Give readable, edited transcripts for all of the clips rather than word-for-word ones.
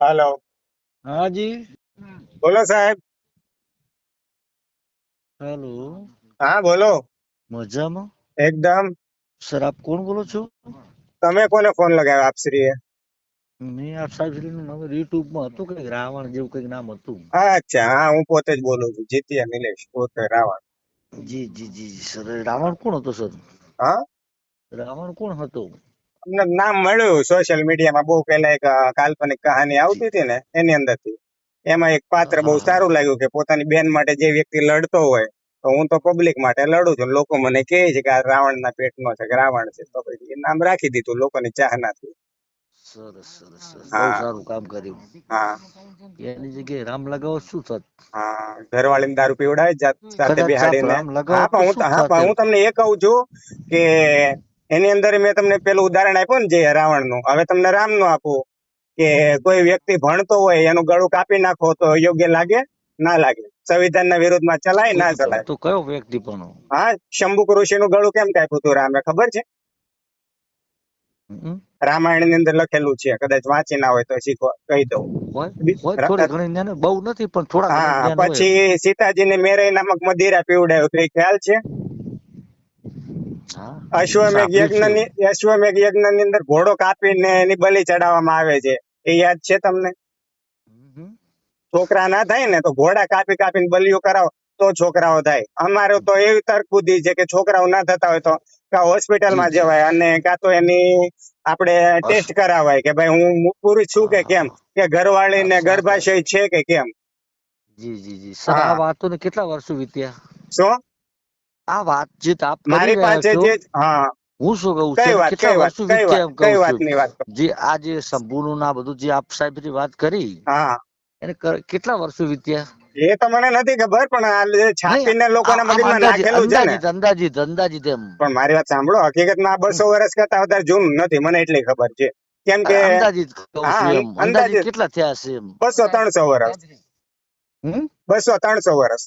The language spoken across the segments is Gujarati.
હાલો. हाँ जी। બોલો સાહેબ. हेलो। હા બોલો. મજામાં? એકદમ. સર આપ કોણ બોલો છો? તમે કોને ફોન લગાવ્યો આપશ્રીએ? મેં આપ સાહેબનું નામ યુટ્યુબમાં હતું કંઈક રાવણ જેવું કંઈક નામ હતું. અચ્છા, હા હું પોતે જ બોલું છું, જીતિયા નિલેશ, પોતે રાવણ. જી જી જી જી સર રાવણ કોણ હતો સર? હા, રાવણ કોણ હતો? અમને નામ મળ્યું સોશિયલ મીડિયામાં. બહુ પહેલા એક કાલ્પનિક કહાની જી. આવતી હતી ને એની અંદરથી. એમાં એક પાત્ર બહુ હા સારું લાગ્યું કે પોતાની બેન માટે જે વ્યક્તિ લડતો હોય, તો હું તો પબ્લિક માટે લડું છું. લોકો મને કહે છે કે આ રાવણના પેટનો છે, કે રાવણ છે, તો પછી એ નામ રાખી દીધું લોકોની ચાહનાથી. સરસ સરસ સરસ બહુ હા સારું કામ કર્યું. હા એની જગ્યાએ રામ લગાવો શું થત? હા, ઘરવાળીને દારૂ પીવડાવે જાત સાથે કદાચ આપ બેહાડીને. રામ લગાવો હા તો પણ હું શું હા થાત પણ એમ? હું તમને એ કહું છું કે એની અંદર મેં તમને પેલું ઉદાહરણ આપ્યું ને જે રાવણનું. હવે તમને રામનું આપું કે કોઈ વ્યક્તિ ભણતો હોય એનું ગળું કાપી નાખો તો યોગ્ય લાગે? ના લાગે. સંવિધાનના વિરુદ્ધમાં ચલાય ના ચલાય? તો કયો વ્યક્તિ પણ? હા, શંભુક ઋષિનું ગળું કેમ કાપ્યું હતું રામે, ખબર છે? રામાયણ ની અંદર લખેલું છે, કદાચ વાંચી ના હોય તો શીખો કહી દઉં. હોય હોય થોડી ઘણી જ્ઞાન બહુ નથી પણ થોડા ઘણા હા, જ્ઞાન હોય. પછી સીતાજીને મેરઈ નામક મદિરા પીવડાયું તો એ ખ્યાલ છે? હા અશ્વમેઘ સાંભળ્યું છે. અશ્વમેઘ યજ્ઞ ની અંદર ઘોડો કાપીને એની બલિ ચડાવવામાં આવે છે, એ યાદ છે તમને? હમ. છોકરા ના થાય ને તો ઘોડા કાપી કાપીને બલિઓ કરાવો તો છોકરાઓ થાય. અમારે તો એવી તર્ક બુદ્ધિ છે કે છોકરાઓ ના થતા હોય તો કા જી હોસ્પિટલમાં જી જવાય અને કા તો એની આપણે બસ ટેસ્ટ કરાવાય કે ભાઈ હું પુરુષ છું કે કેમ, કે ઘરવાળીને સાચા. ગર્ભાશય છે કે કેમ. જી જી જી સર આ હા, વાતોને કેટલા વર્ષો વીત્યા? શું? આ વાતચીત આપ કરી મારી રહ્યા પાસે છો. જે હા, હું શું કહું છું કઈ એને વાત કેટલા કઈ વાત વર્ષો કઈ વાત વીત્યા એમ કહું કઈ છું. વાતની વાત કરો? જે આ જે સંપૂર્ણ ના બધું જે આપ સાહેબ વાત કરી હા, એને કેટલા વર્ષો વીત્યા? એ તો મને નથી ખબર, પણ આ જે નહીં છાપીને લોકોના આમ મગજમાં અંદાજિત નાખેલું છે ને. અંદાજિત અંદાજિત અંદાજિત એમ. પણ મારી વાત સાંભળો, હકીકતમાં આ 200 વર્ષ કરતા વધારે જૂનું નથી, મને એટલી ખબર છે. કેમ કે અંદાજિત કહું હા, છું એમ અંદાજિત અંદાજે કેટલા થયા છે એમ? 200-300 વર્ષ. હમ. 200-300 વર્ષ.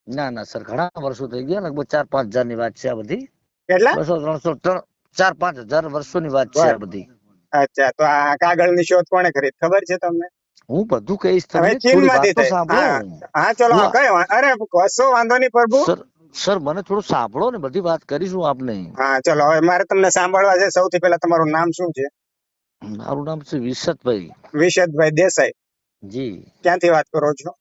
ના ના સર ઘણા વર્ષો થઈ ગયા, લગભગ 4-5 હજાર ની વાત છે આ બધી. કેટલા? 200-300 4-5 હજાર વર્ષોની વાત છે બસ. આ બધી. અચ્છા, તો આ કાગળની શોધ કોણે કરી ખબર છે તમને? હું બધું કહીશ હવે તમને, ચીન થોડી વાત માંથી તો થઈ. સાંભળો. હા હા, ચલો હું કયો અરે કશો વાંધો નહીં પ્રભુ. સર સર મને થોડું સાંભળો ને, બધી વાત કરીશું આપને. હા ચલો, હવે મારે તમને સાંભળવા છે. સૌથી પહેલા તમારું નામ શું છે? મારું નામ છે વિશતભાઈ. વિશદભાઈ દેસાઈ. જી. ક્યાંથી વાત કરો છો?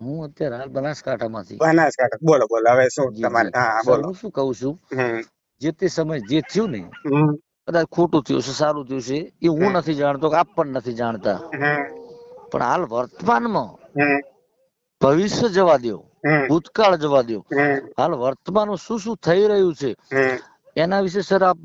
હું અત્યારે હાલ બનાસકાંઠામાંથી. બનાસકાંઠા. બોલો બોલો, હવે શું જી તમારે? જી હા સર બોલો. હું શું કહું છું, હમ જે તે સમય જે થયું ને, હમ કદાચ ખોટું થયું છે સારું થયું છે એ હું હમ નથી જાણતો કે આપ પણ નથી જાણતા, હમ પણ હાલ વર્તમાનમાં હમ ભવિષ્ય જવા દો, હમ ભૂતકાળ જવા દો, હમ હાલ વર્તમાનમાં શું શું થઈ રહ્યું છે હમ એના વિશે સર આપ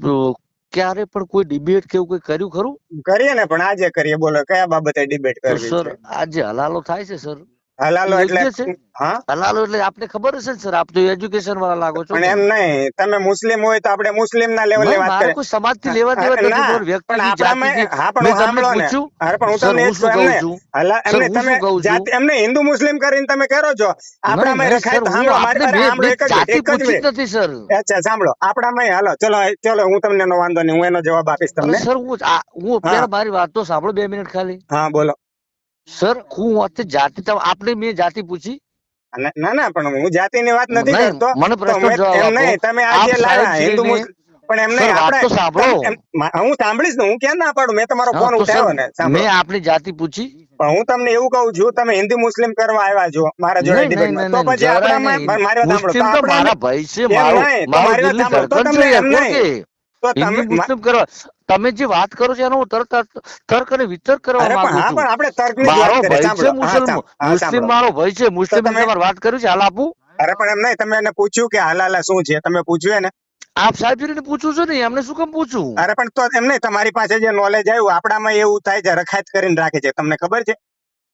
ક્યારે પણ કોઈ ડિબેટ કે એવું કોઈ કર્યું ખરું? કરીએ ને, પણ આજે કરીએ. બોલો કયા બાબતે ડિબેટ તો કરવી સર છે? આ જે હલાલો થાય છે સર, એ હલાલો એટલે? યોગ્ય છે? હા, હલાલો એટલે આપને ખબર હશે ને સર, આપ તો એજ્યુકેશન વાળા લાગો છો પણ ને. એમ નહીં. તમે મુસ્લિમ હોય તો આપણે મુસ્લિમ ના લેવલ ની વાત મારે કરીએ. કોઈ સમાજ થી લેવા દેવા જ નથી, ના, મારો વ્યક્તિ પણ થી, જાતિ આપણામાં થી. હા, પણ મેં હું તમને સાંભળો ને. પૂછ્યું. અરે પણ હું સર તમને એ હું જ શું કહું કહું એમને. છું, સર એમને હું તમે શું કહું છું, જાતિ એમને હિન્દુ મુસ્લિમ કરીને તમે કરો છો. નહીં આપણામાં નહીં રખાય સર તો હું સાંભળો મારી. આપને અરે મેં સાંભળો, એક જ જાતિ મિનિટ, એક જ પૂછી જ મિનિટ. નથી સર. અચ્છા સાંભળો, આપણામાં હાલો, ચલો ચલો, હું તમને એનો વાંધો નહીં, હું એનો જવાબ આપીશ અરે તમને. સર હું હા પેલા મારી વાત તો સાંભળો 2 મિનિટ ખાલી. હા બોલો. સર હું અત્યારે જાતિ આપને મેં જાતિ પૂછી? ના ના, પણ હું જાતિની વાત નથી નહીં કરતો. મને તો પ્રશ્ન મેં જવાબ એમ આપો. નહીં, તમે આપ આજે સાહેબ લાવ્યા હિન્દુ શ્રીને, મુસ્લિમ, પણ એમ સર નહીં વાત આપણે. તો સાંભળો. હું સાંભળીશ ને, હું ક્યાં ના પાડું, મેં તમારો હા ફોન તો સર ઉઠાવ્યો ને, સાંભળો. મેં આપની જાતિ પૂછી? પણ હું તમને એવું કહું છું, તમે હિન્દુ મુસ્લિમ કરવા આવ્યા છો મારા જોડે નહીં નહીં ડિબેટમાં, નહીં તો નહીં પછી જરાય આપણામાં નહીં. મારી વાત સાંભળો, તો મુસ્લિમ તો આપણે મારા ભાઈ છે, એમ મારો નહીં, તો મારું મારી વાત દિલની સાંભળો, તો ધડકન તમને છે એમ યાર, કોણ નહીં. કે તો હિન્દુ મુસ્લિમ કરવા? તમે જે વાત કરો છો એનો હું તર્ક અને વિતર્ક કરવા અરે પણ માંગુ હા, છું. પણ આપણે તર્કની જ વાત મારો કરીએ. ભાઈ છે સાંભળો, હા હા મુસ્લિમ સાંભળો. મારો ભાઈ છે, તો મુસ્લિમ તમે તમારે વાત કરી છે, હાલ આપું? અરે પણ એમ નહીં, તમે એને પૂછ્યું કે હાલાલા શું છે? તમે પૂછ્યું ને? આપ સાહેબ ને પૂછું છું ને, એમને શું કામ પૂછું? અરે પણ તો એમ નહીં, તમારી પાસે જે નોલેજ આવ્યું, આપણામાં એવું થાય છે, રખાત કરીને રાખે છે, તમને ખબર છે?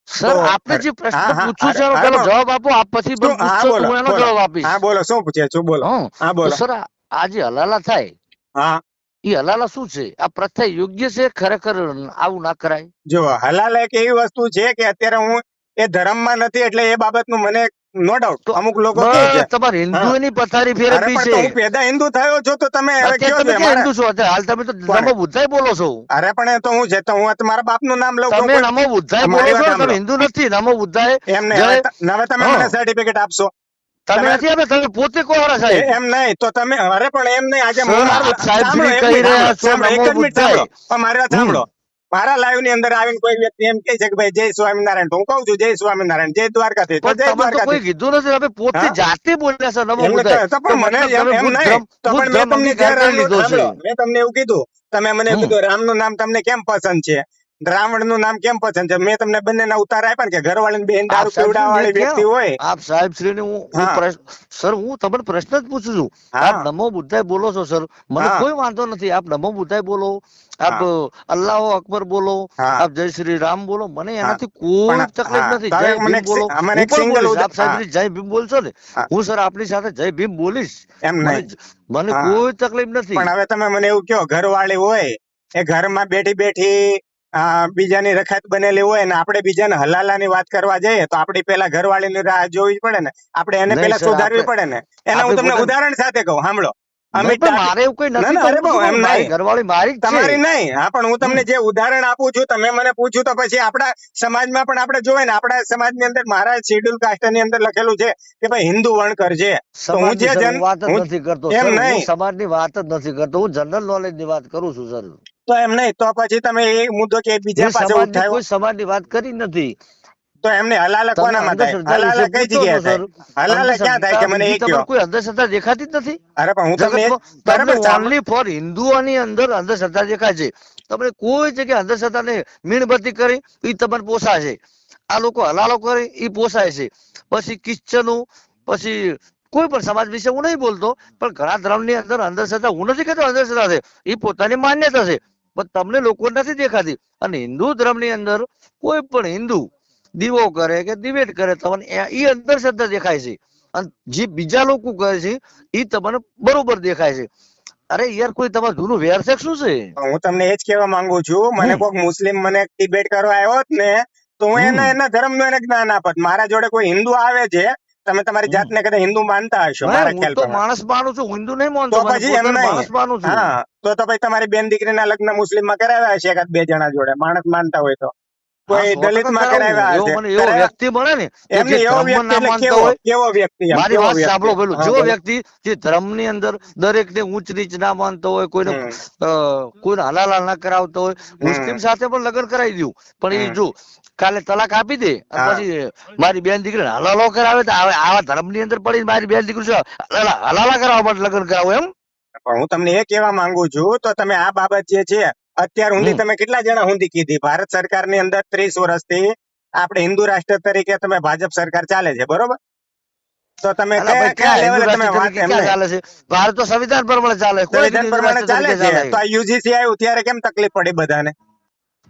તો સર આપને જે હા પ્રશ્ન હા, પૂછ્યું અરે છે એનો અરે પેલો પણ જવાબ આપો. આપ પછી શું? પણ હા પૂછશો તો બોલો હું એનો બોલો. જવાબ આપીશ. હા બોલો, શું પૂછે શું? બોલો. હં હા તો બોલો. સર આ જે હલાલા થાય હા, એ હલાલા શું છે? આ પ્રથા યોગ્ય છે? ખરેખર આવું ના કરાય? જો હલાલ એક એવી વસ્તુ છે કે અત્યારે હું એ ધર્મમાં નથી, એટલે એ બાબતનું મને નો ડાઉટ તો અમુક લોકો કે છે. બસ તમારે હા. હિન્દુઓની પથારી અરે ફેરવવી પણ છે. તો હું પેદા હિન્દુ થયો છું તો તમે હવે અત્યારે કયો તમે છો ક્યાં મારા હિન્દુ છો? અત્યારે હાલ તમે તો કોણ? નમો બુદ્ધાય બોલો છો. અરે પણ એ તો હું છે તો હું તમારા બાપનું નામ લઉં તમે કોઈ નમો બુદ્ધાય બોલો મારી છો, વાત તમે સાંભળો. હિન્દુ નથી. નમો બુદ્ધાય એમ નહીં, જય. હવે તમે હા, મને સર્ટિફિકેટ આપશો? તમે તમે નથી આપ્યા, તમે પોતે કોહરા સાહેબ. એમ નહીં તો તમે અરે પણ એમ નહીં આજે હું સર મારું આપ સાહેબ સાંભળો શ્રી એક કહી મિનિટ સાંભળો રહ્યા છો સાંભળો એક નમો જ મિનિટ સાંભળો બુદ્ધાય. પણ મારી વાત હમ સાંભળો. મારા લાઈવ ની અંદર આવીને કોઈ વ્યક્તિ એમ કહે છે કે ભાઈ જય સ્વામિનારાયણ તો હું કહું છું જય સ્વામિનારાયણ, જય દ્વારકાધીશ તો પણ જય તમને તો કોઈ દ્વારકાધીશ. કીધું નથી, તમે પોતે હા જાતે બોલ્યા છો નમો એમને બુદ્ધાય. તો તો પણ મને મતલબ એમ તમે એમ બુદ્ધ નહીં ધર્મ તો બુદ્ધ પણ મેં ધર્મ તમને જે અંગીકાર કરી રામનું લીધો છે. સાંભળો મેં તમને એવું કીધું તમે મને એવું હમ કીધું રામનું નામ તમને કેમ પસંદ છે, રાવણનું નામ કેમ પસંદ છે, મેં તમને બંનેના ઉતાર આપ્યા ને કે ઘરવાળીને બેન આપ દારૂ સાહેબ શ્રી પીવડાવવા મેં વાળી વ્યક્તિ ક્યાં હોય. આપ સાહેબ શ્રી ને હું હા પ્રશ્ન સર હું તમને પ્રશ્ન જ પૂછું છું. આપ હા નમો બુદ્ધાય બોલો છો સર, મને હા કોઈ વાંધો નથી. આપ નમો બુદ્ધાય બોલો, આપ હા અલ્લાહો અકબર બોલો, હા આપ જય શ્રી રામ બોલો, મને હા એનાથી કોઈ પણ તકલીફ હા નથી. તો જય હવે ભીમ બોલો, મને હું એક પણ સિંગલ બોલીશ. આપ સાહેબ હા શ્રી જય ભીમ બોલશો ને, હા હું સર આપની સાથે જય ભીમ બોલીશ. એમ મને નહીં મને હા કોઈ તકલીફ નથી. પણ હવે તમે મને એવું કહો ઘરવાળી હોય એ ઘરમાં બેઠી બેઠી બીજાની રખાત બનેલી હોય ને આપણે બીજાને હલાલાની વાત કરવા જઈએ તો આપડી પેલા ઘરવાળીની રાહ જોવી પડે ને, આપણે એને નહીં પેલા સર, સુધારવી આપણે પડે ને. એને હું આપણી તમને પોતાની ઉદાહરણ સાથે કહું સાંભળો. નહીં, અમિત પણ ડાભી મારે એવું કઈ ના નથી ના અરે કરવું તો બહુ શું એમ કરું? મારી નહીં ઘરવાળી મારી જ છે. તમારી નહીં હા પણ હું તમને હમ જે ઉદાહરણ આપું છું તમે મને પૂછ્યું તો પછી આપણા સમાજમાં પણ આપણે જોઈએ ને આપણા સમાજની અંદર મારા શેડ્યુલ કાસ્ટ ની અંદર લખેલું છે કે ભાઈ હિન્દુ વણકર છે તો હું સમાજની જે સર જન હું વાત જ હું નથી કરતો એમ સર, હું નહીં સમાજની વાત જ નથી કરતો, હું જનરલ નોલેજ ની વાત કરું છું સર. તો એમ નહીં તો પછી તમે એ મુદ્દો કે બીજા મેં પાસે સમાજની ઉઠાવ્યો કોઈ સમાજની વાત કરી નથી. તો એમને હલાલા તમે કોનામાં થાય, અંધશ્રદ્ધા વિશે હલાલા કઈ પૂછો છો જગ્યાએ થાય, સર. હલાલા ક્યાં થાય અંધશ્રદ્ધા કે મને બીજી એ કયો. તમને કોઈ અંધશ્રદ્ધા દેખાતી જ નથી અરે પણ હું તમને જગતમાં. તમને બરાબર સાંભળ ઓનલી ફોર હિન્દુઓની અંદર અંધશ્રદ્ધા દેખાય છે. તમને કોઈ જગ્યાએ અંધશ્રદ્ધાને મીણબત્તી કરી એ તમને પોસાય છે. આ લોકો હલાલો કરે એ પોસાય છે. પછી ક્રિશ્ચનો, પછી કોઈ પણ સમાજ વિશે હું નહીં બોલતો, પણ ઘણા ધર્મની અંદર અંધશ્રદ્ધા હું નથી કહેતો અંધશ્રદ્ધા છે, એ પોતાની માન્યતા છે, પણ તમને લોકો નથી દેખાતી. અને હિન્દુ ધર્મની અંદર કોઈ પણ હિન્દુ દીવો કરે કે દિવેટ કરે તમને એ અંધશ્રદ્ધા દેખાય છે. અને જે બીજા લોકો કરે છે એ તમને બરોબર દેખાય છે. અરે યાર, કોઈ તમારું જૂનું વેરશેક શું છે? હું તમને એ જ કહેવા માંગુ છું મને હમ કોઈક મુસ્લિમ મને ડિબેટ કરવા આવ્યો હોત ને તો હું હમ એના ધર્મનું એને જ્ઞાન આપત. મારા જોડે કોઈ હિન્દુ આવે છે તમે તમારી હમ જાતને કદાચ હિન્દુ માનતા હશો હે, મારા હું ખ્યાલ તો પ્રમાણે માણસ માનું છું, હિન્દુ નહીં માનતો. તો મને પછી એમ પોતાને નહીં માણસ માનું છું. હા તો પછી તમારી બેન દીકરીના લગ્ન મુસ્લિમમાં કરાવ્યા હશે એકાદ બે જણા જોડે માણસ માનતા હોય તો, હા, કોઈ 100% દલિતમાં કરાવું. કરાવ્યા એવો હશે મને એવો કરાવ્યા વ્યક્તિ મળે ને કે એમને જે એવો ધર્મ વ્યક્તિ ના એટલે માનતા કેવો હોય. કેવો વ્યક્તિ એમ મારી કેવો વાત વ્યક્તિ સાંભળો પેલું, હા જેવો બોલો વ્યક્તિ જે ધર્મ ની અંદર દરેક ને ઊંચ નીચ ના માનતો હોય, કોઈને હમ કોઈને હલાલ ના કરાવતો હોય. હમ મુસ્લિમ સાથે પણ લગ્ન કરાવી દઉં, પણ એ હમ જો કાલે તલાક આપી દે અને હા પછી મારી બેન દીકરી હલાલો કરાવે તો આવા ધર્મ ની અંદર પડી મારી બેન દીકરી શું હલાલા કરાવવા માટે લગ્ન કરાવો એમ? પણ હું તમને એ કહેવા માંગુ છું તો તમે આ બાબત જે છે અત્યાર સુધી હમ તમે કેટલા જણા સુધી કીધી ભારત સરકારની અંદર 30 વર્ષથી આપણે હિન્દુ રાષ્ટ્ર તરીકે તમે ભાજપ સરકાર ચાલે છે બરોબર, તો તમે અલા કયા ભાઈ, કયા ક્યાં હિન્દુ લેવલે તમે રાષ્ટ્ર વાત તરીકે એમ ક્યાં નહીં ચાલે છે? ભારત તો સંવિધાન પ્રમાણે ચાલે, કોઈ સંવિધાન હિન્દુ પ્રમાણે રાષ્ટ્ર ચાલે તરીકે છે ચાલે. તો આ યુજીસી આવ્યું ત્યારે કેમ તકલીફ પડી બધાને?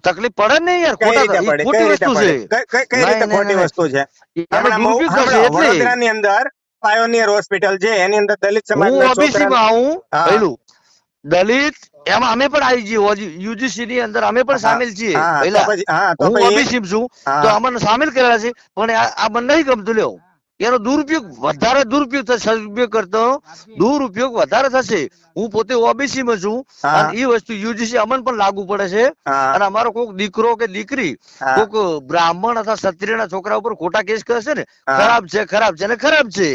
તકલીફ પડે ને યાર, કઈ રીતે ખોટા એ પડી કઈ ખોટી રીતે વસ્તુ છે. પડી કઈ રીતે નહીં નહીં ખોટી નહીં વસ્તુ છે? એનો હમણાં દુરુપયોગ થશે સાંભળો એટલે. વડોદરાની અંદર પાયોનિયર હોસ્પિટલ છે એની અંદર દલિત હું સમાજના ઓબીસી છોકરા માં આવું હા પહેલું, દલિત એમાં અમે પણ આવી જઈએ, યુજીસી ની અંદર અમે પણ હા સામેલ છીએ હા તો પહેલા. પછી હા તો હું પછી ઓબીસી છું તો હા અમને સામેલ કરેલા છે, પણ આ મને નહીં ગમતું. લ્યો, એનો દુરુપયોગ વધારે દુરુપયોગ થશે, સદુપયોગ કરતો દુરુપયોગ વધારે થશે. હું પોતે ઓબીસી માં છું અને હા એ વસ્તુ યુજીસી અમને પણ લાગુ પડે છે. હા અને અમારો કોઈક દીકરો કે દીકરી હા કોઈક બ્રાહ્મણ અથવા ક્ષત્રિયના છોકરા ઉપર ખોટા કેસ કરશે ને, હા ખરાબ છે ખરાબ છે ને ખરાબ છે.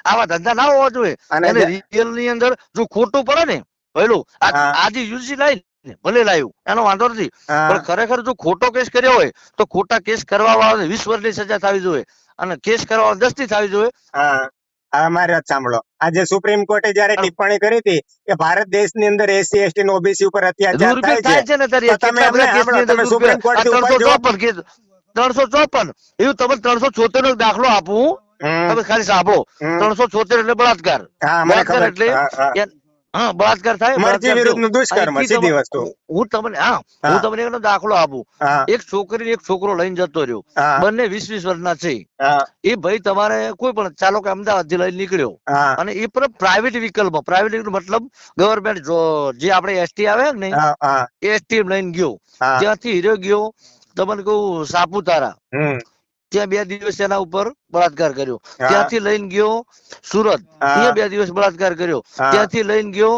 આવા ધંધા ના હોવા જોઈએ. અને એને રિયલ ની અંદર જો ખોટું પડે ને, પેલું હા આજે યુજી લાવી ભલે લાવ્યું એનો વાંધો નથી, હા પણ ખરેખર જો ખોટો કેસ કર્યો હોય તો ખોટા કેસ કરવા વાળાને 20 વર્ષની સજા થવી જોઈએ અને કેસ કરવા વાળા 10 ની થવી જોઈએ. હા હા મારી વાત સાંભળો આજે સુપ્રીમ કોર્ટે જયારે ટિપ્પણી કરી હતી કે ભારત દેશની અંદર એસસી એસટી ઓબીસી ઉપર અત્યાચાર દુરુપયોગ થાય થાય છે ને તો ત્યારે તમે કેટલા એમને બધા કેસ સાંભળો ની અંદર તમે સુપ્રીમ દુરુપયોગ. કોર્ટ આ થી ઉપર જુઓ 354 કેસ, 354 એવું તમે 376 નો દાખલો આપું, હમ તમે ખાલી સાંભળો. હમ 376 એટલે બળાત્કાર. હા મને બળાત્કાર ખબર એટલે હા હા હા, બળાત્કાર થાય. મરજી બળાત્કાર થયો વિરુદ્ધ નું દુષ્કર્મ અહીંથી સીધી વસ્તુ હું તમને હા હું હા તમને એનો દાખલો આપું. હા એક છોકરી એક છોકરો લઈને જતો રહ્યો, હા બંને 20-20 વર્ષના છે. હા એ ભાઈ તમારે કોઈ પણ ચાલો કે અમદાવાદ થી લઈને નીકળ્યો હા અને એ પણ પ્રાઇવેટ વ્હીકલમાં, પ્રાઇવેટ વ્હીકલ મતલબ ગવર્મેન્ટ જે આપણે એસટી આવે ને હા હા એ એસટી લઈને ગયો. હા ત્યાંથી હીરો ગયો તમને કહું સાપુતારા. હમ ત્યાં 2 દિવસ એના ઉપર બળાત્કાર કર્યો. હા. ત્યાંથી લઈને ગયો સુરત, હા. ત્યાં 2 દિવસ બળાત્કાર કર્યો. હા. ત્યાંથી લઈને ગયો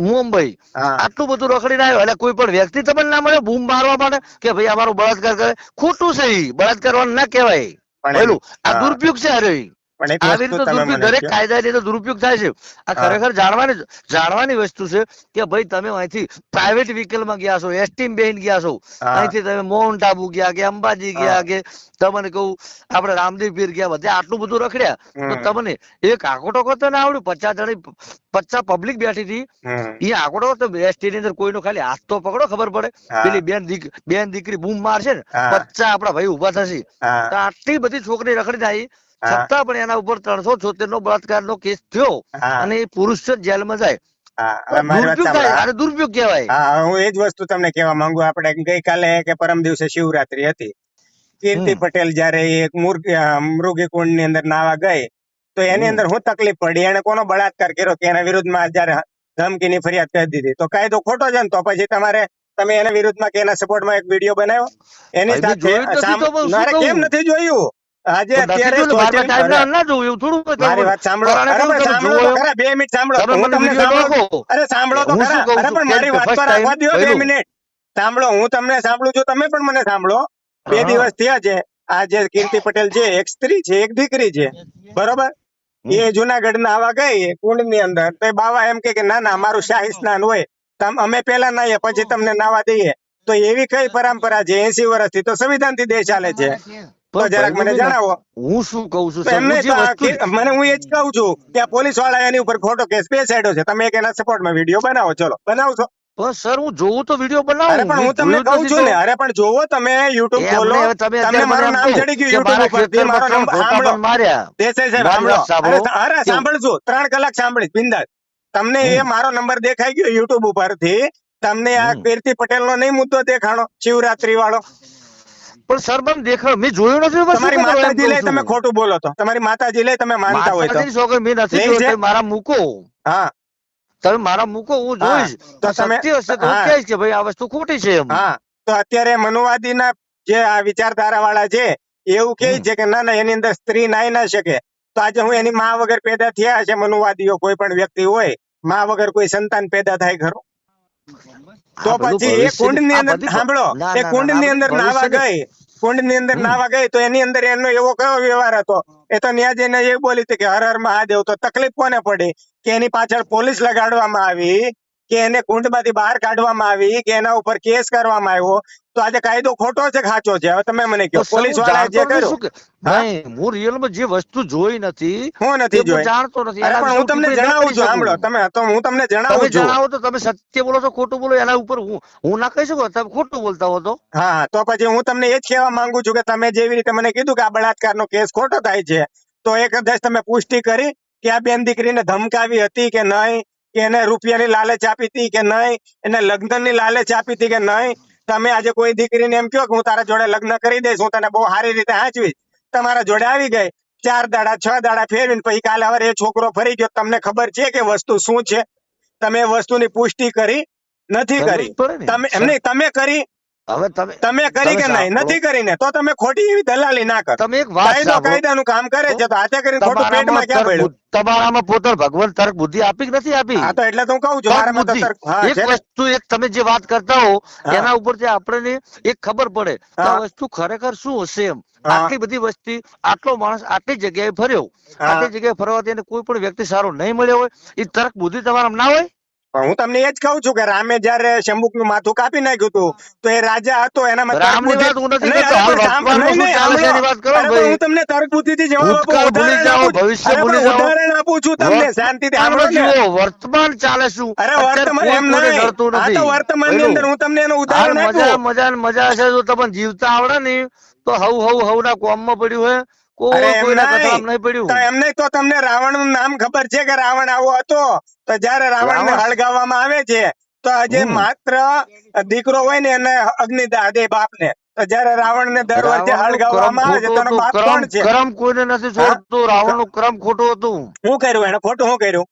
મુંબઈ. હા આટલું બધું રખડીને આવ્યો. એટલે કોઈ પણ વ્યક્તિ તમને ના મળે બૂમ મારવા માટે કે ભાઈ અમારો બળાત્કાર કરે? ખોટું છે ઈ. બળાત્કાર ના કહેવાય. પણ પેલું આ હા. દુરુપયોગ છે. અરે પણ એક આવી વસ્તુ રીતે તમે દુરુપયોગ મને દરેક કહો. કાયદાની રીતે દુરુપયોગ થાય છે. આ હા. ખરેખર જાણવાની વસ્તુ છે કે ભાઈ તમે અહીંથી પ્રાઇવેટ વ્હીકલમાં ગયા છો, એસટી માં બેહીને ગયા છો, હા. અહીંથી તમે માઉન્ટ આબુ ગયા કે અંબાજી ગયા હા. કે તમને કહું આપણે રામદેવ પીર ગયા, બધે આટલું બધું રખડ્યા તો હમ. તમને એક આકોટો કરતો ના આવડ્યું? 50 પબ્લિક બેઠી હતી, હમ. એ આકોટો તો એસટી ની અંદર કોઈનો ખાલી હાથ તો પકડો, ખબર પડે. હા. પેલી બેન દીકરી બૂમ મારશે ને, હા. 50 આપણા ભાઈ ઉભા થશે. હા. તો આટલી બધી છોકરી રખડી આવી હા. છતાં પણ એના ઉપર 376 નો બળાત્કારનો કેસ થયો હા. અને એ પુરુષ જ જેલમાં જાય. હા હવે મારી વાત દુરુપયોગ સાંભળો. થાય, આને દુરુપયોગ કહેવાય. હા હું એ જ વસ્તુ તમને કહેવા માંગુ. આપણે ગઈકાલે કે પરમ દિવસે શિવરાત્રી હતી. કીર્તિ હમ. પટેલ જયારે એક મૃગી કુંડ ની અંદર નાવા ગઈ તો એની અંદર શું તકલીફ પડી? એને કોનો બળાત્કાર કર્યો કે એના વિરુદ્ધમાં જયારે ધમકીની ફરિયાદ કરી દીધી તો કાયદો ખોટો છે ને? તો પછી તમે એના વિરુદ્ધમાં કે એના સપોર્ટમાં એક વિડીયો બનાવ્યો એની ભાઈ મેં સાથે જોયું જ નથી તો બહુ શું મારે કેમ કહું? નથી જોયું? આજે તો નથી અત્યારે જોયું તો મારા social- ટાઈમ અરે, ના જોવું એવું થોડું હોય. મારી વાત સાંભળો. પરાણે અરે કહું પણ તમે સાંભળો જુઓ તો એમ. ખરા, 2 મિનિટ સાંભળો. તમે હું મને તમને વિડીયો સાંભળો. નાખો. અરે સાંભળો તો હું શું ખરા. કહું અરે છું પણ કે મારી વાત first તો રાખવા time દ્યો 2 પહેલું. મિનિટ. સાંભળો, હું તમને સાંભળું છું, તમે પણ મને સાંભળો. 2 હા. દિવસ થયા છે. આ જે કીર્તિ પટેલ છે, એક સ્ત્રી છે, એક દીકરી છે, બરોબર? હમ. એ જુનાગઢ નાવા ગઈ કુંડ ની અંદર તો એ બાવા એમ કે ના ના અમારું શાહી સ્નાન હોય, અમે પેલા નાહીએ પછી તમને નાવા દઈએ. તો એવી કઈ પરંપરા છે 80 વર્ષથી? તો સંવિધાન થી દેશ ચાલે છે. તો પણ જરાક મને ભાઈબંધ જણાવો. હું શું કહું છું તો સર, એમ હું નહીં જે તો વસ્તુ મને હું એ જ કહું છું કે આ પોલીસ વાળા એની ઉપર ખોટો કેસ બેસાડ્યો છે. તમે એક એના સપોર્ટમાં વિડીયો બનાવો, ચલો બનાવશો? પણ સર હું જોઉં તો વિડીયો અરે બનાવું, પણ મેં હું તમને જોયો જ કહું નથી છું તો. ને. અરે પણ જોવો, તમે યુટ્યુબ ખોલો, એમને હવે તમે તમને અત્યારે મને મારું એમ નામ કહો ચડી ગયું કે યુટ્યુબ મારા ઉપરથી. ખેતરમાં મારો 3 નંબર ઘોટા સાંભળો. પણ માર્યા. દેસાઈ સાહેબ મારી સાંભળો. વાત સાંભળો અરે કે સાંભળજો, 3 કલાક સાંભળીશ બિંદાસ. તમને એ હમ. મારો નંબર દેખાઈ ગયો યુટ્યુબ ઉપરથી. તમને આ હમ. કીર્તિ પટેલ નો નહીં મુદ્દો દેખાણો, શિવરાત્રી વાળો? પણ સર મને દેખાડ, મેં જોયું નથી. બસ શું તમારી કરો એમ માતાજી કહું લઈ તમે છું. ખોટું બોલો તો? તમારી માતાજી લઈ તમે માનતા હોય તો? માતાજીની છોકરી મેં નથી લઈ જોયો, છે? તમે મારા મૂકો. હા તમે મારા મૂકો, હું હા જોઈશ. તો આ તમે સત્ય હશે તો હું હા કહીશ કે ભાઈ આ વસ્તુ ખોટી છે એમ. હા તો અત્યારે મનુવાદીના જે આ વિચારધારા વાળા છે એવું કે હમ. છે કે ના ના એની અંદર સ્ત્રી નાઈ ના શકે. તો આજે હું એની માં વગર પેદા થયા છે, મનુવાદીઓ કોઈ પણ વ્યક્તિ હોય, માં વગર કોઈ સંતાન પેદા થાય ખરું? તો આ બધું પછી એ કુંડ ની આ અંદર બધી સાંભળો, ના એ ના કુંડ ના, આ ની બધી અંદર નાવા ભવિષ્યની. ગઈ, કુંડ ની અંદર હમ. નાવા ગઈ તો એની અંદર એનો એવો કયો વ્યવહાર હતો? એ તો ન્યા જઈને એ બોલી હતી કે હર હર મહાદેવ. તો તકલીફ કોને પડી? કે એની પાછળ પોલીસ લગાડવામાં આવી, કે એને કુંડમાંથી બહાર કાઢવામાં આવી, કે એના ઉપર કેસ કરવામાં આવ્યો? તો આજે કાયદો ખોટો છે સાચો છે? હવે તમે મને કહો, તો સર પોલીસ હું વાળાએ જાણતો જે નથી કર્યું. શું કે હા નહીં, હું રિયલમાં જે વસ્તુ જોઈ નથી હું તે નથી હું જોઈ. જાણતો નથી. અરે એના પણ વિશે હું હું તમને ટિપ્પણી ના જણાવું કરી છું, શકું. સાંભળો તમે. તો હું તમને તમે જણાવું છું. જણાવો તો તમે સત્ય બોલો છો ખોટું બોલો એના ઉપર હું ના કહી શકું. તમે ખોટું બોલતા હો તો. હા તો પછી હું તમને એ જ કહેવા માંગુ છું કે તમે જેવી રીતે મને કીધું કે આ બળાત્કારનો કેસ ખોટો થાય છે, તો એ કદાચ તમે પુષ્ટિ કરી કે આ બેન દીકરીને ધમકાવી હતી કે નહીં, કે એને રૂપિયાની લાલચ આપી હતી કે નહીં, એને લગ્નની લાલચ આપી હતી કે નહીં? તમે આજે કોઈ દીકરીને એમ કહો કે હું તારા જોડે લગ્ન કરી દઈશ, હું તને બહુ સારી રીતે હાંચવીશ, તમારા જોડે આવી ગઈ, 4 દાડા 6 દાડા ફેરવીને પછી કાલે હવે એ છોકરો ફરી ગયો, તમને ખબર છે કે વસ્તુ શું છે? તમે એ વસ્તુની પુષ્ટિ કરી નથી કરવી કરી? જ પડે ને તમે એમ સર. નહીં, તમે કરી? હવે તમે કરી તમે કે નહીં? સાંભળો. નથી કરીને તો તમે ખોટી એવી દલાલી ના કરો. તમે એક વાત કાયદો સાંભળો. કાયદાનું કામ કરે છે, તો હાથે કરીને ખોટું પેટમાં ક્યાં પડ્યું? તમારામાં પોતે ભગવાન તર્ક બુદ્ધિ આપી કે નથી આપી? હા તો એટલે તો હું કહું છું, તર્ક મારામાં તો બુદ્ધિ તર્ક હા એક છે ને. વસ્તુ, એક તમે જે વાત કરતા હો હા. એના ઉપરથી આપણને એક ખબર પડે કે આ હા. વસ્તુ ખરેખર શું હશે એમ. હા. આટલી બધી વસ્તી, આટલો માણસ આટલી જગ્યાએ ફર્યો, હા. આટલી જગ્યાએ ફરવાથી એને કોઈ પણ વ્યક્તિ સારો નહીં મળ્યો હોય, એ તર્ક બુદ્ધિ તમારામાં ના હોય? પણ હું તમને એ જ કહું છું કે રામે જયારે શંભુકનું માથું કાપી નાખ્યું હતું તો એ રાજા હતો, એનામાં તર્ક રામની બુદ્ધિ વાત હું નથી નહીં. કરતો, અરે હાલ પણ વર્તમાનમાં નહીં શું નહીં ચાલે છે સાંભળો. એની વાત કરો ને અરે પણ હું ભાઈ. તમને તર્ક બુદ્ધિથી જવાબ આપું, ભૂતકાળ ભૂલી ઉદાહરણ જાઓ, આપું. ભવિષ્ય અરે ભૂલી પણ જાઓ. ઉદાહરણ આપું છું તમને, શાંતિથી સાંભળો ને. વર્તમાન ચાલે શું? અરે અત્યારે વર્તમાન કોઈ એમ કોઈને નહીં. નડતું હા તો નથી. વર્તમાનની પહેલું અંદર હું તમને એનું હાલ ઉદાહરણ મજા આપું. મજા ને મજા છે. જો તમને જીવતા આવડે ને તો હવ ના કોમમાં પડ્યું હોય, અરે કોઈ એમ કોઈના નહીં. કથળામાં નહીં પડ્યું. તો એમ નહીં, તો તમને રાવણ નું નામ ખબર છે કે રાવણ આવો હતો? તો જયારે રાવણ ને રાવણ હળગાવવામાં આવે છે તો આજે માત્ર દીકરો હોય ને એને અગ્નિદાહ દે બાપ ને. તો જયારે રાવણ ને દર વર્ષે રાવણ નું કર્મ હળગાવવામાં આવે છે ખોટું તો એનો હતું. બાપ કર્મ કોણ છે? કર્મ કોઈને નથી હા? છોડતું. રાવણ નું કર્મ ખોટું હતું. શું કર્યું એને? ખોટું શું કર્યું?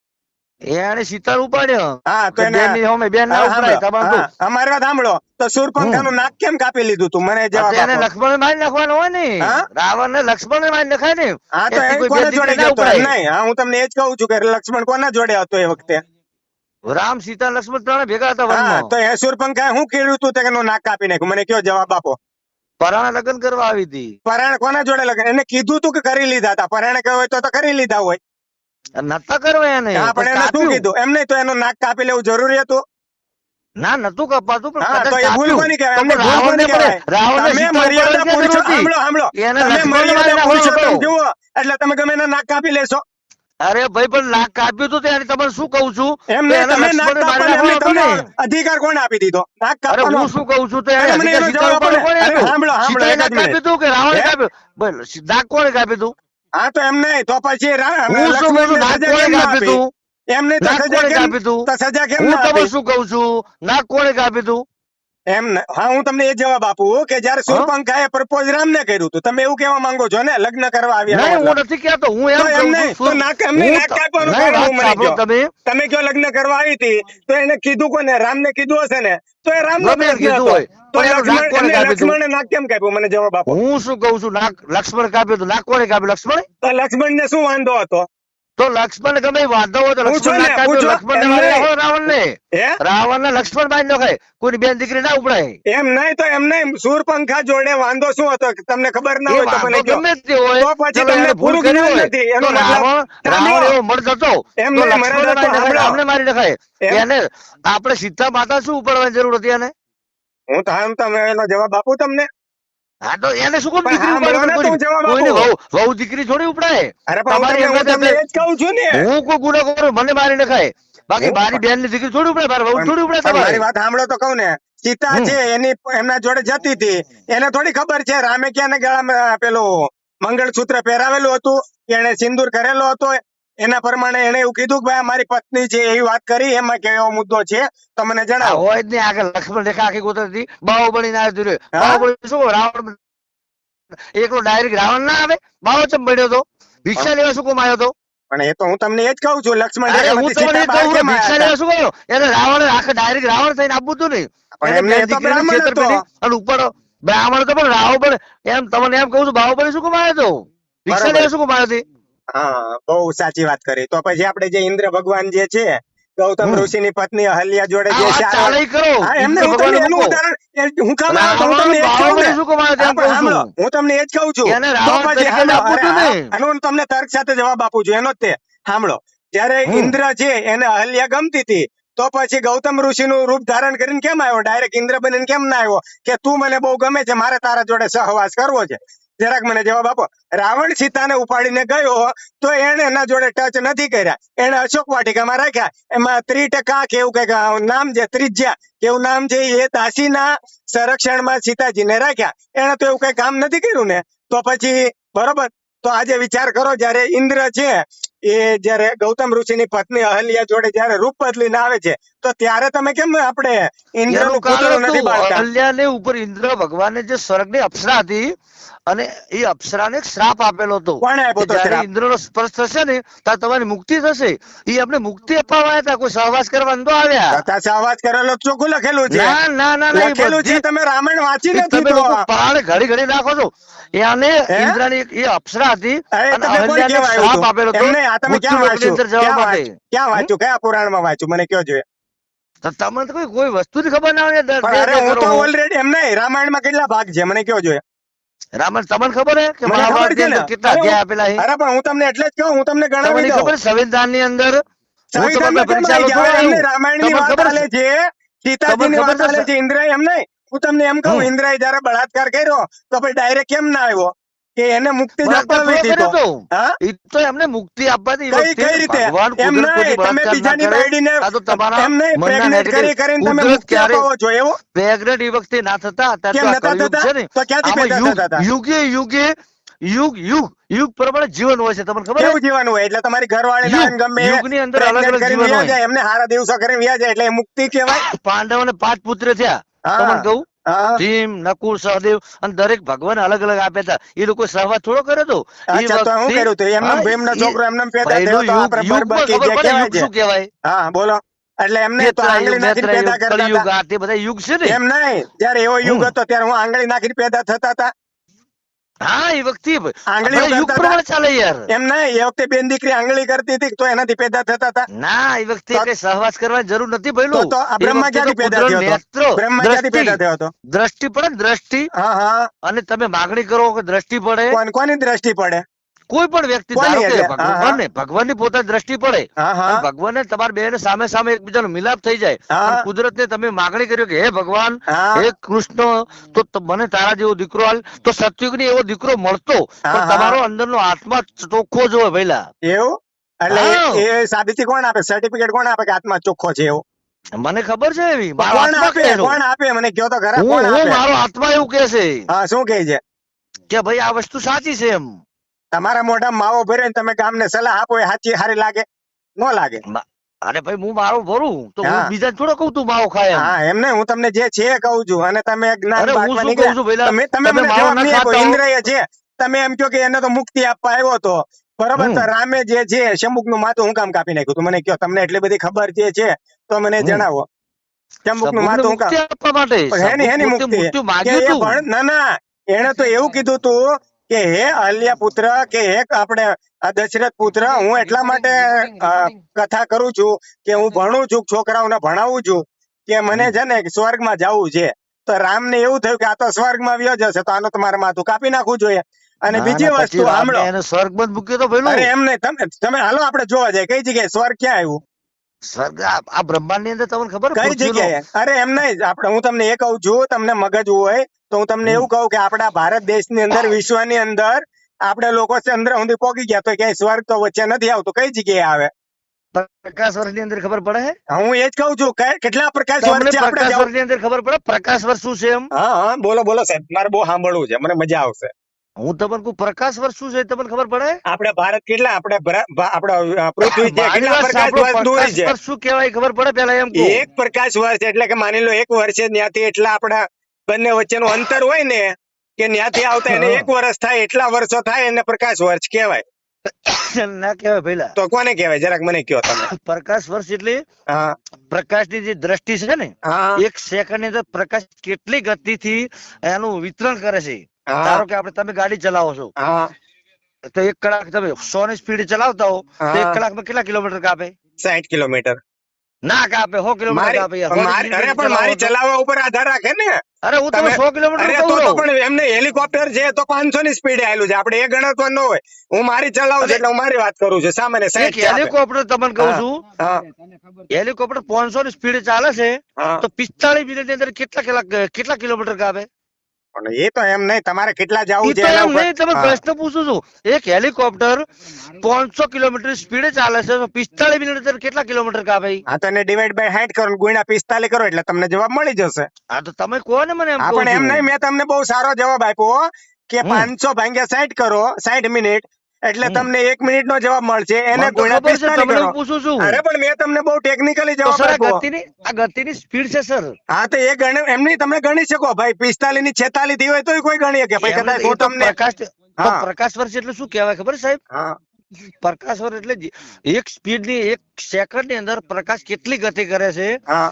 એને સીતા ઉપાડ્યો હા તો એને બેન ની સામે બેન ના હા, ઉપડાય સાંભળો. તમારે તો હા, અમારી વાત સાંભળો તો શૂરપંખાનું નાક કેમ કાપી લીધું તું મને જવાબ એને આપો. લક્ષ્મણ મારી નાખવાનો હોય ને હા? રાવણ ને લક્ષ્મણ મારી નખાય ને હા તો એથી એ કોઈ કોને બેન જોડે દીકરી ના ગયો તો? એમ ઉપડાય નહીં. હા હું તમને એ જ કહું છું કે લક્ષ્મણ કોના જોડે હતો એ વખતે? રામ સીતા લક્ષ્મણ ત્રણે ભેગા હતા હા વનમાં તો એ શૂરપંખાએ શું કર્યું તું તે એનું નાક કાપી નાખ્યું? મને કયો જવાબ આપો. પરાણા લગ્ન કરવા આવી હતી પરાણે કોના જોડે લગ્ન? એને કીધું તું કે કરી લીધા હતા. પરાણે કહ્યું હોય તો કરી લીધા હોય. નતા કરવા એને હા પણ એને શું કાપ્યું કીધું? એમ નહીં તો એનું નાક કાપી લેવું જરૂરી હતું. ના નતું કપાતું પણ હા કદાચ તો એ ભૂલ કાપ્યું. કોની કહેવાય? તો એમને પણ ભૂલ કોની રાવણને કહેવાય? રાવણને તમે સીતા મર્યાદા ઉપાડવાની પુરુષો જરૂર હતી. સાંભળો એને તમે લક્ષ્મણને મારી મર્યાદા નાખવાનો પુરુષોત્તમ હતો. જુઓ એટલે તમે ગમે એના નાક કાપી લેશો. અરે ભાઈ પણ નાક કાપ્યું હતું ત્યારે તમને શું કહું છું એમ તો નહીં, એને તમે નાક લક્ષ્મણને મારી કાપવાનો એમ નહીં, નાખવાનો હતો તમને ને અધિકાર કોણે આપી દીધો નાક અરે કાપવાનો? હું શું કહું છું તો એને અરે મને અધિકાર એનો સીતા જવાબ આપો ઉપાડો ને. કોણે અરે આપ્યું? સાંભળો સાંભળો સીતાએ એક નાક જ મિનિટ. કાપ્યું હતું કે રાવણે હે? કાપ્યું? બોલ, નાક કોણે કાપ્યું હતું? હા તો એમ નહીં તો પછી હું શું કહું છું લક્ષ્મણને નાક સજા કોણે કેમ ના કાપ્યું આપી? હતું? એમ નહીં તો નાક સજા કોણે કેમ કાપ્યું હતું? તો સજા કેમ હું ના તમને આપી? શું કહું છું નાક કોણે કાપ્યું હતું? એમ ન- હા હું તમને એ જવાબ આપું કે જયારે શૂરપંખાએ પ્રપોઝ રામને કર્યું હતું તમે એવું કહેવા માંગો છો ને લગ્ન કરવા આવ્યા નહીં હોવાના. હું નથી કહેતો હું તો એમ એમ કહું નહીં છું તો નાક એમ નહીં, હું નાક તો- કાપવાનું નહીં, કારણ વાત હું મને સાંભળો કહો. તમે તમે કયો લગ્ન કરવા આવી હતી તો એને કીધું કોને? રામને કીધું હશે ને તો એ રામનો ગમે એમ પ્રશ્ન કીધું હતો. હોય તો પણ એનું નાક કોણે એમને કાપ્યું હતું? લક્ષ્મણે નાક કેમ કાપ્યું? મને જવાબ આપો. હું શું કહું છું નાક લક્ષ્મણ કાપ્યું હતું નાક કોણે કાપ્યું? લક્ષ્મણ તો લક્ષ્મણને શું વાંધો હતો? તો લક્ષ્મણ ગમે એ વાંધો હોય તો પૂછો લક્ષ્મણ ને, નાક કાપ્યું પૂછો. લક્ષ્મણ એમ મારી નહીં. નાખો રાવણને હે રાવણને લક્ષ્મણ મારી નાખાય કોઈની બેન દીકરી ના ઉપડાય એમ નહીં તો એમ નહીં શૂરપંખા જોડે વાંધો શું હતો તમને ખબર ના એ હોય તો મને વાંધો કહો. ગમે તે હોય તો પછી ચલો તમને એને ભૂલ પૂરું કરી જ્ઞાન હોય નથી. તો એનો મતલબ રાવણ સાંભળો. એવો મર્દ હતો એમ તો નહીં, મર્દ લક્ષ્મણને હતો, મારી નખાય સાંભળો. રામને મારી નખાય એમ. એને આપણે સીતા માતા શું ઉપાડવાની જરૂર હતી એને હું તો આમ તમે એનો જવાબ આપું તમને. હા તો એને શું કોમ પણ દીકરી હા, બોલો ને તો હું ઉપાડે જવાબ કોઈને આપું. વહુ દીકરી થોડી ઉપડાય અરે પણ તમારી હું અંદર તમને એ જ કહું છું ને. હું કોઈ ગુનો કરું મને મારી નખાય બાકી હું- મારી બેન ની દીકરી થોડી ઉપડે મારી વહુ થોડી ઉપડે પણ મારી તમારે વાત સાંભળો તો કહું ને સીતા હમ. છે એની એમના જોડે જતી હતી એને થોડી ખબર છે રામે ક્યાં ને ગળામાં પેલું મંગળસૂત્ર પહેરાવેલું હતું કે એને સિંદૂર કરેલો હતો એના પ્રમાણે એને એવું કીધું કે ભાઈ આ મારી પત્ની છે એવી વાત કરી એમાં કેવો મુદ્દો છે તો મને આ જણાવો. હોય જ નહીં આગળ લક્ષ્મણ રેખા આખી ગોતરતી બાહુબળી ના આવ્યું હા? બાહુબળી શું રાવણ એકલો ડાયરેક્ટ રાવણ ના આવે બાવો ચમ બન્યો તો ભિક્ષા લેવા શું કોમ આવ્યો તો પણ એ તો હું તમને એ જ કહું છું લક્ષ્મણ અરે હું રેખામાંથી તમને સીતા બહાર કહું કેમ ભિક્ષા આવ્યા લેવા શું ગયો એને રાવણ આખા ડાયરેક્ટ રાવણ થઈને આપવું હતું ને પણ એને એમને બેન એ તો દીકરીને બ્રાહ્મણ હતો. છેતરપિંડી અને ઉપર બ્રાહ્મણ તો પણ રાવણ એમ તમને એમ કહું છું બાહુબલી શું કોમ આવ્યો તો ભિક્ષા બરાબર. લેવા શું કોમ આવ્યો હતી હા બહુ સાચી વાત કરી તો પછી આપણે જે ઇન્દ્ર ભગવાન જે છે ગૌતમ હમ. ઋષિની પત્ની અહલ્યા જોડે આ જે વાત ચાર ચાલે ઈ કરો હા એમને ઇન્દ્ર હું તમને ભગવાનને એનું મૂકો. ઉદાહરણ હું કામ આવ્યો તો હું તમને એ જ કહું બાહુબલી ને. શું કોમ આવ્યો હા, એમ પણ કહું સાંભળો, છું હું તમને એ જ કહું છું એને તો રાવણ પછી તરીકે સાંભળો, આપવું હતું અરે, ને. આનો હું તમને તર્ક સાથે જવાબ આપું છું એનો જ તે સાંભળો જયારે હમ. ઇન્દ્ર છે એને અહલ્યા ગમતી હતી તો પછી ગૌતમ ઋષિનું રૂપ ધારણ કરીને કેમ આવ્યો ડાયરેક્ટ ઇન્દ્ર બનીને કેમ ના આવ્યો કે તું મને બહુ ગમે છે મારે તારા જોડે સહવાસ કરવો છે જરાક મને જવાબ આપો. રાવણ સીતાને ઉપાડીને ગયો તો એને એના જોડે ટચ નથી કર્યા એને અશોક વાટિકામાં રાખ્યા એમાં 30% કે એવું કઈક નામ છે ત્રિજ્યા કે એવું નામ છે એ દાસીના સંરક્ષણમાં સીતાજીને રાખ્યા એને તો એવું કઈ કામ નથી કર્યું ને તો પછી બરોબર તો આજે વિચાર કરો જયારે ઇન્દ્ર છે એ જયારે ગૌતમ ઋષિની પત્ની અહલ્યા જોડે જયારે રૂપ બદલીને આવે છે તો ત્યારે તમે કેમ આપણે ઇન્દ્રનું એનું કારણ પૂતળું નથી હતું બાળતા? અહલ્યાને ઉપર ઇન્દ્ર ભગવાને જે સ્વર્ગની અપ્સરા હતી અને એ અપ્સરાને એક શ્રાપ આપેલો હતો કોણે આપ્યો કે તો જ્યારે શ્રાપ? ઇન્દ્રનો સ્પર્શ થશે ને ત્યારે તમારી મુક્તિ થશે એ આપણે મુક્તિ અપાવવા હતા કોઈ સહવાસ કરવા નતો આવ્યા તથા સહવાસ કરેલો ચોખ્ખું લખેલું છે ના ના ના ના એ લખેલું છે બધી તમે રામાયણ વાંચી એ નથી તમે તો લોકો પહાડ ઘડી ઘડી નાખો છો એને હે? ઇન્દ્રની એ અપ્સરા હતી અરે અને તમે કોણ અહલ્યાને કેવા શ્રાપ આવ્યું આપેલો હતું? હતો એમ નહીં, આ તમે ક્યાં મૃત્યુલોકની વાંચ્યું? અંદર જવા માટે ક્યાં વાંચ્યું કયા પુરાણમાં વાંચ્યું મને કયો જોઈએ? તો તમને તો કોઈ વસ્તુની ખબર ના હોય પણ અરે હું તો ઓલરેડી એમ નહીં રામાયણમાં કેટલા ભાગ છે મને કયો જોઈએ? રામન તમને ખબર હે કે મને ખબર મહાભારત છે ની ને. અંદર કેટલા અરે હું- અધ્યાય આપેલા છે અરે પણ હું તમને એટલે જ કહું હું તમને ગણાવી તમને દઉં ખબર સંવિધાન ની અંદર હું સંવિધાનમાં તમને કેમ પરીક્ષા આવી લો જાય? થોડું એમને આવ્યું. રામાયણની તમને વાત ખબર ચાલે છે? છે સીતાજીની તમને વાત ખબર ચાલે છે? છે ઇન્દ્ર એમ નહીં હું તમને એમ કહું હમ. ઇન્દ્રએ જયારે બળાત્કાર કર્યો તો પછી ડાયરેક્ટ કેમ ના આવ્યો કે એને મુક્તિ જ બળાત્કાર અપાવી થોડો હતી કર્યો તો તો. હા એ તો એમને મુક્તિ આપવાથી એ કઈ વખતે કઈ રીતે ભગવાન એમ કુદરત કોઈ નહીં તમે બળાત્કાર ના બીજાની કરે. બાયડીને આ તો તમારા એમ નહીં મનના પ્રેગ્નેન્ટ negative. કરી કરીને તમે કુદરત મુક્તિ ક્યારે અપાવો છો એવું પ્રેગ્નેન્ટ એ વખતે ના થતા અત્યારે કેમ તો આ નતા કળિયુગ થતા? છે ને તો ક્યાંથી આમાં પેદા થતા હતા? યુગે યુગે યુગ પ્રમાણે જીવન હોય છે તમને ખબર કેવું જીવન હોય એટલે તમારી ઘરવાળી યુગ- ગમે યુગની અંદર અલગ pregnant અલગ કરીને જીવન વ્યા હોય. જાય એમને સારા દિવસો કરીને વ્યા જાય એટલે એ મુક્તિ કહેવાય. પાંડવોને 5 પુત્ર થયા હા. તમને કહું હા ભીમ, નકુલ, સહદેવ અને દરેક ભગવાન અલગ અલગ આપ્યા હતા. એ લોકો સહવાસ થોડો કર્યો હતો. એ અચ્છા તો હું કર્યું હતું એમને હા, ભીમનો એ છોકરો એમને પેદા થયો પહેલું તો યુગ, આપણે યુગમાં બરબકી ખબર જે પડે કહેવાય યુગ છે. શું કહેવાય. હા બોલો. એટલે એમને તો ત્રેતા યુગ, આંગળી નાખીને મેત્રા પેદા યુગ, કરતા કળિયુગ, હતા. આ તે બધા યુગ છે ને. એમ નહીં, જયારે એવો યુગ હતો ત્યારે હું આંગળી નાખીને પેદા થતા હતા. હા, એ વખતે આંગળીઓ બધા યુગ કરતા પ્રમાણે ચાલે યાર. એમ નહીં, એ વખતે બેન દીકરી આંગળી કરતી હતી તો એનાથી પેદા થતા હતા. ના, એ વખતે તો- કઈ સહવાસ કરવાની જરૂર નથી તો ભઈલું. તો આ એ બ્રહ્મા વખતે તો ક્યાંથી પેદા કુદરત થયો હતો? નેત્ર, બ્રહ્મા ક્યાંથી દ્રષ્ટિ, પેદા થયો હતો? દ્રષ્ટિ પડે ને, દ્રષ્ટિ. હા હા. અને તમે માગણી કરો કે દ્રષ્ટિ પડે, કોની દ્રષ્ટિ પડે? કોઈ પણ વ્યક્તિ, કોની ધારો કે એટલે? હા, હા. ભગવાનની પોતાની દ્રષ્ટિ પડે હા અને હા ભગવાનને તમારા બેને સામે સામે એકબીજાનો મિલાપ થઈ જાય હા. અને કુદરતને તમે માગણી કર્યો કે હે ભગવાન, હા. હે કૃષ્ણ, તો મને તારા જેવો દીકરો આલ, તો સતયુગની એવો દીકરો મળતો. હા, પણ હા. તમારો અંદરનો આત્મા ચોખ્ખો જ હોય ભઈલા. એવું એટલે હા. એ સાબિતી કોણ આપે? સર્ટિફિકેટ કોણ આપે કે આત્મા ચોખ્ખો છે એવું? મને ખબર છે એવી, તો મારો કોણ આત્મા આપે? કહે એનું. કોણ આપે? મને કયો તો ખરા, હું કોણ હું આપે? મારો આત્મા એવું કહે છે હા શું કહે છે? કે ભાઈ આ વસ્તુ સાચી છે એમ. તમારા મોઢામાં માવો ભરે ને તમે ગામને સલાહ આપો એ સાચી હારી લાગે? ન લાગે. અરે ભાઈ હું મારો ભરું તો હા. હું બીજા થોડો કહું તું માવો ખાય એમ. હા એમ નહીં, હું તમને જે છે કહું છું અને તમે જ્ઞાન અરે હું બાટવા શું કહું છું નીકળ્યા. ભઈલા, તમે તમે મને માવો જવાબ ના નહીં આપ્યો. ખાતા હો. ઇન્દ્રએ છે, તમે એમ કહો કે એને તો મુક્તિ આપવા આવ્યો હતો બરોબર, હમ. તો રામે જે છે શંભુકનું માથું હું કામ કાપી નાખ્યું તું? મને કહો, તમને એટલી બધી ખબર જે છે તો મને હમ. જણાવો. શંભુકનું સબુકને માથું હું કામ? મુક્તિ આપવા માટે પણ હેની સબુક હેની પોતે મુક્તિ મૃત્યુ કે માગ્યું એ તું. ના ના, એને તો એવું કીધું તું કે હે અહલ્યા પુત્ર, કે હે આપણે આ દશરથ પુત્ર, હું એટલા માટે કથા કરું છું કે હું ભણું છું, છોકરાઓને ભણાવું છું કે મને છે ને સ્વર્ગમાં જવું છે. તો રામને એવું થયું કે આ તો સ્વર્ગમાં વ્યો જશે, તો આનો તમારે માથું કાપી નાખવું જોઈએ. અને ના, બીજી ના, પછી વસ્તુ રામને સાંભળો. એને સ્વર્ગ બંધ મૂક્યો તો ભઈલું. અરે એમ નહીં, તમે હાલો આપણે જોવા જાય કઈ જગ્યાએ સ્વર્ગ ક્યાં આવ્યું? સ્વર્ગ આ બ્રહ્માંડ ની અંદર તમને ખબર કઈ પૃથ્વીનો? જગ્યાએ? અરે એમ નહીં, આપણે હું તમને એ કહું છું, તમને મગજ હોય તો હું તમને એવું કહું કે આપણા ભારત દેશની અંદર, વિશ્વની અંદર આપણે લોકો ચંદ્ર સુધી પહોંચી ગયા તો ક્યાંય સ્વર્ગ તો વચ્ચે નથી આવતો, કઈ જગ્યાએ આવે? પ્રકાશ વર્ષ ની અંદર ખબર પડે છે? હું એ જ કહું છું, કેટલા પ્રકાશ તમને વર્ષ છે આપણે પ્રકાશ જવું? વર્ષ ની અંદર ખબર પડે પ્રકાશ વર્ષ શું છે એમ? હા હા બોલો બોલો સાહેબ, મારે બહુ સાંભળવું છે, મને મજા આવશે. હું તમને કહું પ્રકાશ વર્ષ શું છે તમને ખબર પડે? આપણે ભારત કેટલા, આપણે પૃથ્વી છે મારી કેટલા વાત પ્રકાશ સાંભળો, વર્ષ દૂર પ્રકાશ છે? વર્ષ શું કહેવાય ખબર પડે પેલા એમ કહો. એક પ્રકાશ વર્ષ એટલે કે માની લો એક વર્ષે ત્યાંથી એટલા આપણા બંને વચ્ચેનું અંતર હોય ને, કે ત્યાંથી આવતા એને 1 વર્ષ થાય, એટલા વર્ષો થાય એને પ્રકાશ વર્ષ કહેવાય. ના કહેવાય પેલા. તો કોને કહેવાય જરાક મને કહો તમે. પ્રકાશ વર્ષ એટલે હા પ્રકાશની જે દ્રષ્ટિ છે ને, હા 1 સેકન્ડ ની અંદર પ્રકાશ કેટલી ગતિથી એનું વિતરણ કરે છે. હા. ધારો કે તમે ગાડી ચલાવો છો હા તો 1 કલાક તમે 100 ની સ્પીડ ચલાવતા હો તો હા. 1 કલાકમાં કેટલા કિલોમીટર કાપે? 60 કિલોમીટર. ના કાપે, 100 કિલોમીટર કાપે યાર. 100 ની અરે speed પણ મારી ચલાવો તો. ચલાવવા ઉપર આધાર રાખે ને. અરે હું તમે 100 કિલોમીટર અરે કહું તો છું. પણ એમને હેલિકોપ્ટર છે તો 500 ની સ્પીડે આવેલું છે, આપણે એ ગણતર ન હોય. હું મારી ચલાવું છું એટલે હું મારી વાત કરું છું. સામાન્ય એક 60 આપે. હેલિકોપ્ટર તમને કહું છું, હા હેલિકોપ્ટર 500 ની સ્પીડે ચાલે છે હા. તો 45 મિનિટ ની અંદર કેટલા કિલોમીટર કાપે? પણ એ તો એમ નહીં, તમારે કેટલા જવું ઈ છે તો એના એમ ઉપર. નહીં, તમે હા. પ્રશ્ન પૂછું છું. એક હેલિકોપ્ટર 500 કિલોમીટર સ્પીડે ચાલે છે તો 45 મિનિટ ની અંદર કેટલા કિલોમીટર કાપે? હા તો એને ડિવાઈડ બાય 60 કરો ને ગુણ્યા 45 કરો એટલે તમને જવાબ મળી જશે. હા તો તમે કહો ને મને એમ હા કહું પણ એમ છું. નહીં, મેં તમને બહુ સારો જવાબ આપ્યો કે 500 ભાગ્યા 60 કરો, 60 મિનિટ એટલે તમને 1 મિનિટ નો જવાબ મળશે, એને મને તો ગુણ્યા ખબર છે, 45 તમને કરો. હું પૂછું છું. અરે પણ મેં તમને બહુ ટેકનિકલી તો જવાબ સર આપ્યો. આ ગતિની સ્પીડ છે સર. હા તો એ એમ નહીં, તમે ગણી શકો ભાઈ, 45 ની 46 થી હોય તો કોઈ ગણી શકે ભાઈ, કદાચ એ હું તો તમને. તો પ્રકાશ વર્ષ એટલે શું કહેવાય ખબર છે સાહેબ? હા પ્રકાશ વર્ષ એટલે એક સ્પીડ ની 1 સેકન્ડ ની અંદર પ્રકાશ કેટલી ગતિ કરે છે, હા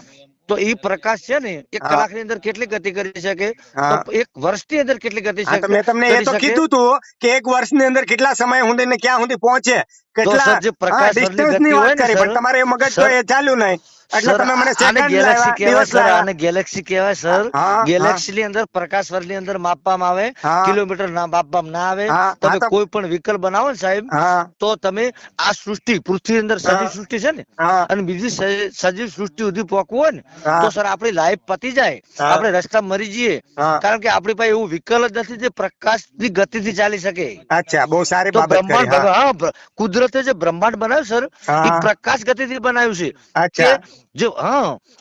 તો એ પ્રકાશ છે ને 1 હા. કલાક ની અંદર કેટલી ગતિ કરી શકે, હા. તો 1 વર્ષ ની અંદર કેટલી ગતિ હા તો મેં તમને એ તો કીધું તું કે 1 વર્ષની અંદર કેટલા સમય સુધી ને ક્યાં સુધી પહોંચે, કેટલા સર જે પ્રકાશ વર્ષની ડિસ્ટન્સ ની ગતિ હોય વાત ને કરી, સર, પણ તમારે એ મગજ તો સર, એ ચાલ્યું નહીં એટલે સર, તમે મને આને સેકન્ડ ગેલેક્સી લાવ્યા, કહેવાય દિવસ સર, લાવ્યા. આને ગેલેક્સી કહેવાય સર. હા, ગેલેક્સી ની અંદર પ્રકાશ વર્ષ ની અંદર માપવામાં આવે, હા. કિલોમીટર ના માપવામાં ના આવે. હા, તમે હા તો- કોઈ પણ વિકલ્પ બનાવો ને સાહેબ, હા તો તમે આ સૃષ્ટિ પૃથ્વી અંદર હા. સજીવ સૃષ્ટિ છે ને, હા અને બીજી સજીવ સૃષ્ટિ સુધી પહોંચવું હોય ને, હા. તો સર આપણી લાઈફ પતી જાય, હા. આપણે રસ્તા મરી જઈએ, હા. કારણ કે આપણી પાસે એવું વિકલ્પ જ નથી જે પ્રકાશ ની ગતિથી ચાલી શકે. અચ્છા, બહુ સારી તો બાબત કરી. બ્રહ્માંડ હા કુદરત કુદરતે જે બ્રહ્માંડ બનાવ્યું સર એ હા પ્રકાશ ગતિથી બનાવ્યું છે અચ્છા કે જો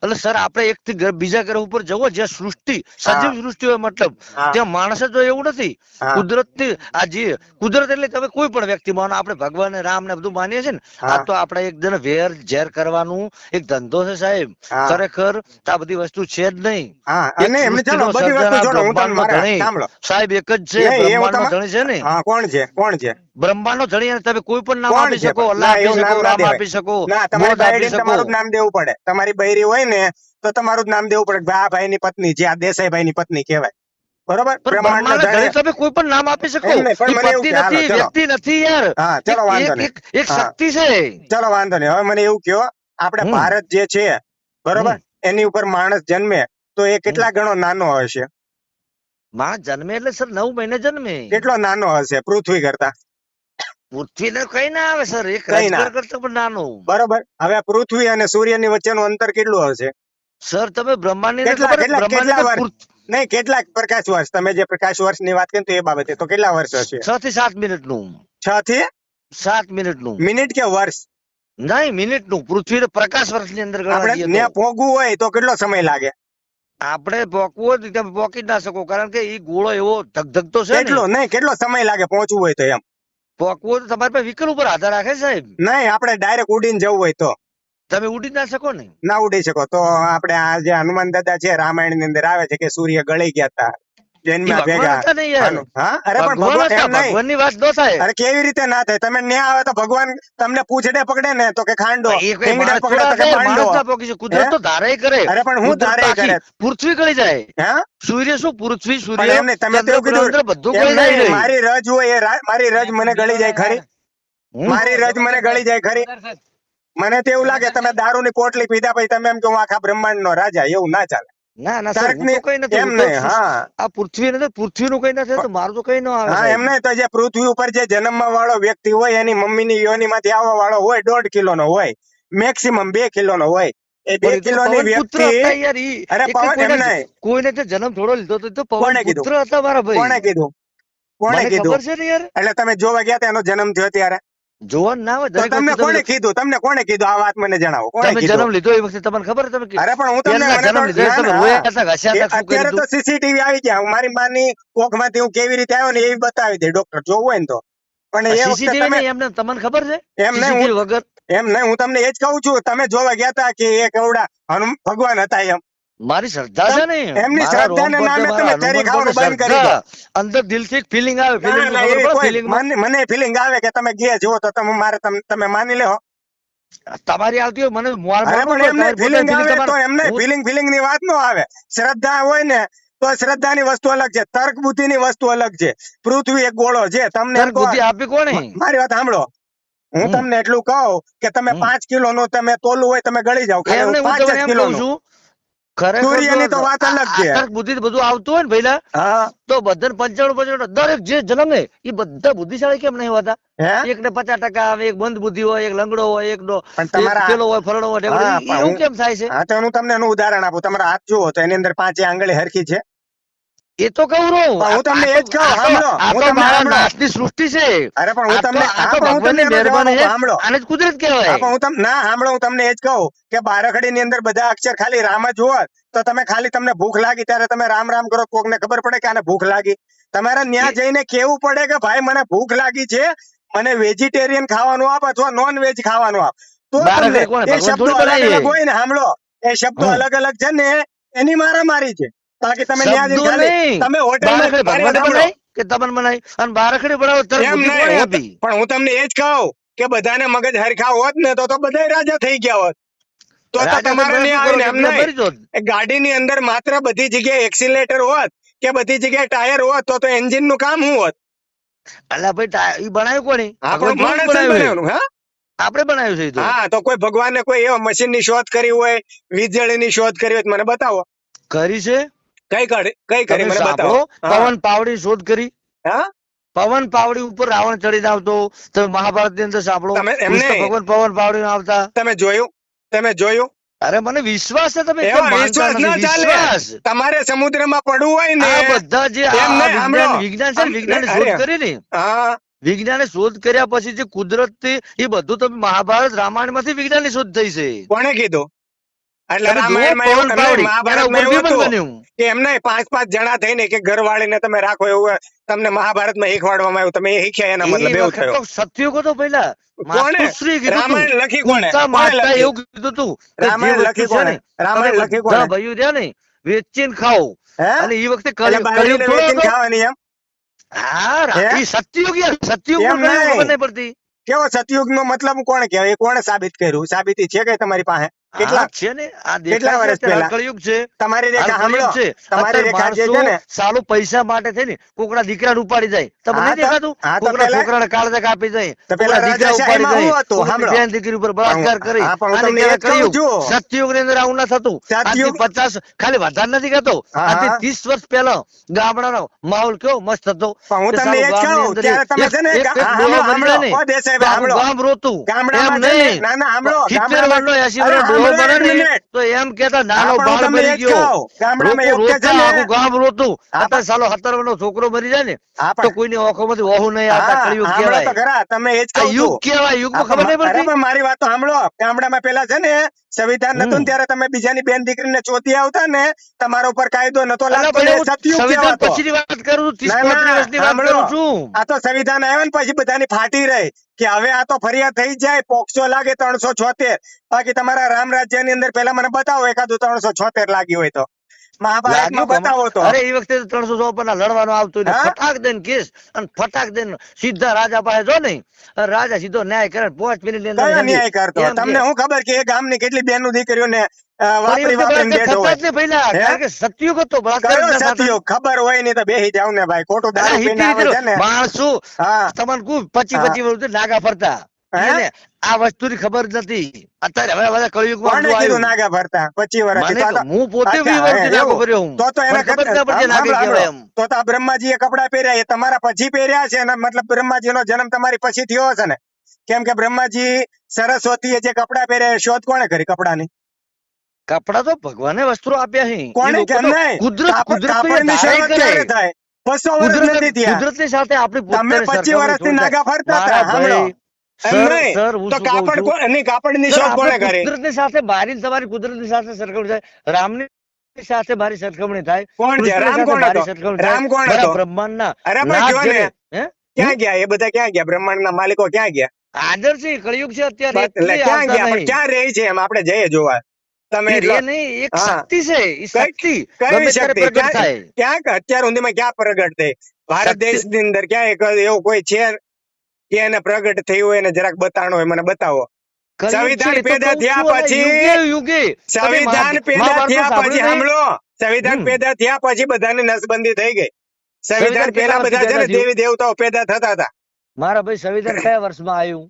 એટલે સર આપણે એક થી બીજા ગ્રહ ઉપર જવો જ્યાં સૃષ્ટિ સજીવ સૃષ્ટિ હોય મતલબ હા ત્યાં માણસ જ હોય એવું નથી. હા કુદરતની આ જે કુદરત એટલે તમે કોઈ પણ વ્યક્તિ માનો આપણે ભગવાન ને રામ ને બધું માનીએ છીએ ને આ હા તો આપણે એક જણ વેર ઝેર કરવાનું એક ધંધો છે સાહેબ. હા ખરેખર આ બધી વસ્તુ છે જ નહીં. હા એક અને એમને સૃષ્ટિનો ચાલો બધી વસ્તુ સર્જન આ છોડો, હું તમને બ્રહ્માંડનો મારા ધણી સાંભળો સાહેબ એક જ છે. નહીં, એ હું બ્રહ્માંડનો તમા- ધણી છે ને હા કોણ છે બ્રહ્માંડનો ધણી અને તમે કોઈ પણ નામ કોણ આપી છે શકો, અલ્લાહ ના આપી એવું શકો, નામ ના રામ દેવાય. આપી શકો, ના તમારી મોદ આપી બાયડીને શકો. તમારું જ નામ દેવું પડે. તમારી બૈરી હોય ને તો તમારું જ નામ દેવું પડે કે આ ભાઈ ની પત્ની છે, આ દેસાઈભાઈ ની પત્ની કહેવાય. બરોબર? પણ બ્રહ્માંડનો બ્રહ્માંડના ધણી ધણી તમે કોઈ પણ નામ આપી શકો. એમ નહીં, પણ એ મને એવું પતિ કે હાલો નથી, ચલો વ્યક્તિ નથી યાર. હા ચલો વાંધો નહીં. એક હા શક્તિ છે. ચલો વાંધો નહીં. હવે મને એવું કહો, આપણે હમ. ભારત જે છે બરોબર, હમ. એની ઉપર માણસ જન્મે તો એ હમ. કેટલા ગણો નાનો હશે? માણસ જન્મે એટલે સર 9 મહિને જન્મે. કેટલો નાનો હશે પૃથ્વી કરતા? પૃથ્વીને કઈ ના આવે સર, એક કઈ ના. રાજગર કરતા પણ નાનો. બરોબર. હવે પૃથ્વી અને સૂર્યની વચ્ચેનું અંતર કેટલું હશે? સર તમે બ્રહ્માંડની અંદર કેટલા ખબર છે? કેટલા કેટલા બ્રહ્માંડની અંદર વર્ષ? નહીં, કેટલા પ્રકાશ વર્ષ? તમે જે પ્રકાશ વર્ષની વાત કરી તો એ બાબતે તો કેટલા વર્ષ હશે? 6 થી 7 મિનિટનું. 6 થી 7 મિનિટનું. મિનિટ કે વર્ષ? નહીં, મિનિટનું. પૃથ્વી પ્રકાશ વર્ષની અંદર ગણવા આપણે જઈએ ત્યાં તો પહોંચવું હોય તો કેટલો સમય લાગે? આપણે પોકવું હોય તો તમે પોકી જ ના શકો, કારણ કે એ ગોળો એવો ધગધગતો છે ને. કેટલો નહીં, કેટલો સમય લાગે પહોંચવું હોય તો? એમ પોકવું હોય તો તમારે પાસે વ્હીકલ ઉપર આધાર રાખે સાહેબ. નહીં, આપણે ડાયરેક્ટ ઉડીને જવું હોય તો તમે ઉડી જ ના શકો ને. ના ઉડી શકો. તો આપણે આ જે હનુમાન દાદા છે રામાયણ ની અંદર આવે છે કે સૂર્ય ગળી ગયા હતા એ જન્મ્યા ભગવાન ભેગા. હતા ને યાર. હા અરે પણ ભગવાન ભગવાન હતા, એમ નહીં. ભગવાનની વાત ન થાય. અરે કેવી રીતે ના થાય? તમે ન્યા આવે તો ભગવાન તમને પૂછડે પકડે ને તો કે ખાંડો, એ કોઈ ઠીંગડા માણસ પકડે થોડા તો કે છે, માંડો. માણસ ના પોકી છે. કુદરત હે? તો ધારે કરે. અરે પણ હું કુદરત ધારે આખી કરે? પૃથ્વી ગળી જાય. હે? સૂર્ય શું પૃથ્વી, પણ સૂર્ય એમ નહીં, તમે તો ચંદ્ર એવું કીધું ગ્રહ બધું એમ ગળી જાય નહીં, છે. મારી રજ હોય એ મારી રજ મને ગળી જાય ખરી? હમ. મારી રજ મને ગળી જાય ખરી? મને તો એવું લાગે તમે દારૂની પોટલી પીધા પછી તમે એમ કહો હું આખા બ્રહ્માંડ નો રાજા, એવું ના ચાલે. ના ના સર, હું તર્કની તો કઈ નથી. એમ હું તો નહીં. હા આ પૃથ્વી નથી, પૃથ્વીનું કઈ નથી તો મારું તો કઈ ન આવે હા સાહેબ. એમ નહીં, તો જે પૃથ્વી ઉપર જે જન્મવા વાળો વ્યક્તિ હોય એની મમ્મીની યોનિમાંથી આવવા વાળો હોય 1.5 કિલોનો હોય, મેક્સિમમ 2 કિલોનો હોય. એ 2 પણ એ તો કિલોની પવન પુત્ર વ્યક્તિ હતા યાર. અરે એ પવન એમ કોઈને નહીં. કોઈને તે જન્મ થોડો લીધો તો એ તો પવન કોણે કીધું? પુત્ર હતા મારા ભાઈ. કોણે કીધું? કોણે મને કીધું? ખબર છે ને યાર. એટલે તમે જોવા ગયા હતા એનો જન્મ થયો ત્યારે? જોવાનું ના હોય તો દરેક તમને વસ્તુ કોણે તમે કીધું? તમને કોણે કીધું? આ વાત મને જણાવો. કોણે તમે કીધું? જન્મ લીધો એ વખતે તમને ખબર તમે અરે પણ હું તમને પહેલા મને જન્મ તો- લીધો ના, તમે ના. રોયા હતા, ઘસ્યા એ હતા, શું અત્યારે કર્યું તો સીસીટીવી આવી ગયા. હું મારી માની કોખમાંથી હું કેવી રીતે આવ્યો ને એવી બતાવી દે ડોક્ટર, જોવું હોય ને તો. પણ એ વખતે સીસીટીવી તમે નહીં એમને તમને ખબર છે? એમ નહીં, સીસીટીવી વગર એમ નહીં, હું તમને એ જ કહું છું. તમે જોવા ગયા હતા કે એ કેવડા ભગવાન હતા એમ? મારી શ્રદ્ધા છે ને. એમની મારા શ્રદ્ધાના રોમ નામે પર તમે મારા ચરી હનુમાન ખાવાનું પર બંધ કરી દો. શ્રદ્ધા. અંદર દિલથી ફિલિંગ આવે. ના, ના, એવી કોઈ ફિલિંગ મને ફિલિંગ આવે કે તમે ગયા જુઓ તો તમે માની લો. તમારી આવતી હોય મને મોલ અરે મોલ પણ એમને તમારી ફિલિંગ પોતાની આવે તો એમને હું- ફિલિંગ ની વાત નો આવે. શ્રદ્ધા હોય ને તો શ્રદ્ધાની વસ્તુ અલગ છે, તર્ક બુદ્ધિની વસ્તુ અલગ છે. પૃથ્વી એક ગોળો છે. તમને એમ તર્ક કહો- બુદ્ધિ આપી કોણે? મારી વાત સાંભળો. હું હમ. તમને એટલું કહું કે તમે હમ. 5 કિલો નું તમે તોલું હોય તમે ગળી જાઓ. ખાલી એમને હું 5 તમને જ એમ કિલો કહું નું. છું, ખરેખર સૂર્યની જો તો વાત અલગ છે. તર્ક બુદ્ધિ બધું આવતું હોય ને પહેલા હા તો બધાને 95% દરેક જે જન્મે એ બધા બુદ્ધિશાળી કેમ નહીં હોતા? હે? એક ને 50% આવે, એક બંધ બુદ્ધિ હોય, એક લંગડો હોય, એક પણ તમારા પેલો હોય, ફરણો હોય, ઢેકણો. હા, ઈ પણ એવું હું- કેમ થાય છે? હા તો હું તમને એનું ઉદાહરણ આપું. તમારા હાથ જુઓ તો એની અંદર 5 આંગળી હરખી છે. એ તો કહું રહું. પણ હું તમને એ જ કહું, સાંભળો. આ હું તો તમને મારા સાંભળો. નાથની સૃષ્ટિ છે. અરે પણ હું આ તો- તમને આ હા, તો પણ હું તમને ભગવાનની એનો જવાબ મહેરબાની આપું. છે. સાંભળો. આને જ કુદરત હા, કહેવાય. પણ હું તમને ના સાંભળો, હું તમને એ જ કહું કે બારખડી ની અંદર બધા અક્ષર ખાલી રામ જ હોત તો તમે ખાલી તમને ભૂખ લાગી ત્યારે તમે રામ રામ કરો, કોકને ખબર પડે કે આને ભૂખ લાગી. તમારે ન્યા જઈને કેવું પડે કે ભાઈ મને ભૂખ લાગી છે, મને વેજીટેરિયન ખાવાનું આપ અથવા નોન વેજ ખાવાનું આપ. તો બારખડી તમને કોણે? એ ભગવાન શબ્દો થોડી અલગ બનાવી. અલગ હોય ને, સાંભળો, એ શબ્દો હમ. અલગ અલગ છે ને એની મારામારી છે. બાકી તમે ન્યા જઈને શબ્દો ખાલી નહીં. તમે હોટેલ બારખડી ભગવાને બનાવી કે તમને બનાવી? અને બારખડી બનાવો તર્ક એમ બુદ્ધિ નહીં, કોણે આપી? પણ હું તમને એ જ કહું કે બધાને મગજ હરખા હોત ને તો બધા રાજા થઈ ગયા હોત. તો રાજા તમારે તો નહીં શું કરો આવીને કે એમ એમને નહીં. મરી જોત. એ ગાડીની અંદર માત્ર બધી જગ્યાએ એક્સિલેટર હોત કે બધી જગ્યાએ ટાયર હોત તો એન્જિન નું કામ શું હોત? અલા ભાઈ ઈ બનાવ્યું કોણે? હા ભગવાન પણ થોડું માણસે જ બનાવ્યું છે. બનાવ્યું. હા આપણે બનાવ્યું છે ઈ તો. હા તો કોઈ ભગવાને કોઈ એવા મશીન ની શોધ કરી હોય, વીજળીની શોધ કરી હોય તો મને બતાવો. કરી છે. કઈ કરી તમે મને બતાવો. સાંભળો, હા. પવન પાવડી શોધ કરી. હા પવન પાવડી ઉપર રાવણ ચડીને આવતો. તમે મહાભારત ની અંદર સાંભળો, તમે એમ કૃષ્ણ નહીં. ભગવાન પવન પાવડી આવતા. તમે જોયું? અરે મને વિશ્વાસ છે, તમે એવો કેમ માનતા વિશ્વાસ ના નથી? ચાલે. વિશ્વાસ. તમારે સમુદ્રમાં પડવું હોય ને આ બધા જે આ એમ નહીં, સાંભળો. વિજ્ઞાન છે ને, વિજ્ઞાનની અરે, શોધ કરી ને હા વિજ્ઞાને શોધ કર્યા પછી જે કુદરતી એ બધું તમે મહાભારત રામાયણ માંથી વિજ્ઞાનની શોધ થઈ છે. કોણે કીધું? એટલે તમે જુઓ રામાયણમાં પવન એવું નહીં, પાવડી, એના મહાભારતમાં ઉપર એવું વિમાન હતું બન્યું. કે એમ નહીં 5-5 જણા થઈને કે ઘરવાળીને તમે રાખો એવું તમને મહાભારતમાં શીખવાડવામાં આવ્યું, તમે એ શીખ્યા એના એ મતલબ એવું વખત થયું. તો સતયુગ હતો પહેલા. કોણે? માતુશ્રી કીધું હતું. રામાયણ લખી કોણે? કુંતા કોણે માતા લખી? એવું કીધું હતું કે જે રામાયણ વસ્તુ લખી છે કોણે? ને રામાયણ તમે લખી બધા કોણે? ભાઈઓ રહ્યા ને વેચીને ખાઓ. હે? અને એ વખતે એટલે કળિયુગ બાયડીને થોડો વેચીને હતો. ખાવાની એમ? હા હે? એ સતયુગ યાર, સતયુગ એમ નો કળિયુગ નહીં. ખબર નહીં પડતી. કેવો સતયુગ નો મતલબ કોણે કહેવાય? એ કોણે સાબિત કર્યું? સાબિતી છે કઈ તમારી પાસે? હા કેટલા છે ને, આ કેટલા દેખાય છે વર્ષ અત્યારે પહેલા? આ કળિયુગ છે. તમારી હાલ રેખા સાંભળો, કળિયુગ છે. તમારી અત્યારે રેખા જે છે માણસો ને, સાલું પૈસા માટે થઈને કોકના દીકરાને ઉપાડી જાય. તમને હા નહીં દેખાતું? હા તો કોકના પેલા છોકરાને કાળજા કાપી જાય, તો પેલા કોકના દીકરા ઉપાડી રાજાશાહીમાં જાય, શું હતું? કોકની સાંભળો. બેન દીકરી ઉપર બળાત્કાર કરી. હા, પણ હું આને તમને એ કહેવાય જ કહું કળિયુગ. છું. સતયુગની અંદર આવું ના થતું. આજથી સતયુગ 50 ખાલી વધારે નથી કહેતો, હા, આજથી હા. 30 વર્ષ પહેલા ગામડાનો માહોલ કેવો મસ્ત હતો. પણ હું કે તમને એ જ સાલું ગામની કહું, અંદર ત્યારે તમે એક- છે ને એક- એક હા, ડોહો સાંભળો, મરી જાય ને, ઓ દેસાઈ તો ભાઈ, આખું સાંભળો. ગામ રોતું. ગામડામાં એમ છે ને, નહીં. ના ના સાંભળો, 70 વર્ષનો 80 અરે વર્ષનો ડોહો સાંભળો મરે એક ને મિનિટ. તો એમ કહેતા હા, નાનો પણ હું બાળ તમને મરી એ જ ગયો. કહું, ગામડામાં લોકો એવું કે છે રોતા, ને, આખું ગામ રોતું. હા, અત્યારે સાલો 17 વર્ષનો છોકરો મરી જાય ને હા, તો પણ કોઈની આંખોમાંથી વહુ નહીં આવતા. હા, કળિયુગ સાંભળો તો કહેવાય. ખરા, તમે એ જ આ કહું યુગ છું. કહેવાય. યુગમાં હા, ખબર નહીં અરે પડતી. પણ મારી વાત તો સાંભળો, ગામડામાં પેલા છે ને સંવિધાન નતું ને હમ. ત્યારે તમે બીજાની બેન દીકરીને ચોતી આવતા ને, તમારા ઉપર કાયદો નતો અલા લાગતો ભાઈ, ને, હું સતયુગ સંવિધાન કહેવાતો. પછીની વાત કરું છું. 30 ના, ના, 35 વર્ષની વાત સાંભળો. કરું છું. આ તો સંવિધાન આવ્યો ને પછી બધાની ફાટી રહી કે હવે આ તો ફરિયાદ થઈ જાય, પોક્સો લાગે 376. બાકી તમારા રામ રાજ્યની અંદર પેલા મને બતાવો એકાદું 376 લાગ્યું હોય તો, મહાભારતમાં લાગ્યું બતાવો તો. અરે એ વખતે 354 લડવાનું આવતું ને હા? ફટાક દઈને કેસ અને ફટાક દઈને સીધા રાજા પાસે જો નહીં રાજા સીધો ન્યાય કરે 5 મિનિટ ની અંદર કયો જલ્દી. ન્યાય કરતો? એમ કે- તમને શું ખબર કે એ ગામની કેટલી બેનો દીકરીઓને પણ એ વાપરી વખતે વાપરીને બળાત્કાર બેઠો થતા જ હોય? નહીં પહેલા, હે? કારણ કે સતયુગ હતો. બળાત્કાર કયો જ ના થતા. સતયુગ? ખબર હોય નહીં તો બેહી જાવ ને ભાઈ, ખોટું અલા, દારૂ પીને આવે છે ને. માણસો હા, તમને કહું 25 હા. 25 વર્ષ નાગા ફરતા. હે? એને આ વસ્તુની ખબર જ નથી. અત્યારે હવે બધા કળિયુગમાં કોણે બધું કીધું આવ્યું. નાગા ફરતા 25 વર્ષથી? મને તો હું પોતે અચ્છા, 20 વર્ષથી હે, નાગો એવું? ફર્યો હું. તો એના મને ખબર જ ના પડતી કરતા નાગે સાંભળો, કહેવાય એમ. તો આ બ્રહ્માજીએ કપડા પહેર્યા એ તમારા પછી પહેર્યા છે ને, મતલબ બ્રહ્માજીનો જન્મ તમારી પછી થયો હશે ને? કેમ કે બ્રહ્માજી સરસ્વતીએ જે કપડા પહેર્યા એ શોધ કોણે કરી કપડાની? કપડા તો ભગવાને વસ્ત્રો આપ્યા છે. કોણે? એ લોકો કેમ તો નહીં? કુદરત કાપડની ધારે શરૂઆત કરે. ક્યારે થાય? 500 વર્ષ નથી થયા. કુદરતની સાથે આપણી તમે પોતાની 25 વર્ષથી સરખામણી નાગા ફરતા મારા હતા, સાંભળો. ભાઈ, એમ સર, નહીં. સર, હું તો શું કહું કાપડ છું? એની કાપડની સર, શોધ કોણે આપણે કરી? કુદરતની સાથે મારી ને તમારી કુદરતની સાથે સરખામણી થાય. રામની સાથે મારી સરખામણી થાય. કોણ છે? કૃષ્ણની રામ સાથે કોણ મારી હતો? સરખામણી રામ થાય. કોણ મારા હતો? બ્રહ્માંડના અરે પણ નાથ કયો ને, જેને, હે? ક્યાં ગયા એ બધા? ક્યાં ગયા? બ્રહ્માંડના માલિકો ક્યાં ગયા? હાજર છે, કળિયુગ છે અત્યારે, એટલે એટલે ક્યાં ગયા? આવતા પણ નહીં. ક્યાં રહે છે એમ આપણે જઈએ જોવા. તમે એ એટલો રે નહીં, એક હા. શક્તિ છે. એ શક્તિ કઈ ગમે ત્યારે શક્તિ? પ્રગટ ક્યાં થાય. ક્યાં અત્યાર સુધીમાં ક્યાં પ્રગટ થઈ? ભારત શક્તિ- દેશની અંદર ક્યાં એવું કોઈ છે કે એને પ્રગટ થયું હોય ને જરાક બતાણો હોય, મને બતાવો. કળિયુગ સંવિધાન છે, એ તો પેદા કહું થયા છું, અને પછી- યુગે યુગે તમે સંવિધાન પેદા મહાભારતનું થયા પછી સાંભળ્યું નહીં? સાંભળો, સંવિધાન હમ. પેદા થયા પછી બધાની નસબંધી થઈ ગઈ. સંવિધાન સંવિધાન પેલા કેટલા બધા છે ને વર્ષથી દેવી દેવતાઓ પેદા થતા હતા મારા ભાઈ સંવિધાન કયા વર્ષમાં આવ્યું?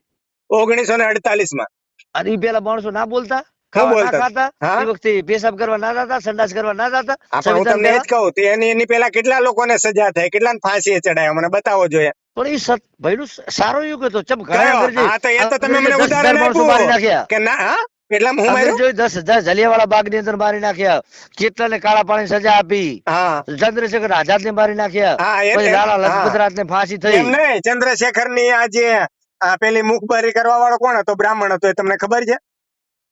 1948 અને ઈ પેલા માણસો ના બોલતા, શું ખાવા ના બોલતા? ખાતા, હા? એ વખતે પેશાબ કરવા ના જતા, સંડાસ કરવા ના જતા. હા, પણ હું સંવિધાન તમને એ જ પહેલા. કહું તો એની પેલા કેટલા લોકોને સજા થઈ, કેટલાને ફાંસીએ ચડાયા, મને બતાવો જોઈએ. પણ ઈ ભાઈનું સારો યુગ હતો. ચમ ઘણા કયો? અંગ્રેજે- હા, તો એ તો તમે અંગ્રેજે મને 10,000 ઉદાહરણ માણસો મારી આપ્યું નાખ્યા. કે ના. હા, કેટલામાં હું માર્યું? અંગ્રેજોએ 10,000 જલિયાવાળા બાગ ની અંદર મારી નાખ્યા. કેટલાને કાળા પાણી સજા આપી. હા ચંદ્રશેખર આઝાદ ને મારી નાખ્યા. હા, પછી લાલા હા. લજપત રાય ને ફાંસી થઈ. એમ નહીં, ચંદ્રશેખર ની આ જે પેલી મુખબરી કરવા વાળો કોણ હતો? બ્રાહ્મણ હતો, એ તમને ખબર છે?